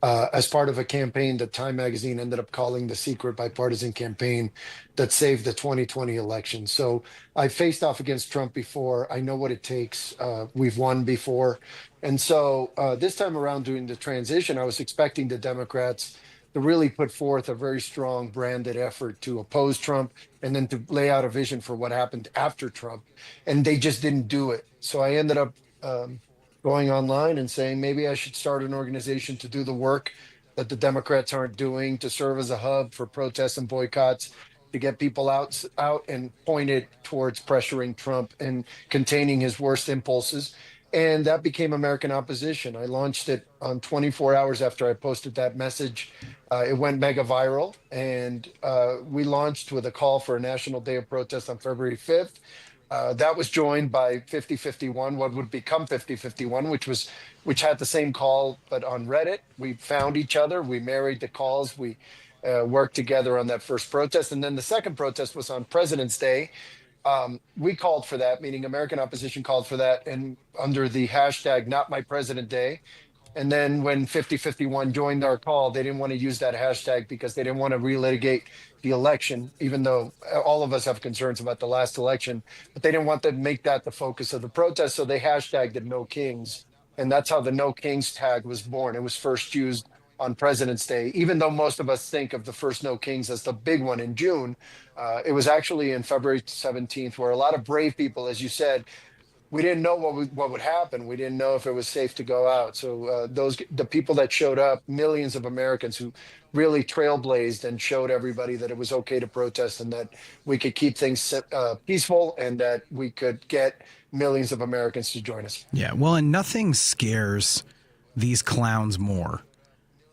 as part of a campaign that Time Magazine ended up calling the secret bipartisan campaign that saved the 2020 election. So I faced off against Trump before. I know what it takes. We've won before. And so this time around during the transition, I was expecting the Democrats to really put forth a very strong branded effort to oppose Trump and then to lay out a vision for what happened after Trump. And they just didn't do it. So I ended up going online and saying, maybe I should start an organization to do the work that the Democrats aren't doing, to serve as a hub for protests and boycotts, to get people out and pointed towards pressuring Trump and containing his worst impulses. And that became American Opposition. I launched it on 24 hours after I posted that message. It went mega viral, and we launched with a call for a national day of protest on February 5th. That was joined by 5051, what would become 5051, which had the same call, but on Reddit. We found each other. We married the calls. We worked together on that first protest. And then the second protest was on President's Day. We called for that, meaning American Opposition called for that, and under the hashtag Not My President Day. And then when 5051 joined our call, they didn't want to use that hashtag because they didn't want to relitigate the election, even though all of us have concerns about the last election, but they didn't want to make that the focus of the protest. So they hashtagged it No Kings. And that's how the No Kings tag was born. It was first used on President's Day, even though most of us think of the first No Kings as the big one in June. It was actually in February 17th, where a lot of brave people, as you said, we didn't know what would happen. We didn't know if it was safe to go out. So the people that showed up, millions of Americans who really trailblazed and showed everybody that it was okay to protest and that we could keep things peaceful and that we could get millions of Americans to join us. Yeah, well, and nothing scares these clowns more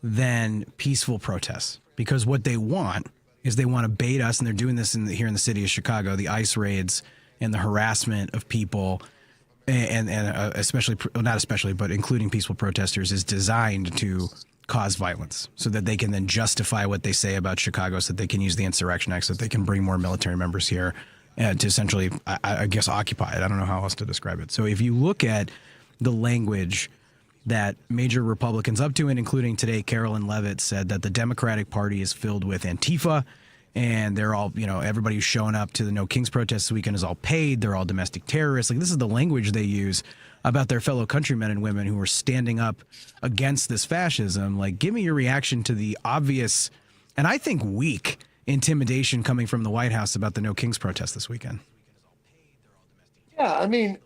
than peaceful protests, because what they want is they want to bait us, and they're doing this here in the city of Chicago, the ICE raids and the harassment of people. And especially, not especially, but including peaceful protesters, is designed to cause violence so that they can then justify what they say about Chicago, so that they can use the Insurrection Act, so that they can bring more military members here to essentially, I guess, occupy it. I don't know how else to describe it. So if you look at the language that major Republicans up to, and including today, Carolyn Leavitt said that the Democratic Party is filled with Antifa, and they're all, everybody who's showing up to the No Kings protest this weekend is all paid. They're all domestic terrorists. Like, this is the language they use about their fellow countrymen and women who are standing up against this fascism. Like, give me your reaction to the obvious, and I think weak, intimidation coming from the White House about the No Kings protest this weekend. Yeah, I mean,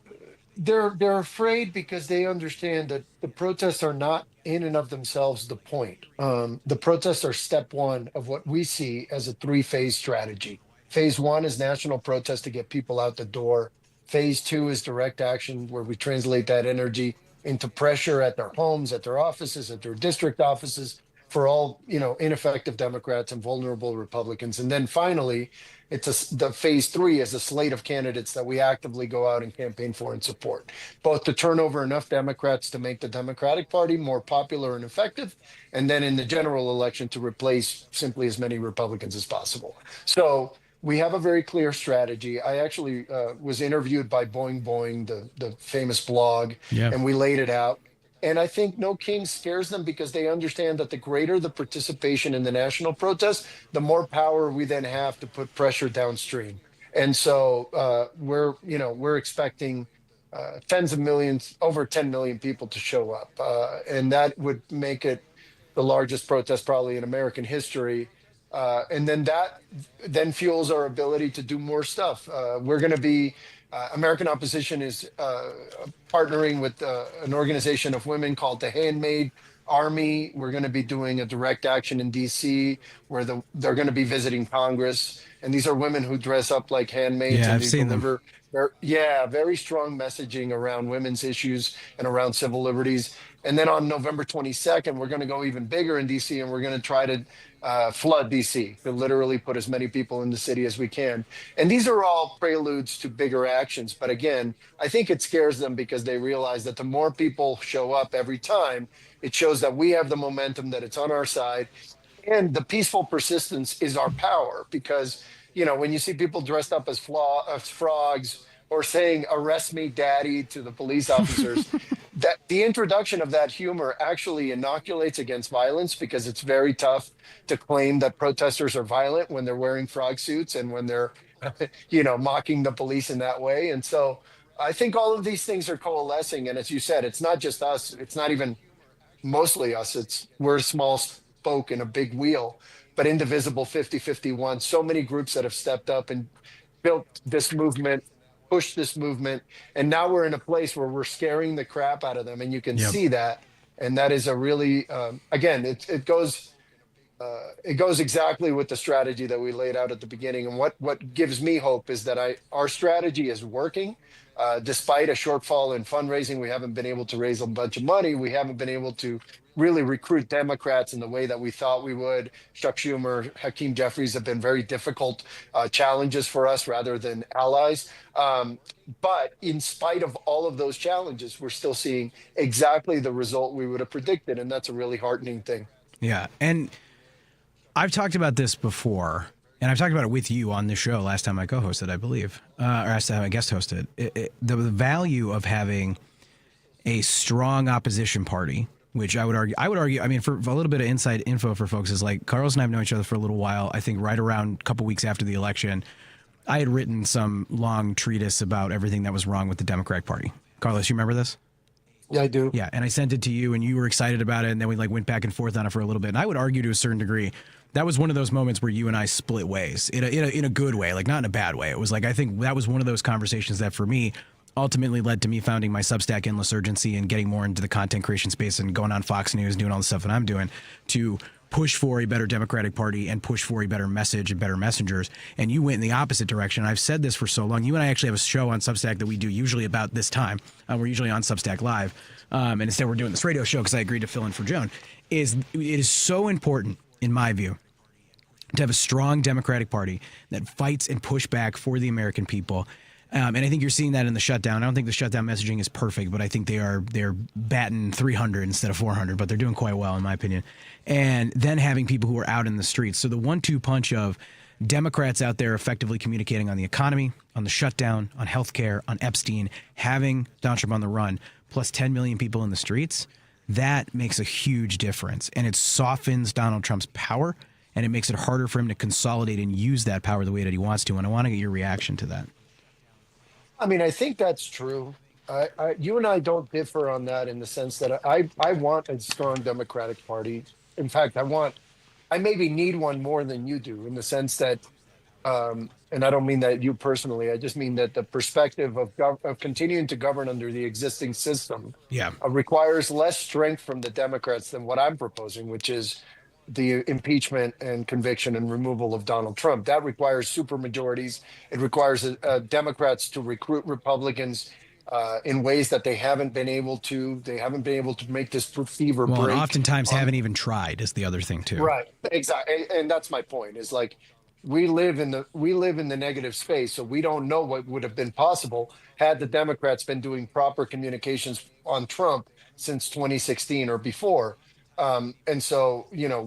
they're afraid because they understand that the protests are not in and of themselves the point. The protests are step one of what we see as a three-phase strategy. Phase one is national protest to get people out the door. Phase two is direct action, where we translate that energy into pressure at their homes, at their offices, at their district offices, for all ineffective Democrats and vulnerable Republicans. And then finally, the phase three is a slate of candidates that we actively go out and campaign for and support, both to turn over enough Democrats to make the Democratic Party more popular and effective, and then in the general election to replace simply as many Republicans as possible. So we have a very clear strategy. I actually was interviewed by Boing Boing, the famous blog, and we laid it out. And I think No King scares them because they understand that the greater the participation in the national protest, the more power we then have to put pressure downstream. And so we're expecting tens of millions, over 10 million people to show up. And that would make it the largest protest probably in American history. And then that then fuels our ability to do more stuff. We're going to be American Opposition is partnering with an organization of women called the Handmaid Army. We're going to be doing a direct action in D.C. where they're going to be visiting Congress. And these are women who dress up like handmaids. Yeah, and I've they seen deliver very strong messaging around women's issues and around civil liberties. And then on November 22nd, we're going to go even bigger in D.C. and we're going to try to flood D.C., to literally put as many people in the city as we can. And these are all preludes to bigger actions. But again, I think it scares them because they realize that the more people show up every time, it shows that we have the momentum, that it's on our side. And the peaceful persistence is our power, because, when you see people dressed up as frogs or saying, "Arrest me, daddy," to the police officers, that the introduction of that humor actually inoculates against violence, because it's very tough to claim that protesters are violent when they're wearing frog suits and when they're, mocking the police in that way. And so I think all of these things are coalescing. And as you said, it's not just us. It's not even mostly us. We're a small spoke in a big wheel, but indivisible 50-51. So many groups that have stepped up and built this movement push this movement. And now we're in a place where we're scaring the crap out of them. And you can see that. And that is a really, again, it goes exactly with the strategy that we laid out at the beginning. And what gives me hope is that our strategy is working. Despite a shortfall in fundraising, we haven't been able to raise a bunch of money. We haven't been able to really recruit Democrats in the way that we thought we would. Chuck Schumer, Hakeem Jeffries have been very difficult challenges for us rather than allies. But in spite of all of those challenges, we're still seeing exactly the result we would have predicted. And that's a really heartening thing. Yeah. And I've talked about this before, and I've talked about it with you on this show last time I co-hosted, I believe, or last time I guest hosted. The value of having a strong opposition party, which I would argue, I mean, for a little bit of inside info for folks, is like Carlos and I have known each other for a little while. I think right around a couple weeks after the election, I had written some long treatise about everything that was wrong with the Democratic Party. Carlos, you remember this? Yeah, I do. Yeah, and I sent it to you, and you were excited about it, and then we like went back and forth on it for a little bit. And I would argue to a certain degree that was one of those moments where you and I split ways in a good way, like not in a bad way. It was like, I think that was one of those conversations that for me ultimately led to me founding my Substack Endless Urgency and getting more into the content creation space and going on Fox News, doing all the stuff that I'm doing to push for a better Democratic Party and push for a better message and better messengers. And you went in the opposite direction. I've said this for so long. You and I actually have a show on Substack that we do usually about this time. We're usually on Substack Live. And instead we're doing this radio show because I agreed to fill in for Joan. It is so important, in my view, to have a strong Democratic Party that fights and push back for the American people. And I think you're seeing that in the shutdown. I don't think the shutdown messaging is perfect, but I think they're batting 300 instead of 400, but they're doing quite well in my opinion. And then having people who are out in the streets. So the 1-2 punch of Democrats out there effectively communicating on the economy, on the shutdown, on healthcare, on Epstein, having Donald Trump on the run, plus 10 million people in the streets, that makes a huge difference. And it softens Donald Trump's power, and it makes it harder for him to consolidate and use that power the way that he wants to. And I want to get your reaction to that. I mean, I think that's true. You and I don't differ on that in the sense that I want a strong Democratic Party. In fact, I maybe need one more than you do in the sense that, and I don't mean that you personally, I just mean that the perspective of continuing to govern under the existing system requires less strength from the Democrats than what I'm proposing, which is the impeachment and conviction and removal of Donald Trump. That requires supermajorities. It requires Democrats to recruit Republicans in ways that they haven't been able to. They haven't been able to make this fever break. Well, and oftentimes haven't even tried is the other thing too. Right, exactly, and that's my point. Is like we live in the negative space, so we don't know what would have been possible had the Democrats been doing proper communications on Trump since 2016 or before. And so, you know,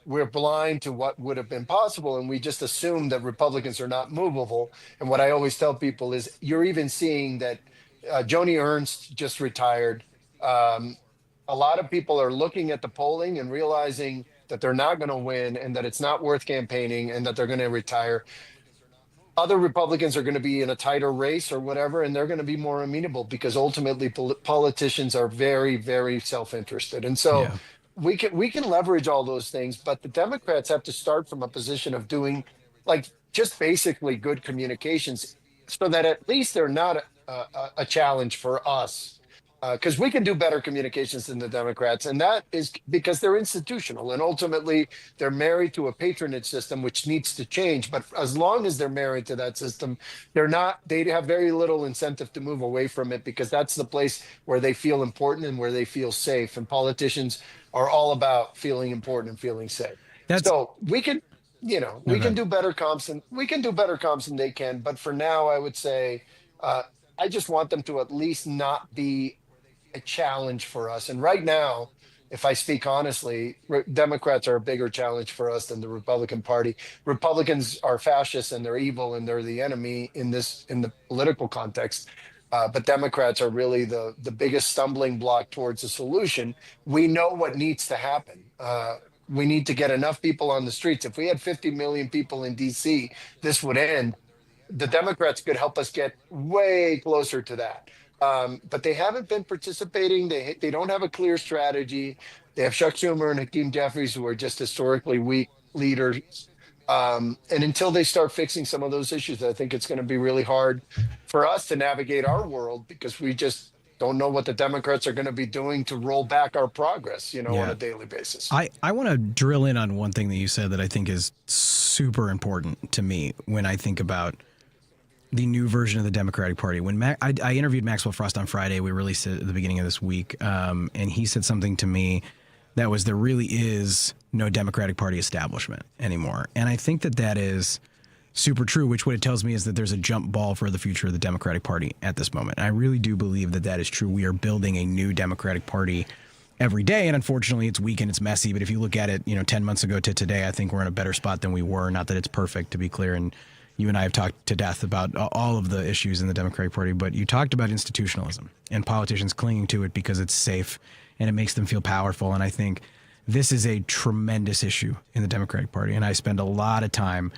we're blind to what would have been possible, and we just assume that Republicans are not movable. And what I always tell people is, you're even seeing that Joni Ernst just retired. A lot of people are looking at the polling and realizing that they're not going to win, and that it's not worth campaigning, and that they're going to retire. Other Republicans are going to be in a tighter race or whatever, and they're going to be more amenable because ultimately politicians are very, very self-interested. And so we can leverage all those things, but the Democrats have to start from a position of doing like just basically good communications so that at least they're not a challenge for us. Because we can do better communications than the Democrats, and that is because they're institutional, and ultimately they're married to a patronage system which needs to change. But as long as they're married to that system, they have very little incentive to move away from it, because that's the place where they feel important and where they feel safe. And politicians are all about feeling important and feeling safe. So we can, we can do better comps, and we can do better comps than they can. But for now, I would say I just want them to at least not be a challenge for us. And right now, if I speak honestly, Democrats are a bigger challenge for us than the Republican Party. Republicans are fascists and they're evil and they're the enemy in the political context. But Democrats are really the biggest stumbling block towards a solution. We know what needs to happen. We need to get enough people on the streets. If we had 50 million people in DC, this would end. The Democrats could help us get way closer to that. But they haven't been participating. They don't have a clear strategy. They have Chuck Schumer and Hakeem Jeffries, who are just historically weak leaders. And until they start fixing some of those issues, I think it's going to be really hard for us to navigate our world because we just don't know what the Democrats are going to be doing to roll back our progress, on a daily basis. I want to drill in on one thing that you said that I think is super important to me when I think about the new version of the Democratic Party. When I interviewed Maxwell Frost on Friday, we released it at the beginning of this week, and he said something to me that was there really is no Democratic Party establishment anymore. And I think that is super true, which what it tells me is that there's a jump ball for the future of the Democratic Party at this moment. And I really do believe that is true. We are building a new Democratic Party every day. And unfortunately, it's weak and it's messy. But if you look at it, 10 months ago to today, I think we're in a better spot than we were. Not that it's perfect, to be clear. And you and I have talked to death about all of the issues in the Democratic Party. But you talked about institutionalism and politicians clinging to it because it's safe and it makes them feel powerful. And I think this is a tremendous issue in the Democratic Party. And I spend a lot of time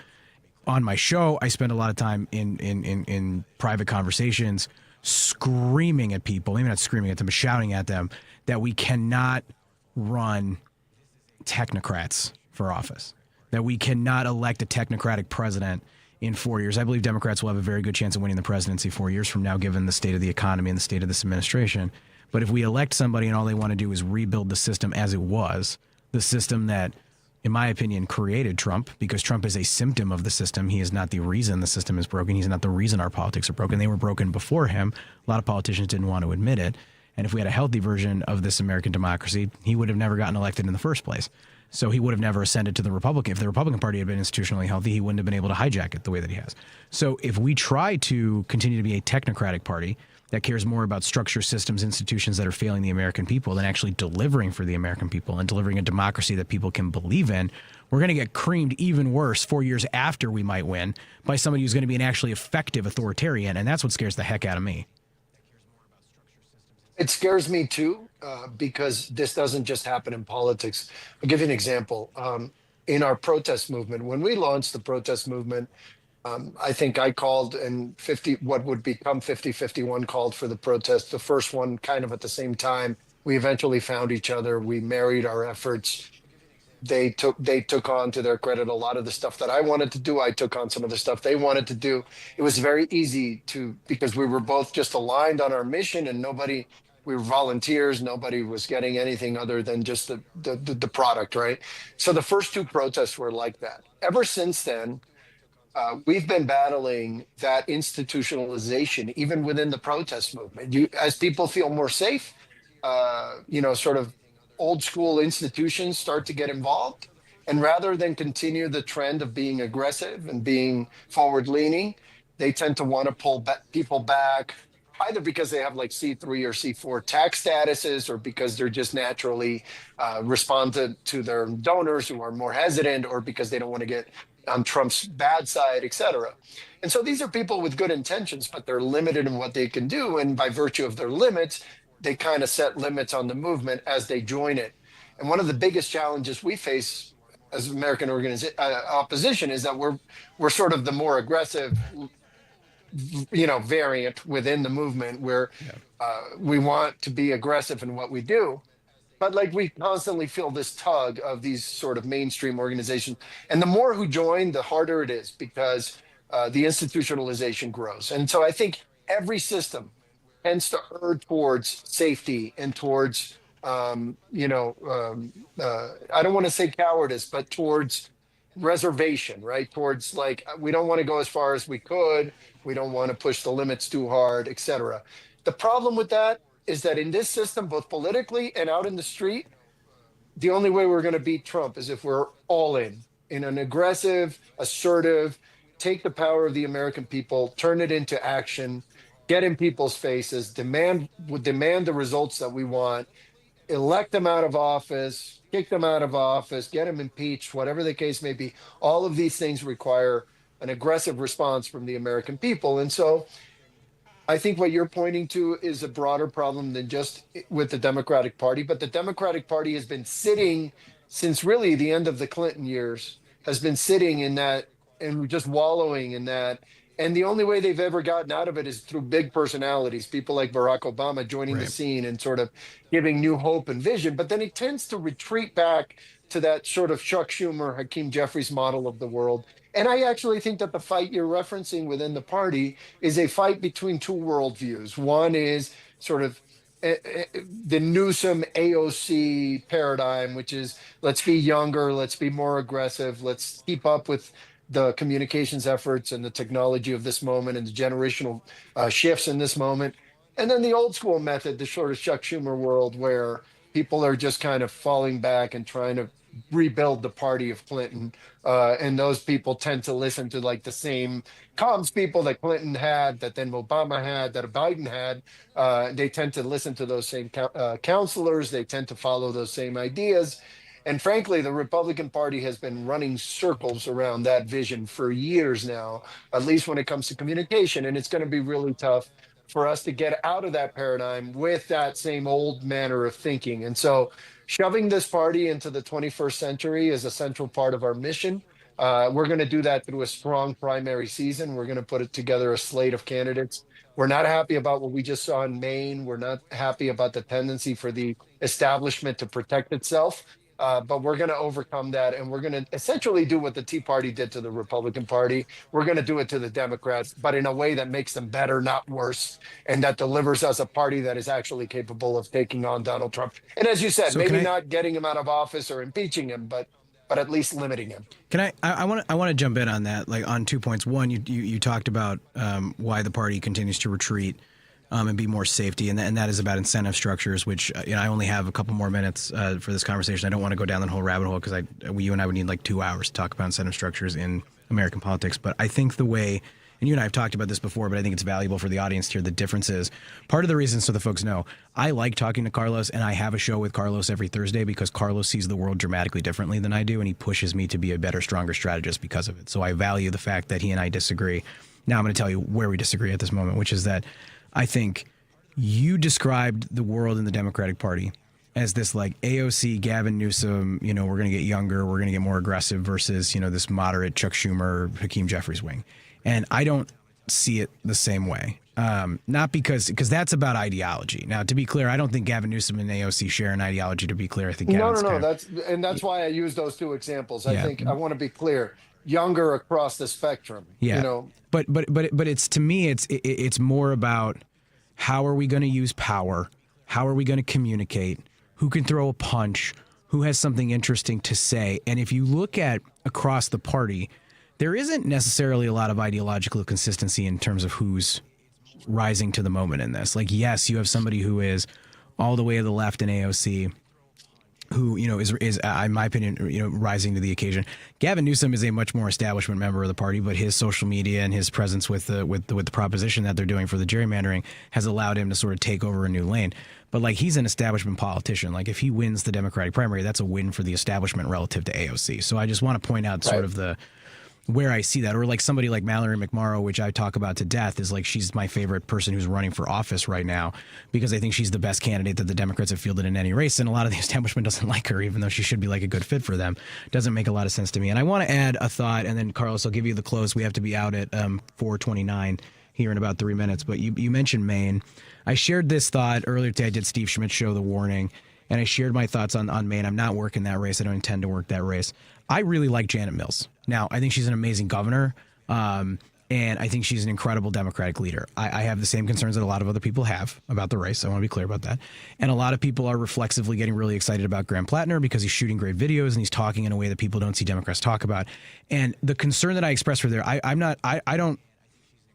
on my show. I spend a lot of time in private conversations screaming at people, maybe not screaming at them, but shouting at them that we cannot run technocrats for office, that we cannot elect a technocratic president in 4 years. I believe Democrats will have a very good chance of winning the presidency 4 years from now, given the state of the economy and the state of this administration. But if we elect somebody and all they want to do is rebuild the system as it was, the system that, in my opinion, created Trump, because Trump is a symptom of the system. He is not the reason the system is broken. He's not the reason our politics are broken. They were broken before him. A lot of politicians didn't want to admit it. And if we had a healthy version of this American democracy, he would have never gotten elected in the first place. So he would have never ascended to the Republican. If the Republican Party had been institutionally healthy, he wouldn't have been able to hijack it the way that he has. So if we try to continue to be a technocratic party that cares more about structure, systems, institutions that are failing the American people than actually delivering for the American people and delivering a democracy that people can believe in, we're going to get creamed even worse 4 years after we might win by somebody who's going to be an actually effective authoritarian. And that's what scares the heck out of me. It scares me too, because this doesn't just happen in politics. I'll give you an example. In our protest movement, when we launched the protest movement, I think I called and what would become 50-51 called for the protest. The first one kind of at the same time. We eventually found each other. We married our efforts. They took on, to their credit, a lot of the stuff that I wanted to do. I took on some of the stuff they wanted to do. It was very easy because we were both just aligned on our mission, and we were volunteers. Nobody was getting anything other than just the product, right? So the first two protests were like that. Ever since then, we've been battling that institutionalization, even within the protest movement. As people feel more safe, sort of old school institutions start to get involved. And rather than continue the trend of being aggressive and being forward leaning, they tend to want to pull people back, either because they have like C3 or C4 tax statuses, or because they're just naturally responded to their donors who are more hesitant, or because they don't want to get on Trump's bad side, et cetera. And so these are people with good intentions, but they're limited in what they can do. And by virtue of their limits, they kind of set limits on the movement as they join it. And one of the biggest challenges we face as American opposition is that we're sort of the more aggressive, variant within the movement, where we want to be aggressive in what we do. But we constantly feel this tug of these sort of mainstream organizations. And the more who join, the harder it is, because the institutionalization grows. And so I think every system tends to err towards safety and towards, I don't want to say cowardice, but towards reservation, right? Towards we don't want to go as far as we could. We don't want to push the limits too hard, et cetera. The problem with that is that in this system, both politically and out in the street, the only way we're going to beat Trump is if we're all in an aggressive, assertive, take the power of the American people, turn it into action, get in people's faces, demand the results that we want, elect them out of office, kick them out of office, get them impeached, whatever the case may be. All of these things require an aggressive response from the American people. And so I think what you're pointing to is a broader problem than just with the Democratic Party. But the Democratic Party has been sitting since really the end of the Clinton years, has been sitting in that and just wallowing in that. And the only way they've ever gotten out of it is through big personalities, people like Barack Obama joining the scene and sort of giving new hope and vision. But then it tends to retreat back to that sort of Chuck Schumer, Hakeem Jeffries model of the world. And I actually think that the fight you're referencing within the party is a fight between two worldviews. One is sort of the Newsom AOC paradigm, which is let's be younger, let's be more aggressive, let's keep up with the communications efforts and the technology of this moment and the generational shifts in this moment. And then the old school method, the sort of Chuck Schumer world, where people are just kind of falling back and trying to rebuild the party of Clinton. And those people tend to listen to like the same comms people that Clinton had, that then Obama had, that Biden had. They tend to listen to those same counselors. They tend to follow those same ideas. And frankly, the Republican Party has been running circles around that vision for years now, at least when it comes to communication. And it's going to be really tough for us to get out of that paradigm with that same old manner of thinking. And so shoving this party into the 21st century is a central part of our mission. We're going to do that through a strong primary season. We're going to put together a slate of candidates. We're not happy about what we just saw in Maine. We're not happy about the tendency for the establishment to protect itself. But we're going to overcome that, and we're going to essentially do what the Tea Party did to the Republican Party. We're going to do it to the Democrats, but in a way that makes them better, not worse, and that delivers us a party that is actually capable of taking on Donald Trump. And as you said, maybe not getting him out of office or impeaching him, but at least limiting him. Can I want to jump in on that, like on 2 points. One, you talked about why the party continues to retreat. And be more safety, and that is about incentive structures, which I only have a couple more minutes for this conversation. I don't want to go down that whole rabbit hole because you and I would need like 2 hours to talk about incentive structures in American politics. But I think the way, and you and I have talked about this before, but I think it's valuable for the audience to hear the differences. Part of the reason, so the folks know, I like talking to Carlos, and I have a show with Carlos every Thursday because Carlos sees the world dramatically differently than I do, and he pushes me to be a better, stronger strategist because of it. So I value the fact that he and I disagree. Now I'm going to tell you where we disagree at this moment, which is that I think you described the world in the Democratic Party as this like AOC, Gavin Newsom, we're going to get younger, we're going to get more aggressive versus, this moderate Chuck Schumer, Hakeem Jeffries wing. And I don't see it the same way. Not because that's about ideology. Now, to be clear, I don't think Gavin Newsom and AOC share an ideology, to be clear. I think Gavin's that's why I use those two examples. I think I want to be clear. Younger across the spectrum. Yeah. But it's, to me, it's more about how are we going to use power? How are we going to communicate? Who can throw a punch? Who has something interesting to say? And if you look at across the party, there isn't necessarily a lot of ideological consistency in terms of who's rising to the moment in this. Like, yes, you have somebody who is all the way to the left in AOC, who, is in my opinion, rising to the occasion. Gavin Newsom is a much more establishment member of the party, but his social media and his presence with the proposition that they're doing for the gerrymandering has allowed him to sort of take over a new lane. But like, he's an establishment politician. Like, if he wins the Democratic primary, that's a win for the establishment relative to AOC. So I just want to point out sort of where I see that. Or like somebody like Mallory McMorrow, which I talk about to death, is like, she's my favorite person who's running for office right now because I think she's the best candidate that the Democrats have fielded in any race. And a lot of the establishment doesn't like her, even though she should be like a good fit for them. Doesn't make a lot of sense to me. And I want to add a thought, and then Carlos, I'll give you the close. We have to be out at 4:29 here in about 3 minutes. But you mentioned Maine. I shared this thought earlier today. I did Steve Schmidt's show, The Warning, and I shared my thoughts on Maine. I'm not working that race. I don't intend to work that race. I really like Janet Mills. Now, I think she's an amazing governor, and I think she's an incredible Democratic leader. I have the same concerns that a lot of other people have about the race. I want to be clear about that. And a lot of people are reflexively getting really excited about Graham Plattner because he's shooting great videos and he's talking in a way that people don't see Democrats talk about. And the concern that I expressed for there, I don't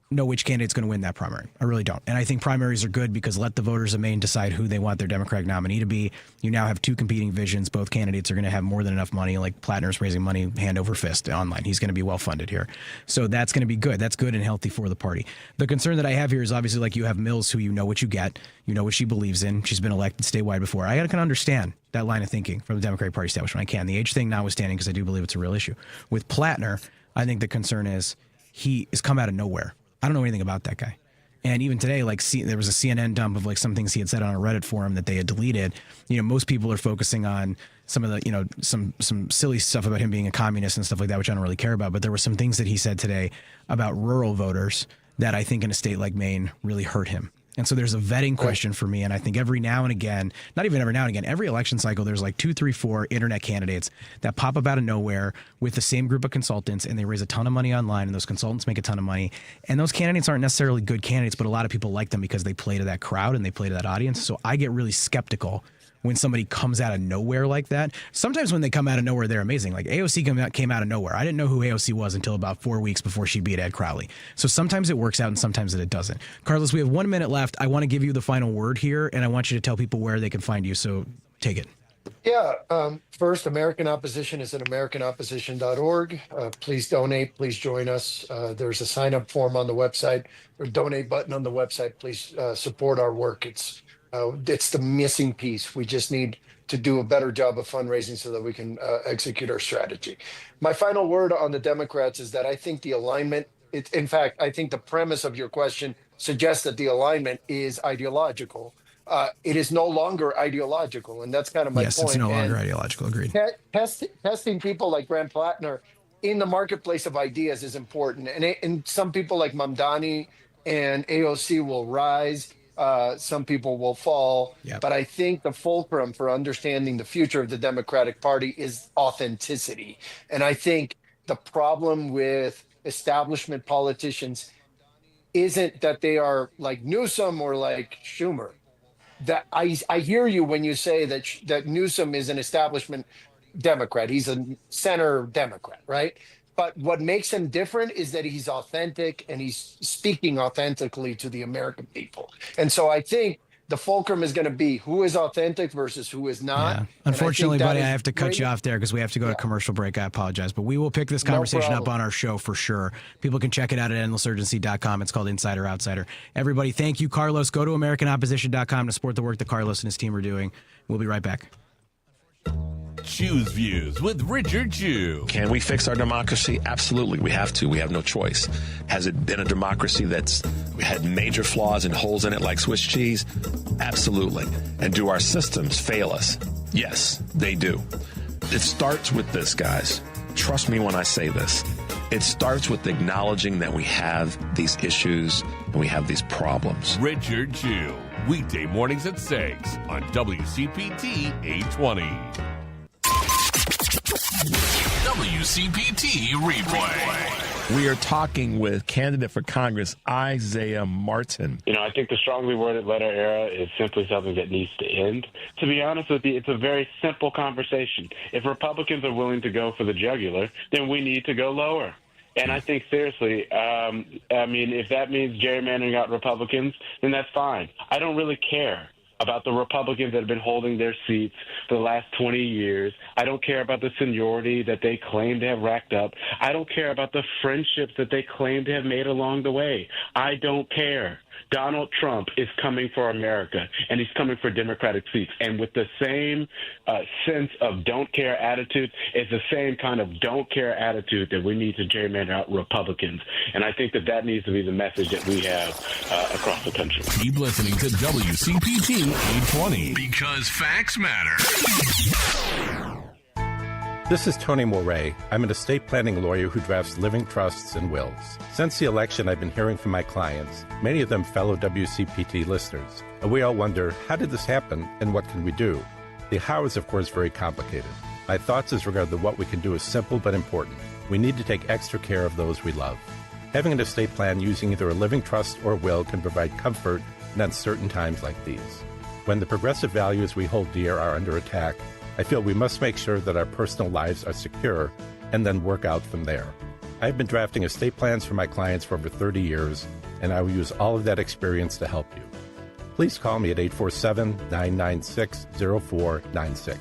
know which candidate's going to win that primary. I really don't. And I think primaries are good because let the voters of Maine decide who they want their Democratic nominee to be. You now have two competing visions. Both candidates are going to have more than enough money. Like, Plattner's raising money hand over fist online. He's going to be well funded here. So that's going to be good. That's good and healthy for the party. The concern that I have here is obviously, like, you have Mills, who you know what you get. You know what she believes in. She's been elected statewide before. I can understand that line of thinking from the Democratic Party establishment. I can. The age thing notwithstanding, because I do believe it's a real issue. With Plattner, I think the concern is he has come out of nowhere. I don't know anything about that guy. And even today, like, there was a CNN dump of like some things he had said on a Reddit forum that they had deleted. Most people are focusing on some of the, some silly stuff about him being a communist and stuff like that, which I don't really care about. But there were some things that he said today about rural voters that I think in a state like Maine really hurt him. And so there's a vetting question for me. And I think every now and again, not even every now and again, every election cycle, there's like 2, 3, 4 internet candidates that pop up out of nowhere with the same group of consultants, and they raise a ton of money online, and those consultants make a ton of money. And those candidates aren't necessarily good candidates, but a lot of people like them because they play to that crowd and they play to that audience. So I get really skeptical when somebody comes out of nowhere like that. Sometimes when they come out of nowhere, they're amazing. Like AOC came out of nowhere. I didn't know who AOC was until about 4 weeks before she beat Ed Crowley. So sometimes it works out and sometimes it doesn't. Carlos, we have 1 minute left. I want to give you the final word here, and I want you to tell people where they can find you. So take it. Yeah. First, American Opposition is at americanopposition.org. Please donate. Please join us. There's a sign-up form on the website or donate button on the website. Please support our work. It's the missing piece. We just need to do a better job of fundraising so that we can execute our strategy. My final word on the Democrats is that I think the alignment, in fact, I think the premise of your question suggests that the alignment is ideological. It is no longer ideological, and that's kind of my point. Yes, it's no longer ideological. Agreed. Testing people like Grant Plattner in the marketplace of ideas is important, and some people like Mamdani and AOC will rise. Some people will fall, but I think the fulcrum for understanding the future of the Democratic Party is authenticity. And I think the problem with establishment politicians isn't that they are like Newsom or like Schumer. That I hear you when you say that Newsom is an establishment Democrat. He's a center Democrat, right? But what makes him different is that he's authentic and he's speaking authentically to the American people. And so I think the fulcrum is going to be who is authentic versus who is not. Yeah. Unfortunately, buddy, I have to cut you off there because we have to go to commercial break. I apologize. But we will pick this conversation up on our show for sure. People can check it out at endlessurgency.com. It's called Insider Outsider. Everybody, thank you, Carlos. Go to americanopposition.com to support the work that Carlos and his team are doing. We'll be right back. Choose Views with Richard Chew. Can we fix our democracy? Absolutely. We have to. We have no choice. Has it been a democracy that's had major flaws and holes in it like Swiss cheese? Absolutely. And do our systems fail us? Yes, they do. It starts with this, guys. Trust me when I say this. It starts with acknowledging that we have these issues and we have these problems. Richard Chew. Weekday mornings at 6 on WCPT 820. WCPT Replay. We are talking with candidate for Congress, Isaiah Martin. I think the strongly worded letter era is simply something that needs to end. To be honest with you, it's a very simple conversation. If Republicans are willing to go for the jugular, then we need to go lower. And I think, seriously, if that means gerrymandering out Republicans, then that's fine. I don't really care about the Republicans that have been holding their seats for the last 20 years. I don't care about the seniority that they claim to have racked up. I don't care about the friendships that they claim to have made along the way. I don't care. Donald Trump is coming for America, and he's coming for Democratic seats. And with the same sense of don't care attitude, it's the same kind of don't care attitude that we need to gerrymander out Republicans. And I think that needs to be the message that we have across the country. Keep listening to WCPT 820 because facts matter. This is Tony Moret. I'm an estate planning lawyer who drafts living trusts and wills. Since the election, I've been hearing from my clients, many of them fellow WCPT listeners. And we all wonder, how did this happen and what can we do? The how is, of course, very complicated. My thoughts as regard to what we can do is simple but important. We need to take extra care of those we love. Having an estate plan using either a living trust or will can provide comfort in uncertain times like these. When the progressive values we hold dear are under attack, I feel we must make sure that our personal lives are secure and then work out from there. I've been drafting estate plans for my clients for over 30 years, and I will use all of that experience to help you. Please call me at 847-996-0496.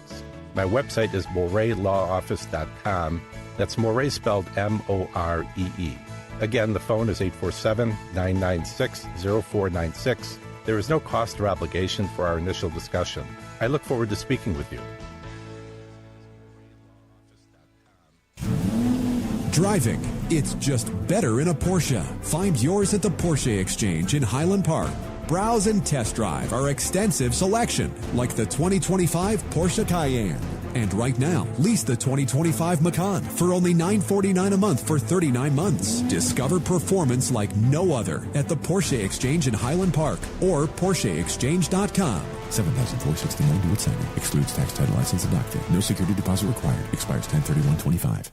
My website is moreylawoffice.com. That's Morey spelled M-O-R-E-E. Again, the phone is 847-996-0496. There is no cost or obligation for our initial discussion. I look forward to speaking with you. Driving, it's just better in a Porsche. Find yours at the Porsche Exchange in Highland Park. Browse and test drive our extensive selection, like the 2025 Porsche Cayenne. And right now, lease the 2025 Macan for only $949 a month for 39 months. Discover performance like no other at the Porsche Exchange in Highland Park or PorscheExchange.com. $7,469 due at signing. Excludes tax, title, license, and doc fee. No security deposit required. Expires 10/31/25.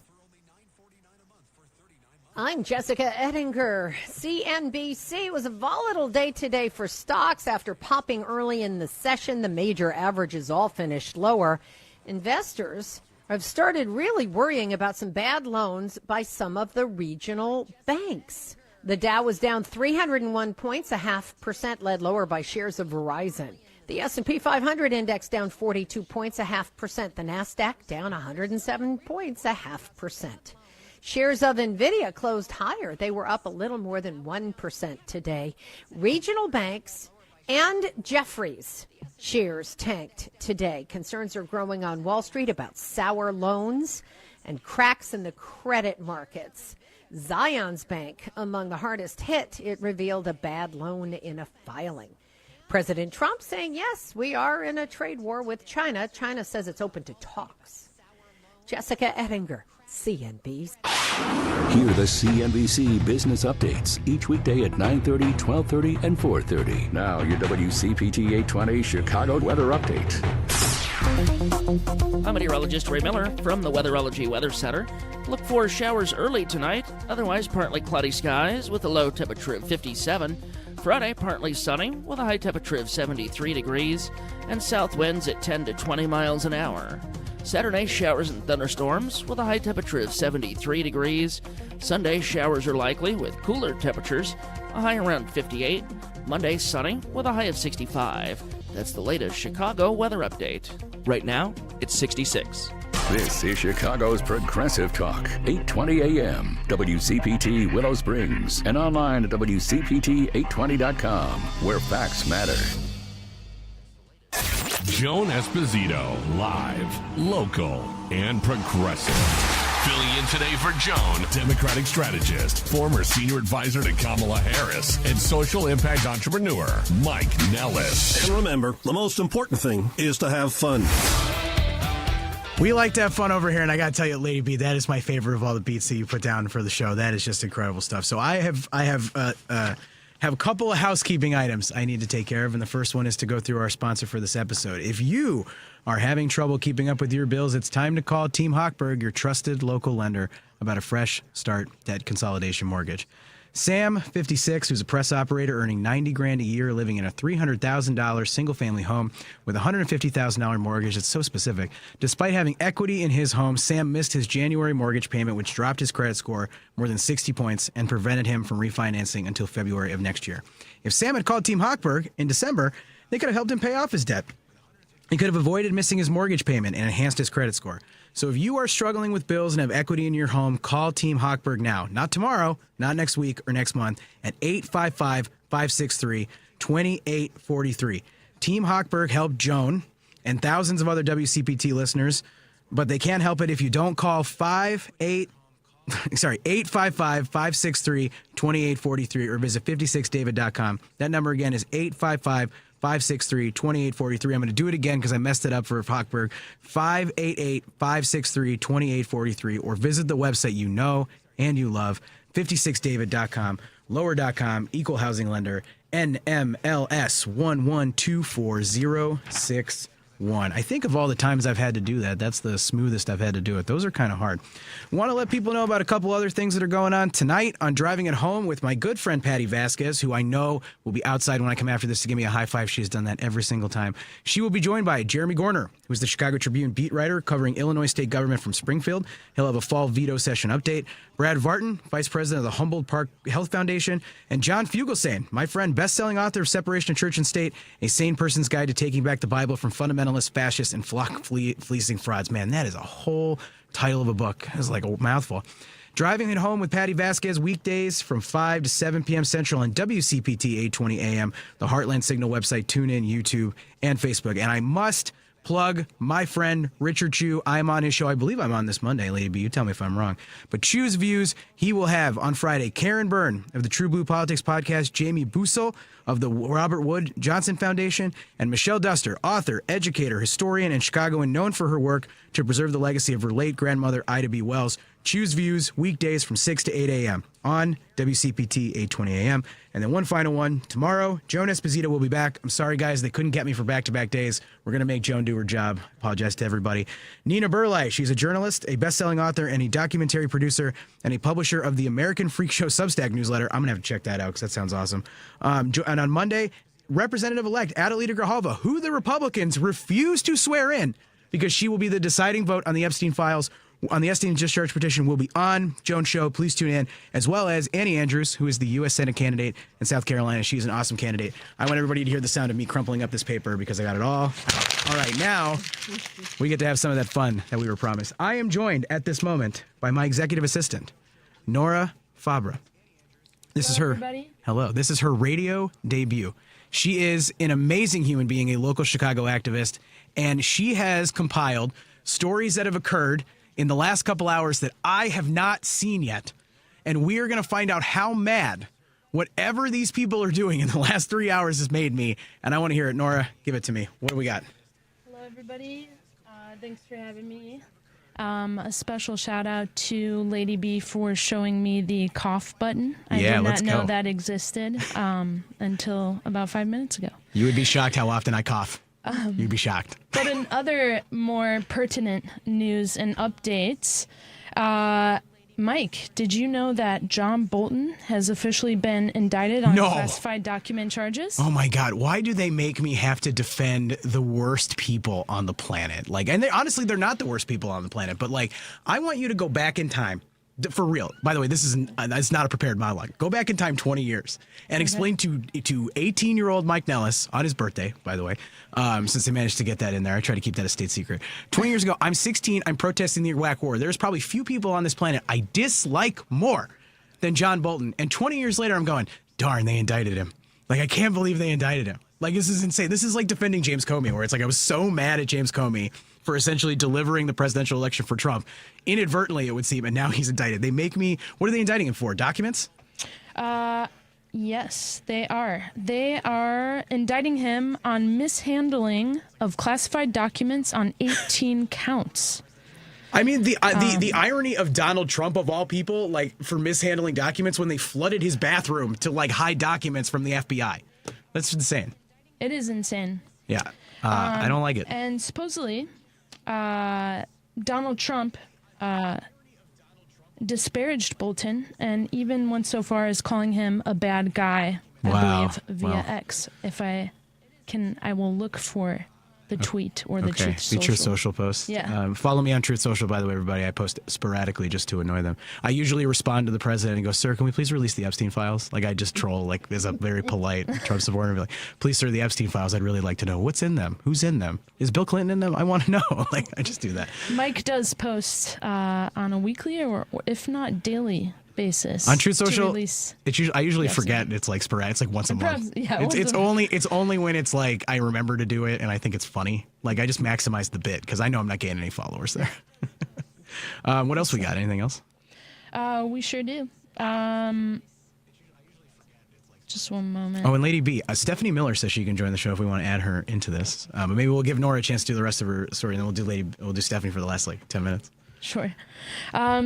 I'm Jessica Ettinger. CNBC. It was a volatile day today for stocks after popping early in the session. The major averages all finished lower. Investors have started really worrying about some bad loans by some of the regional banks. The Dow was down 301 points, 0.5%, led lower by shares of Verizon. The S&P 500 index down 42 points, 0.5%. The Nasdaq down 107 points, 0.5%. Shares of NVIDIA closed higher. They were up a little more than 1% today. Regional banks and Jefferies shares tanked today. Concerns are growing on Wall Street about sour loans and cracks in the credit markets. Zions Bank, among the hardest hit, it revealed a bad loan in a filing. President Trump saying, yes, we are in a trade war with China. China says it's open to talks. Jessica Ettinger, CNBC. Hear the CNBC business updates each weekday at 9:30, 12:30, and 4:30. Now your WCPT 820 Chicago weather update. I'm meteorologist Ray Miller from the Weatherology Weather Center. Look for showers early tonight, otherwise partly cloudy skies with a low temperature of 57. Friday, partly sunny with a high temperature of 73 degrees and south winds at 10 to 20 miles an hour. Saturday, showers and thunderstorms with a high temperature of 73 degrees. Sunday, showers are likely with cooler temperatures, a high around 58. Monday, sunny with a high of 65. That's the latest Chicago weather update. Right now, it's 66. This is Chicago's Progressive Talk, 820 AM, WCPT Willow Springs, and online at WCPT820.com, where facts matter. Joan Esposito, live, local, and progressive. Filling in today for Joan, Democratic strategist, former senior advisor to Kamala Harris, and social impact entrepreneur, Mike Nellis. And remember, the most important thing is to have fun. We like to have fun over here, and I got to tell you, Lady B, that is my favorite of all the beats that you put down for the show. That is just incredible stuff. So I have a couple of housekeeping items I need to take care of, and the first one is to go through our sponsor for this episode. If you are having trouble keeping up with your bills, it's time to call Team Hochberg, your trusted local lender, about a fresh start debt consolidation mortgage. Sam, 56, who's a press operator earning $90,000 a year, living in a $300,000 single-family home with a $150,000 mortgage. It's so specific. Despite having equity in his home, Sam missed his January mortgage payment, which dropped his credit score more than 60 points and prevented him from refinancing until February of next year. If Sam had called Team Hochberg in December, they could have helped him pay off his debt. He could have avoided missing his mortgage payment and enhanced his credit score. So if you are struggling with bills and have equity in your home, call Team Hochberg now. Not tomorrow, not next week or next month, at 855-563-2843. Team Hochberg helped Joan and thousands of other WCPT listeners, but they can't help it if you don't call 855-563-2843 or visit 56david.com. That number again is 855-563-2843. I'm going to do it again because I messed it up for Hochberg. 588-563-2843, or visit the website you know and you love, 56david.com, lower.com, equal housing lender, NMLS 1124061. I think of all the times I've had to do that, that's the smoothest I've had to do it. Those are kind of hard. Want to let people know about a couple other things that are going on tonight on Driving It Home with my good friend Patty Vasquez, who I know will be outside when I come after this to give me a high five. She has done that every single time. She will be joined by Jeremy Gorner, who's the Chicago Tribune beat writer covering Illinois state government from Springfield. He'll have a fall veto session update. Brad Vartan, vice president of the Humboldt Park Health Foundation, and John Fugelsang, my friend, best-selling author of Separation of Church and State, A Sane Person's Guide to Taking Back the Bible from Fundamentalist, Fascist, and Flock Fleecing Frauds. Man, that is a whole title of a book. It's like a mouthful. Driving It Home with Patty Vasquez, weekdays from 5 to 7 p.m. Central on WCPT 820 AM, the Heartland Signal website, TuneIn, YouTube, and Facebook. And I must plug my friend Richard Chu. I'm on his show. I believe I'm on this Monday, Lady B. You tell me if I'm wrong. But Chu's Views, he will have on Friday Karen Byrne of the True Blue Politics podcast, Jamie Bussel of the Robert Wood Johnson Foundation, and Michelle Duster, author, educator, historian, and Chicagoan known for her work to preserve the legacy of her late grandmother, Ida B. Wells. Choose Views, weekdays from 6 to 8 a.m. on WCPT 820 a.m. And then one final one. Tomorrow, Joan Esposito will be back. I'm sorry, guys. They couldn't get me for back-to-back days. We're going to make Joan do her job. Apologize to everybody. Nina Burley. She's a journalist, a best-selling author, and a documentary producer, and a publisher of the American Freak Show Substack newsletter. I'm going to have to check that out because that sounds awesome. And on Monday, Representative-elect Adelita Grijalva, who the Republicans refuse to swear in because she will be the deciding vote on the Epstein files. On the Epstein discharge petition will be on Joan's show. Please tune in, as well as Annie Andrews, who is the U.S. Senate candidate in South Carolina. She's an awesome candidate. I want everybody to hear the sound of me crumpling up this paper because I got it all. All right, now we get to have some of that fun that we were promised. I am joined at this moment by my executive assistant, Nora Fabra. This is her. Everybody. Hello. This is her radio debut. She is an amazing human being, a local Chicago activist, and she has compiled stories that have occurred in the last couple hours that I have not seen yet. And we are going to find out how mad whatever these people are doing in the last 3 hours has made me. And I want to hear it. Nora, give it to me. What do we got? Hello, everybody. Thanks for having me. A special shout out to Lady B for showing me the cough button. I did not know that existed until about 5 minutes ago. You would be shocked how often I cough. You'd be shocked. But in other more pertinent news and updates, Mike, did you know that John Bolton has officially been indicted on classified document charges? Oh my God! Why do they make me have to defend the worst people on the planet? And honestly, they're not the worst people on the planet. But I want you to go back in time. For real. By the way, it's not a prepared monologue. Go back in time 20 years and explain to 18-year-old Mike Nellis on his birthday, by the way, since they managed to get that in there. I try to keep that a state secret. 20 years ago, I'm 16. I'm protesting the Iraq War. There's probably few people on this planet I dislike more than John Bolton. And 20 years later, I'm going, darn, they indicted him. I can't believe they indicted him. This is insane. This is like defending James Comey, where it's I was so mad at James Comey for essentially delivering the presidential election for Trump. Inadvertently, it would seem, and now he's indicted. They make me, what are they indicting him for? Documents? Yes, they are. They are indicting him on mishandling of classified documents on 18 counts. I mean, the irony of Donald Trump, of all people, for mishandling documents when they flooded his bathroom to hide documents from the FBI. That's insane. It is insane. Yeah. I don't like it. And supposedly, Donald Trump disparaged Bolton and even went so far as calling him a bad guy, I believe, via X. If I can, I will look for the tweet or the Truth Social. The Truth Social post. Yeah. Follow me on Truth Social, by the way, everybody. I post sporadically just to annoy them. I usually respond to the president and go, sir, can we please release the Epstein files? I just troll, as a very polite Trump supporter. And be like, please, sir, the Epstein files. I'd really like to know what's in them. Who's in them? Is Bill Clinton in them? I want to know. I just do that. Mike does post on a weekly or if not daily basis on Truth Social. I usually Yes. forget. It's sporadic. It's once a month. Yeah, it's only when it's I remember to do it and I think it's funny. I just maximize the bit because I know I'm not getting any followers there. What else we got? Anything else? We sure do. Just one moment. Oh, and Lady B, Stephanie Miller says she can join the show if we want to add her into this. But maybe we'll give Nora a chance to do the rest of her story, and then we'll do Stephanie for the last 10 minutes. Sure.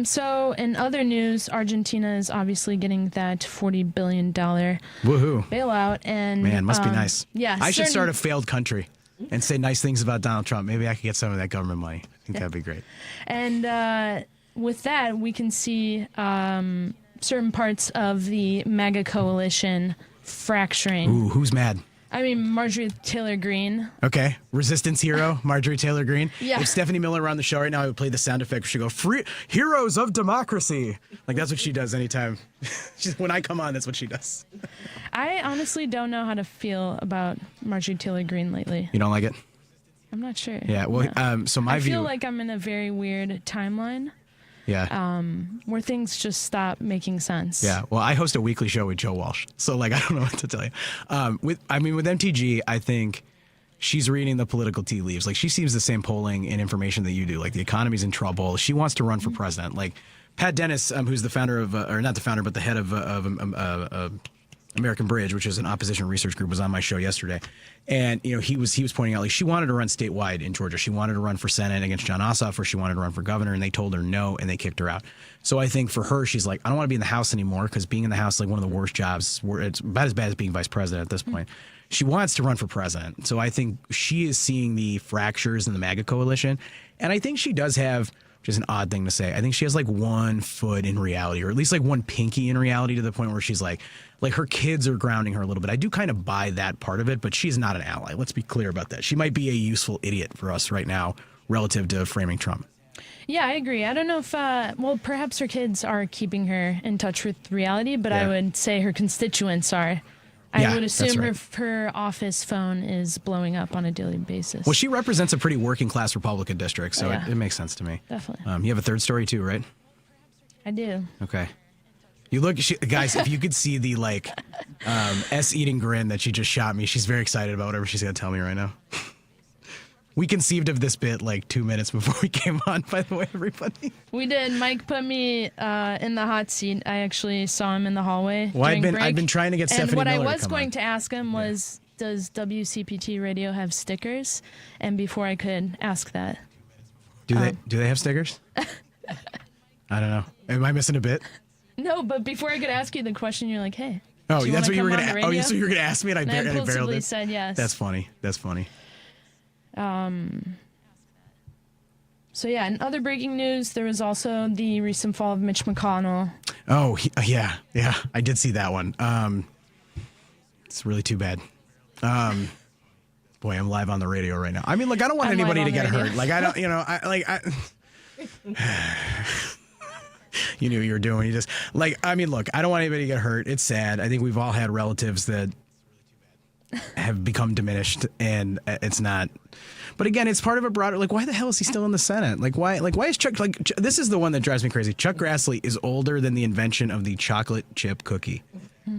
So in other news, Argentina is obviously getting that $40 billion Woohoo. bailout. And man, must be nice. Yeah. I should start a failed country and say nice things about Donald Trump. Maybe I could get some of that government money. I think that'd be great. And with that, we can see certain parts of the MAGA coalition fracturing. Ooh, who's mad? I mean, Marjorie Taylor Greene. Okay. Resistance hero, Marjorie Taylor Greene. Yeah. If Stephanie Miller were on the show right now, I would play the sound effect. She'd go, "Free heroes of democracy." That's what she does anytime. When I come on, that's what she does. I honestly don't know how to feel about Marjorie Taylor Greene lately. You don't like it? I'm not sure. Yeah. Well, No. so my view. I feel like I'm in a very weird timeline. Yeah. Where things just stop making sense. Yeah. Well, I host a weekly show with Joe Walsh, so I don't know what to tell you. With MTG, I think she's reading the political tea leaves. Like, she sees the same polling and information that you do. Like, the economy's in trouble. She wants to run for president. Like, Pat Dennis, who's the founder of, or not the founder, but the head of American Bridge, which is an opposition research group, was on my show yesterday. And, you know, he was pointing out, like, she wanted to run statewide in Georgia. She wanted to run for Senate against John Ossoff, or she wanted to run for governor, and they told her no, and they kicked her out. So I think for her, she's like, I don't want to be in the House anymore, because being in the House is like one of the worst jobs. It's about as bad as being vice president at this point. She wants to run for president. So I think she is seeing the fractures in the MAGA coalition. And I think she does have, which is an odd thing to say, I think she has like one foot in reality, or at least like one pinky in reality, to the point where she's like her kids are grounding her a little bit. I do kind of buy that part of it, but she's not an ally. Let's be clear about that. She might be a useful idiot for us right now relative to framing Trump. Yeah, I agree. I don't know if, well, perhaps her kids are keeping her in touch with reality, but I would say her constituents are. I would assume her office phone is blowing up on a daily basis. Well, she represents a pretty working class Republican district, so it makes sense to me. Definitely. You have a third story too, right? I do. Okay. You look, guys, if you could see the eating grin that she just shot me, she's very excited about whatever she's going to tell me right now. We conceived of this bit like 2 minutes before we came on, by the way, everybody. We did. Mike put me in the hot seat. I actually saw him in the hallway. Well, I've been trying to get Stephanie Miller to come on. And what I was going to ask him was, does WCPT radio have stickers? And before I could ask that. Do they have stickers? I don't know. Am I missing a bit? No, but before I could ask you the question, you're like, hey. Oh, that's what you were going to. Oh, so you were going to ask me, and I impulsively said yes. That's funny. That's funny. So yeah, in other breaking news, there was also the recent fall of Mitch McConnell. Oh, yeah, I did see that one. It's really too bad. Boy, I'm live on the radio right now. I mean, look, I don't want anybody to get hurt. Like, I don't, you knew what you were doing. You just, I mean, look, I don't want anybody to get hurt. It's sad. I think we've all had relatives that have become diminished, and it's not. But again, it's part of a broader, why the hell is he still in the Senate? Why is Chuck, this is the one that drives me crazy. Chuck Grassley is older than the invention of the chocolate chip cookie.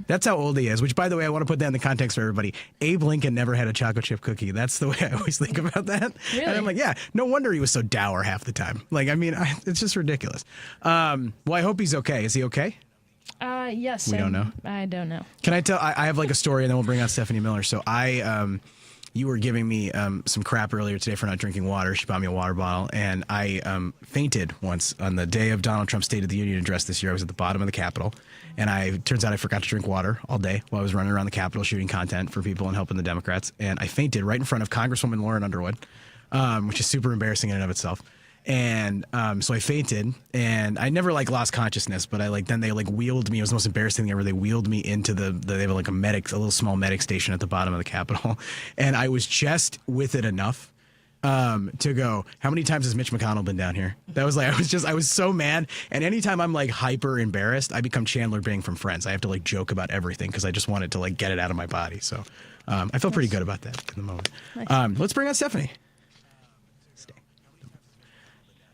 That's how old he is, which, by the way, I want to put that in the context for everybody. Abe Lincoln never had a chocolate chip cookie. That's the way I always think about that. Really? And I'm like, yeah, no wonder he was so dour half the time. It's just ridiculous. Well, I hope he's okay. Is he okay? Yes. We don't know. I don't know. Can I tell? I have a story, and then we'll bring on Stephanie Miller. So you were giving me some crap earlier today for not drinking water. She bought me a water bottle, and I fainted once on the day of Donald Trump's State of the Union address this year. I was at the bottom of the Capitol, and turns out I forgot to drink water all day while I was running around the Capitol shooting content for people and helping the Democrats. And I fainted right in front of Congresswoman Lauren Underwood, which is super embarrassing in and of itself. And so I fainted, and I never lost consciousness, but then they wheeled me. It was the most embarrassing thing ever. They wheeled me into they have a little small medic station at the bottom of the Capitol, and I was just with it enough to go, how many times has Mitch McConnell been down here? That was I was so mad. And anytime I'm hyper embarrassed, I become Chandler Bing from Friends. I have to joke about everything because I just wanted to get it out of my body. So I feel pretty good about that in the moment. Nice. Let's bring on Stephanie.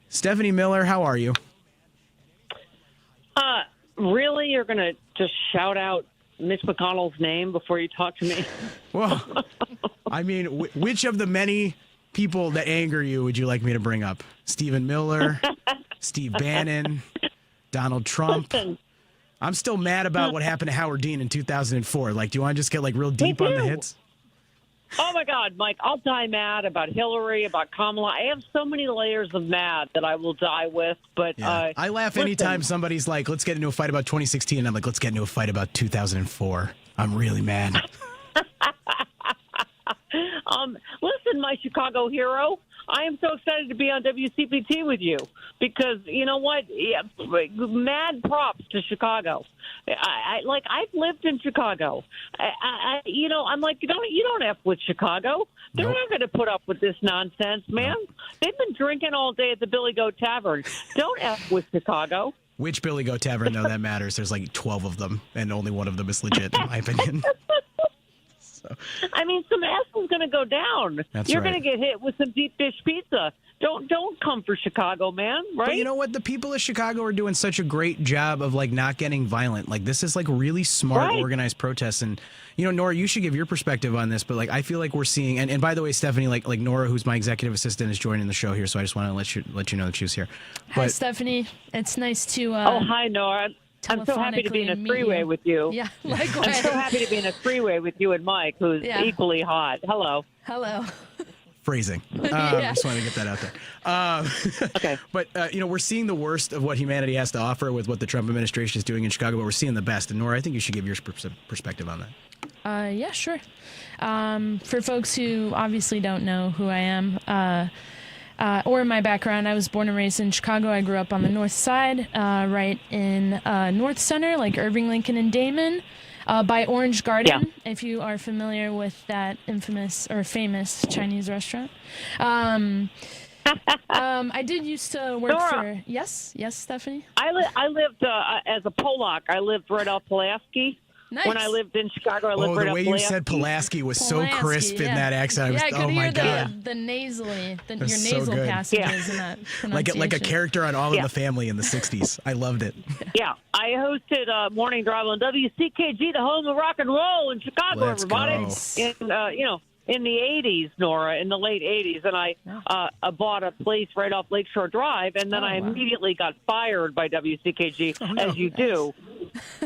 Stephanie Miller, how are you? Really? You're going to just shout out Mitch McConnell's name before you talk to me? Well, I mean, which of the many people that anger you would you like me to bring up? Stephen Miller, Steve Bannon, Donald Trump? Listen, I'm still mad about what happened to Howard Dean in 2004. Do you want to just get real deep on the hits? Oh, my God, Mike, I'll die mad about Hillary, about Kamala. I have so many layers of mad that I will die with. But yeah. I laugh anytime somebody's like, let's get into a fight about 2016. And I'm like, let's get into a fight about 2004. I'm really mad. Listen, my Chicago hero, I am so excited to be on WCPT with you because you know what? Yeah, mad props to Chicago. I've lived in Chicago. I'm like, you don't F with Chicago. They're not going to put up with this nonsense, man. Nope. They've been drinking all day at the Billy Goat Tavern. Don't F with Chicago. Which Billy Goat Tavern, though, that matters. There's 12 of them, and only one of them is legit, in my opinion. I mean, some ass is going to go down. That's You're right. going to get hit with some deep dish pizza. Don't come for Chicago, man, right? But you know what? The people of Chicago are doing such a great job of like not getting violent. Like this is like really smart, organized protests. And you know, Nora, you should give your perspective on this. But like, I feel like we're seeing. And by the way, Stephanie, like Nora, who's my executive assistant, is joining the show here. So I just want to let you know that she was here. Hi, Stephanie. It's nice to. Oh, hi, Nora. I'm so happy to be in a three-way with you. Yeah, likewise. I'm so happy to be in a three-way with you and Mike, who's equally hot. Hello. Hello. Phrasing. Just wanted to get that out there. Okay. But, you know, we're seeing the worst of what humanity has to offer with what the Trump administration is doing in Chicago, but we're seeing the best. And Nora, I think you should give your perspective on that. Yeah, sure. For folks who obviously don't know who I am, or my background, I was born and raised in Chicago. I grew up on the north side, right in North Center, like Irving, Lincoln, and Damon, by Orange Garden, if you are familiar with that infamous or famous Chinese restaurant. I did used to work Nora, Yes, Stephanie? I lived as a Polak. I lived right off Pulaski. Nice. When I lived in Chicago, I lived right the off way Pulaski. you said Pulaski was so crisp in that accent. I could oh my hear God. the nasally, your That's so nasal good. passages in that pronunciation. like a character on All in the Family in the 60s. I loved it. Yeah, I hosted Morning Drive on WCKG, the home of rock and roll in Chicago, Let's everybody. go. In the 80s, Nora, in the late 80s. And I bought a place right off Lakeshore Drive, and then I immediately got fired by WCKG, as you do.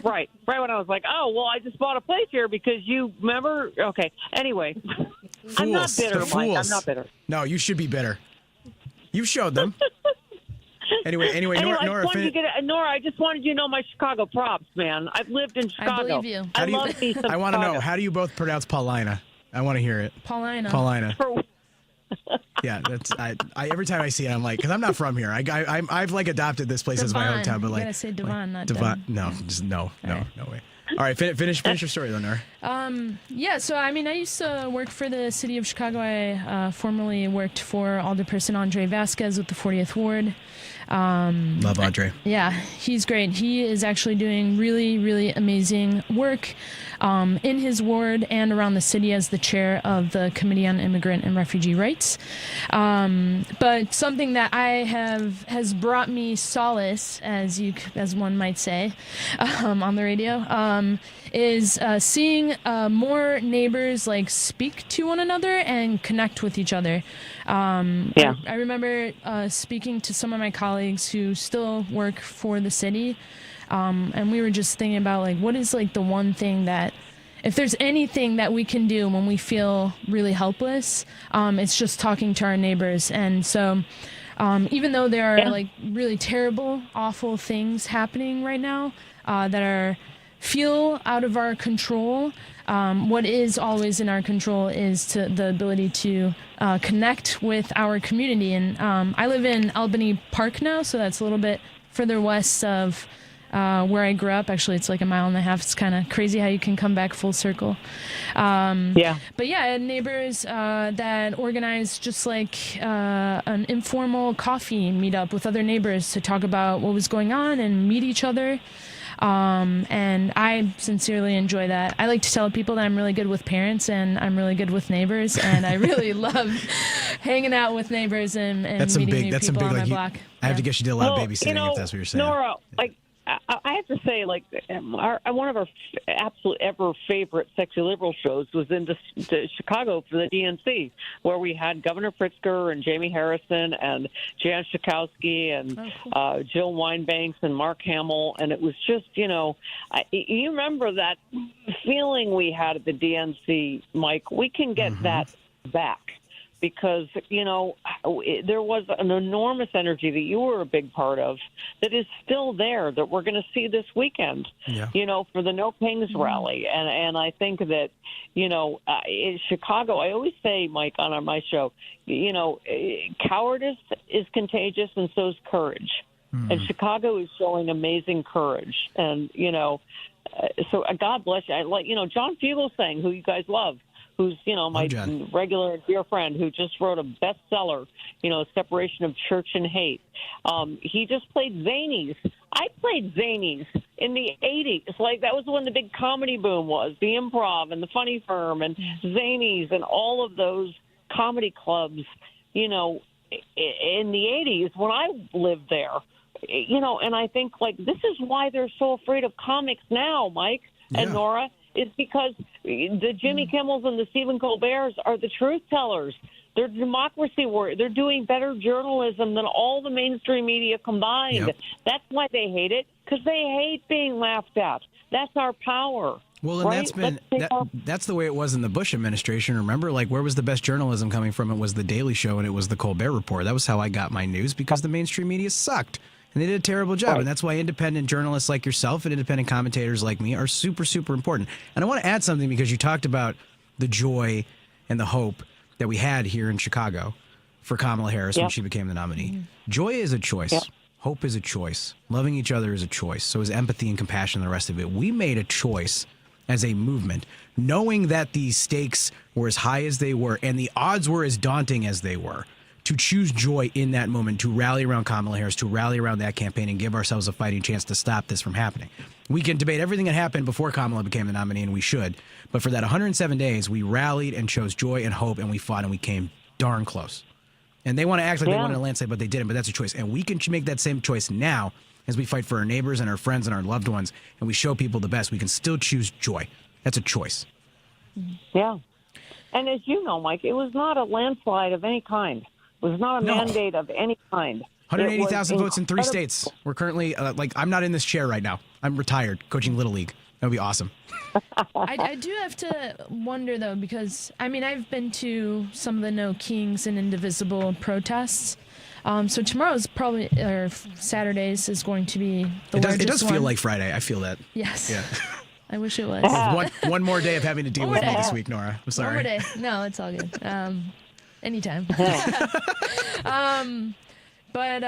Right when I was like, oh, well, I just bought a place here because you remember? Okay. Anyway, I'm not bitter, Mike. I'm not bitter. No, you should be bitter. You've showed them. Anyway, Nora, Nora, I just wanted you to know my Chicago props, man. I've lived in Chicago. I believe you. I want to know, how do you both pronounce Paulina? I want to hear it. Paulina. Yeah, that's I every time I see it, I'm like, because I'm not from here. I've like adopted this place as my hometown, but like, you gotta say Devon, not Devon. No, just no way. All right, finish your story, though, Nora. Yeah, so I mean, I used to work for the city of Chicago. I formerly worked for Alderperson Andre Vasquez with the 40th Ward. Love Andre. Yeah, he's great. He is actually doing really, really amazing work in his ward and around the city as the chair of the Committee on Immigrant and Refugee Rights. But something that has brought me solace, as one might say, on the radio, is seeing more neighbors like speak to one another and connect with each other. I remember speaking to some of my colleagues who still work for the city, and we were just thinking about like, what is like the one thing that, if there's anything that we can do when we feel really helpless, it's just talking to our neighbors. And so even though there are like really terrible, awful things happening right now that feel out of our control, what is always in our control is the ability to connect with our community. And I live in Albany Park now, so that's a little bit further west of where I grew up. Actually, it's like 1.5 miles. It's kind of crazy how you can come back full circle. But yeah, I had neighbors that organized just like an informal coffee meetup with other neighbors to talk about what was going on and meet each other. And I sincerely enjoy that. I like to tell people that I'm really good with parents and I'm really good with neighbors, and I really love hanging out with neighbors and meeting new people on my block. I have to guess you did a lot of babysitting, if that's what you're saying. Nora, I have to say, one of our absolute ever favorite sexy liberal shows was in Chicago for the DNC, where we had Governor Pritzker and Jamie Harrison and Jan Schakowsky and Jill Winebanks and Mark Hamill, and it was just, you remember that feeling we had at the DNC, Mike? We can get that back. Because, there was an enormous energy that you were a big part of that is still there, that we're going to see this weekend, for the No Kings rally. And I think that, in Chicago, I always say, Mike, on my show, cowardice is contagious and so is courage. And Chicago is showing amazing courage. And, so God bless you. John Fugelsang, who you guys love, who's, my regular and dear friend who just wrote a bestseller, Separation of Church and Hate. He just played Zanies. I played Zanies in the 80s. Like, that was when the big comedy boom was, the Improv and the Funny Firm and Zanies and all of those comedy clubs, in the 80s when I lived there. And I think, this is why they're so afraid of comics now, Mike and Nora, is because the Jimmy Kimmels and the Stephen Colberts are the truth tellers. They're democracy warriors. They're doing better journalism than all the mainstream media combined. Yep. That's why they hate it, because they hate being laughed at. That's our power. Well, and right? that's the way it was in the Bush administration. Remember, where was the best journalism coming from? It was the Daily Show and it was the Colbert Report. That was how I got my news, because the mainstream media sucked. And they did a terrible job. Right. And that's why independent journalists like yourself and independent commentators like me are super, super important. And I want to add something, because you talked about the joy and the hope that we had here in Chicago for Kamala Harris when she became the nominee. Mm-hmm. Joy is a choice. Yep. Hope is a choice. Loving each other is a choice. So is empathy and compassion and the rest of it. We made a choice as a movement, knowing that the stakes were as high as they were and the odds were as daunting as they were, to choose joy in that moment, to rally around Kamala Harris, to rally around that campaign and give ourselves a fighting chance to stop this from happening. We can debate everything that happened before Kamala became the nominee, and we should. But for that 107 days, we rallied and chose joy and hope, and we fought, and we came darn close. And they want to act like they wanted a landslide, but they didn't. But that's a choice. And we can make that same choice now as we fight for our neighbors and our friends and our loved ones, and we show people the best. We can still choose joy. That's a choice. Yeah. And as you know, Mike, it was not a landslide of any kind. It was not a mandate of any kind. 180,000 votes in 3 states. We're currently, I'm not in this chair right now. I'm retired, coaching Little League. That would be awesome. I do have to wonder, though, because, I've been to some of the No Kings and Indivisible protests. So tomorrow's probably, or Saturdays is going to be the largest one. It does feel like Friday. I feel that. Yes. Yeah. I wish it was. One more day of having to deal with me this week, Nora. I'm sorry. One more day. No, it's all good. Anytime. But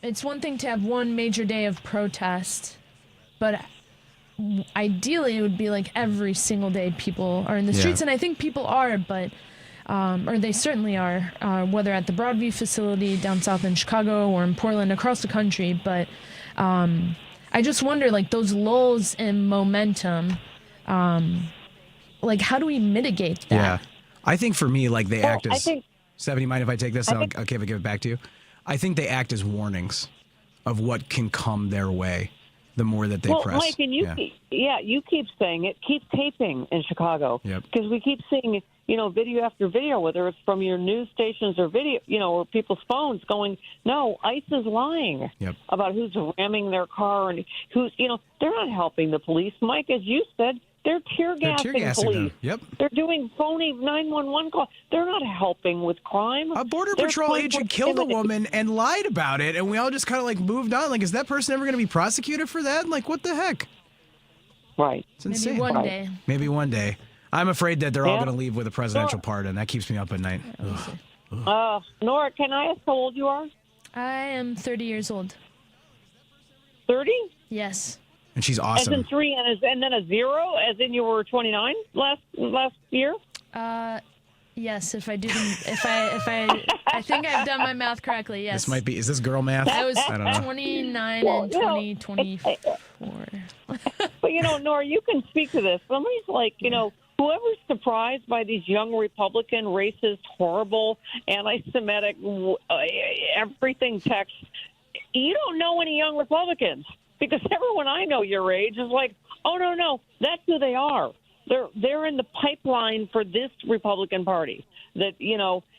it's one thing to have one major day of protest, but ideally it would be like every single day people are in the streets. And I think people are, but or they certainly are, whether at the Broadview facility down south in Chicago or in Portland, across the country. But I just wonder, those lulls in momentum, how do we mitigate that? Yeah. I think for me, they act as... Stephanie, mind if I take this? I'll give it back to you. I think they act as warnings of what can come their way the more that they press. Mike, and you keep saying it. Keep taping in Chicago. Because we keep seeing, video after video, whether it's from your news stations or video, or people's phones going, no, ICE is lying about who's ramming their car and who's, they're not helping the police. Mike, as you said, they're tear gassing police. They're doing phony 911 calls. They're not helping with crime. A Border Patrol agent killed a woman and lied about it, and we all just kind of moved on. Is that person ever going to be prosecuted for that? What the heck? Right. It's insane. Maybe one day. Maybe one day. I'm afraid that they're all going to leave with a presidential pardon. That keeps me up at night. Nora, can I ask how old you are? I am 30 years old. 30? Yes. And she's awesome. As in 3 and then a 0, as in you were 29 last year? Yes, if I do them, I think I've done my math correctly. Yes. Is this girl math? I was I don't know. 29 and 2024. But Nora, you can speak to this. Somebody's whoever's surprised by these young Republican, racist, horrible, anti-Semitic, everything texts, you don't know any young Republicans. Because everyone I know your age is oh, no, that's who they are. They're in the pipeline for this Republican Party that,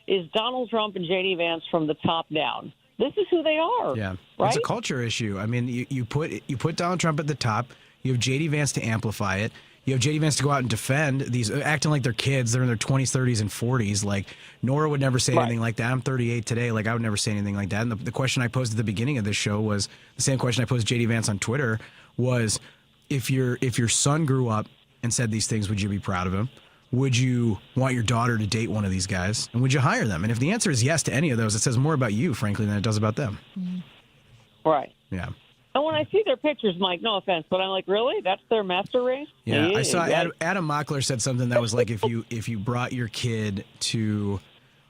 is Donald Trump and J.D. Vance from the top down. This is who they are. Yeah. Right? It's a culture issue. You put Donald Trump at the top. You have J.D. Vance to amplify it. You have J.D. Vance to go out and defend these, acting like they're kids. They're in their 20s, 30s, and 40s. Nora would never say anything like that. I'm 38 today. I would never say anything like that. And the question I posed at the beginning of this show was the same question I posed to J.D. Vance on Twitter was, if your son grew up and said these things, would you be proud of him? Would you want your daughter to date one of these guys? And would you hire them? And if the answer is yes to any of those, it says more about you, frankly, than it does about them. Right. Yeah. And when I see their pictures, Mike, no offense, but I'm really? That's their master race? Yeah, I saw Adam Mockler said something that was if you brought your kid to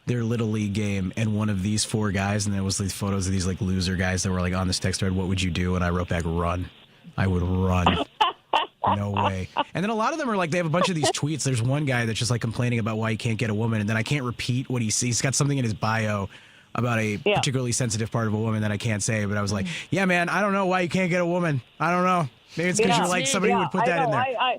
their Little League game and one of these 4 guys, and there was these photos of these loser guys that were on this text thread, what would you do? And I wrote back, run. I would run. No way. And then a lot of them are like, they have a bunch of these tweets. There's one guy that's just like complaining about why he can't get a woman. And then I can't repeat what he sees. He's got something in his bio about a particularly sensitive part of a woman that I can't say. But I was like, yeah, man, I don't know why you can't get a woman. I don't know. Maybe it's because you're like, somebody would put that in there.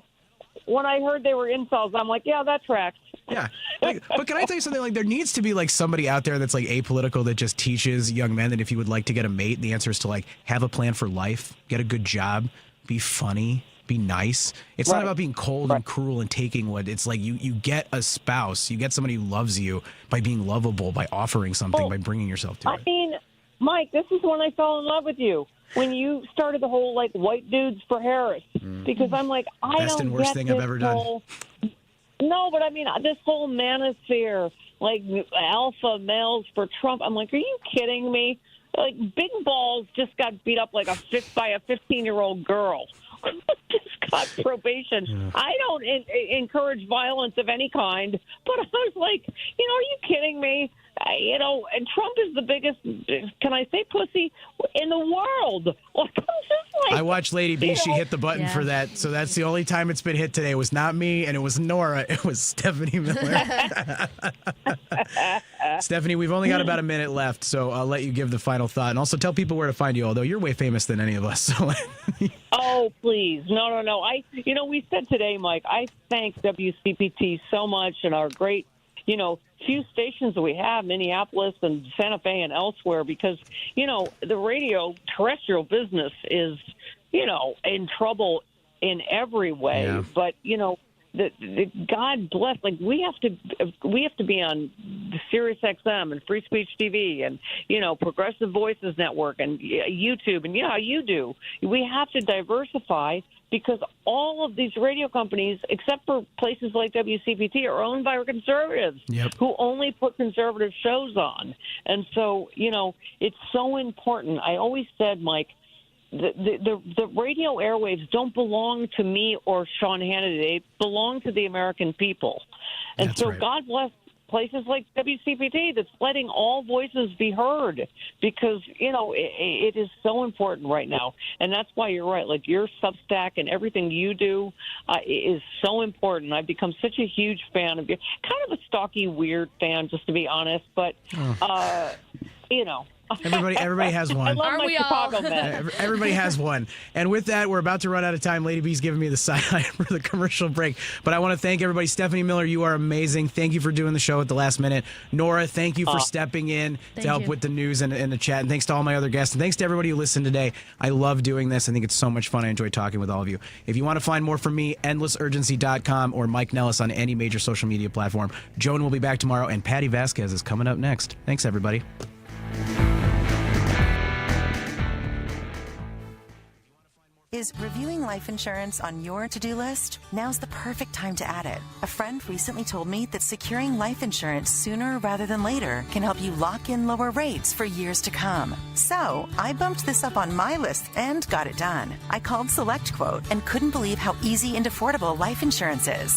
When I heard they were incels, I'm like, yeah, that tracks. Yeah. But can I tell you something? Like, there needs to be like somebody out there that's like apolitical that just teaches young men that if you would like to get a mate, the answer is to like have a plan for life, get a good job, be funny, be nice. It's not about being cold and cruel and taking what it's like. You get a spouse, you get somebody who loves you by being lovable, by offering something, by bringing yourself to it. I mean, Mike, this is when I fell in love with you. When you started the whole like white dudes for Harris, because I'm like, I Best don't and worst get thing this I've ever done. No, but I mean, this whole manosphere, like alpha males for Trump. I'm like, are you kidding me? Like, Big Balls just got beat up like by a 15-year-old girl. Just got probation. Yeah. I don't encourage violence of any kind, but I was like, are you kidding me? And Trump is the biggest, can I say pussy, in the world. I watched Lady B. She hit the button for that. So that's the only time it's been hit today. It was not me, and it was Nora. It was Stephanie Miller. Stephanie, we've only got about a minute left, so I'll let you give the final thought. And also tell people where to find you, although you're way famous than any of us. So. Oh, please. No. We said today, Mike, I thank WCPT so much and our great, few stations that we have, Minneapolis and Santa Fe and elsewhere, because, the radio terrestrial business is, in trouble in every way. Yeah. But, the God bless, like we have to be on Sirius XM and Free Speech TV and, Progressive Voices Network and YouTube and how you do. We have to diversify because all of these radio companies, except for places like WCPT, are owned by conservatives who only put conservative shows on. And so, it's so important. I always said, Mike, the radio airwaves don't belong to me or Sean Hannity. They belong to the American people. And that's so right. God bless places like WCPT that's letting all voices be heard because, it is so important right now. And that's why you're right. Like your Substack and everything you do is so important. I've become such a huge fan of you. Kind of a stocky, weird fan, just to be honest. But, Everybody has one. I love my Chicago men. Everybody has one. And with that, we're about to run out of time. Lady B's giving me the side eye for the commercial break. But I want to thank everybody. Stephanie Miller, you are amazing. Thank you for doing the show at the last minute. Nora, thank you for stepping in to help with the news and the chat. And thanks to all my other guests. And thanks to everybody who listened today. I love doing this. I think it's so much fun. I enjoy talking with all of you. If you want to find more from me, endlessurgency.com or Mike Nellis on any major social media platform. Joan will be back tomorrow, and Patty Vasquez is coming up next. Thanks, everybody. Is reviewing life insurance on your to-do list? Now's the perfect time to add it. A friend recently told me that securing life insurance sooner rather than later can help you lock in lower rates for years to come. So I bumped this up on my list and got it done. I called SelectQuote and couldn't believe how easy and affordable life insurance is.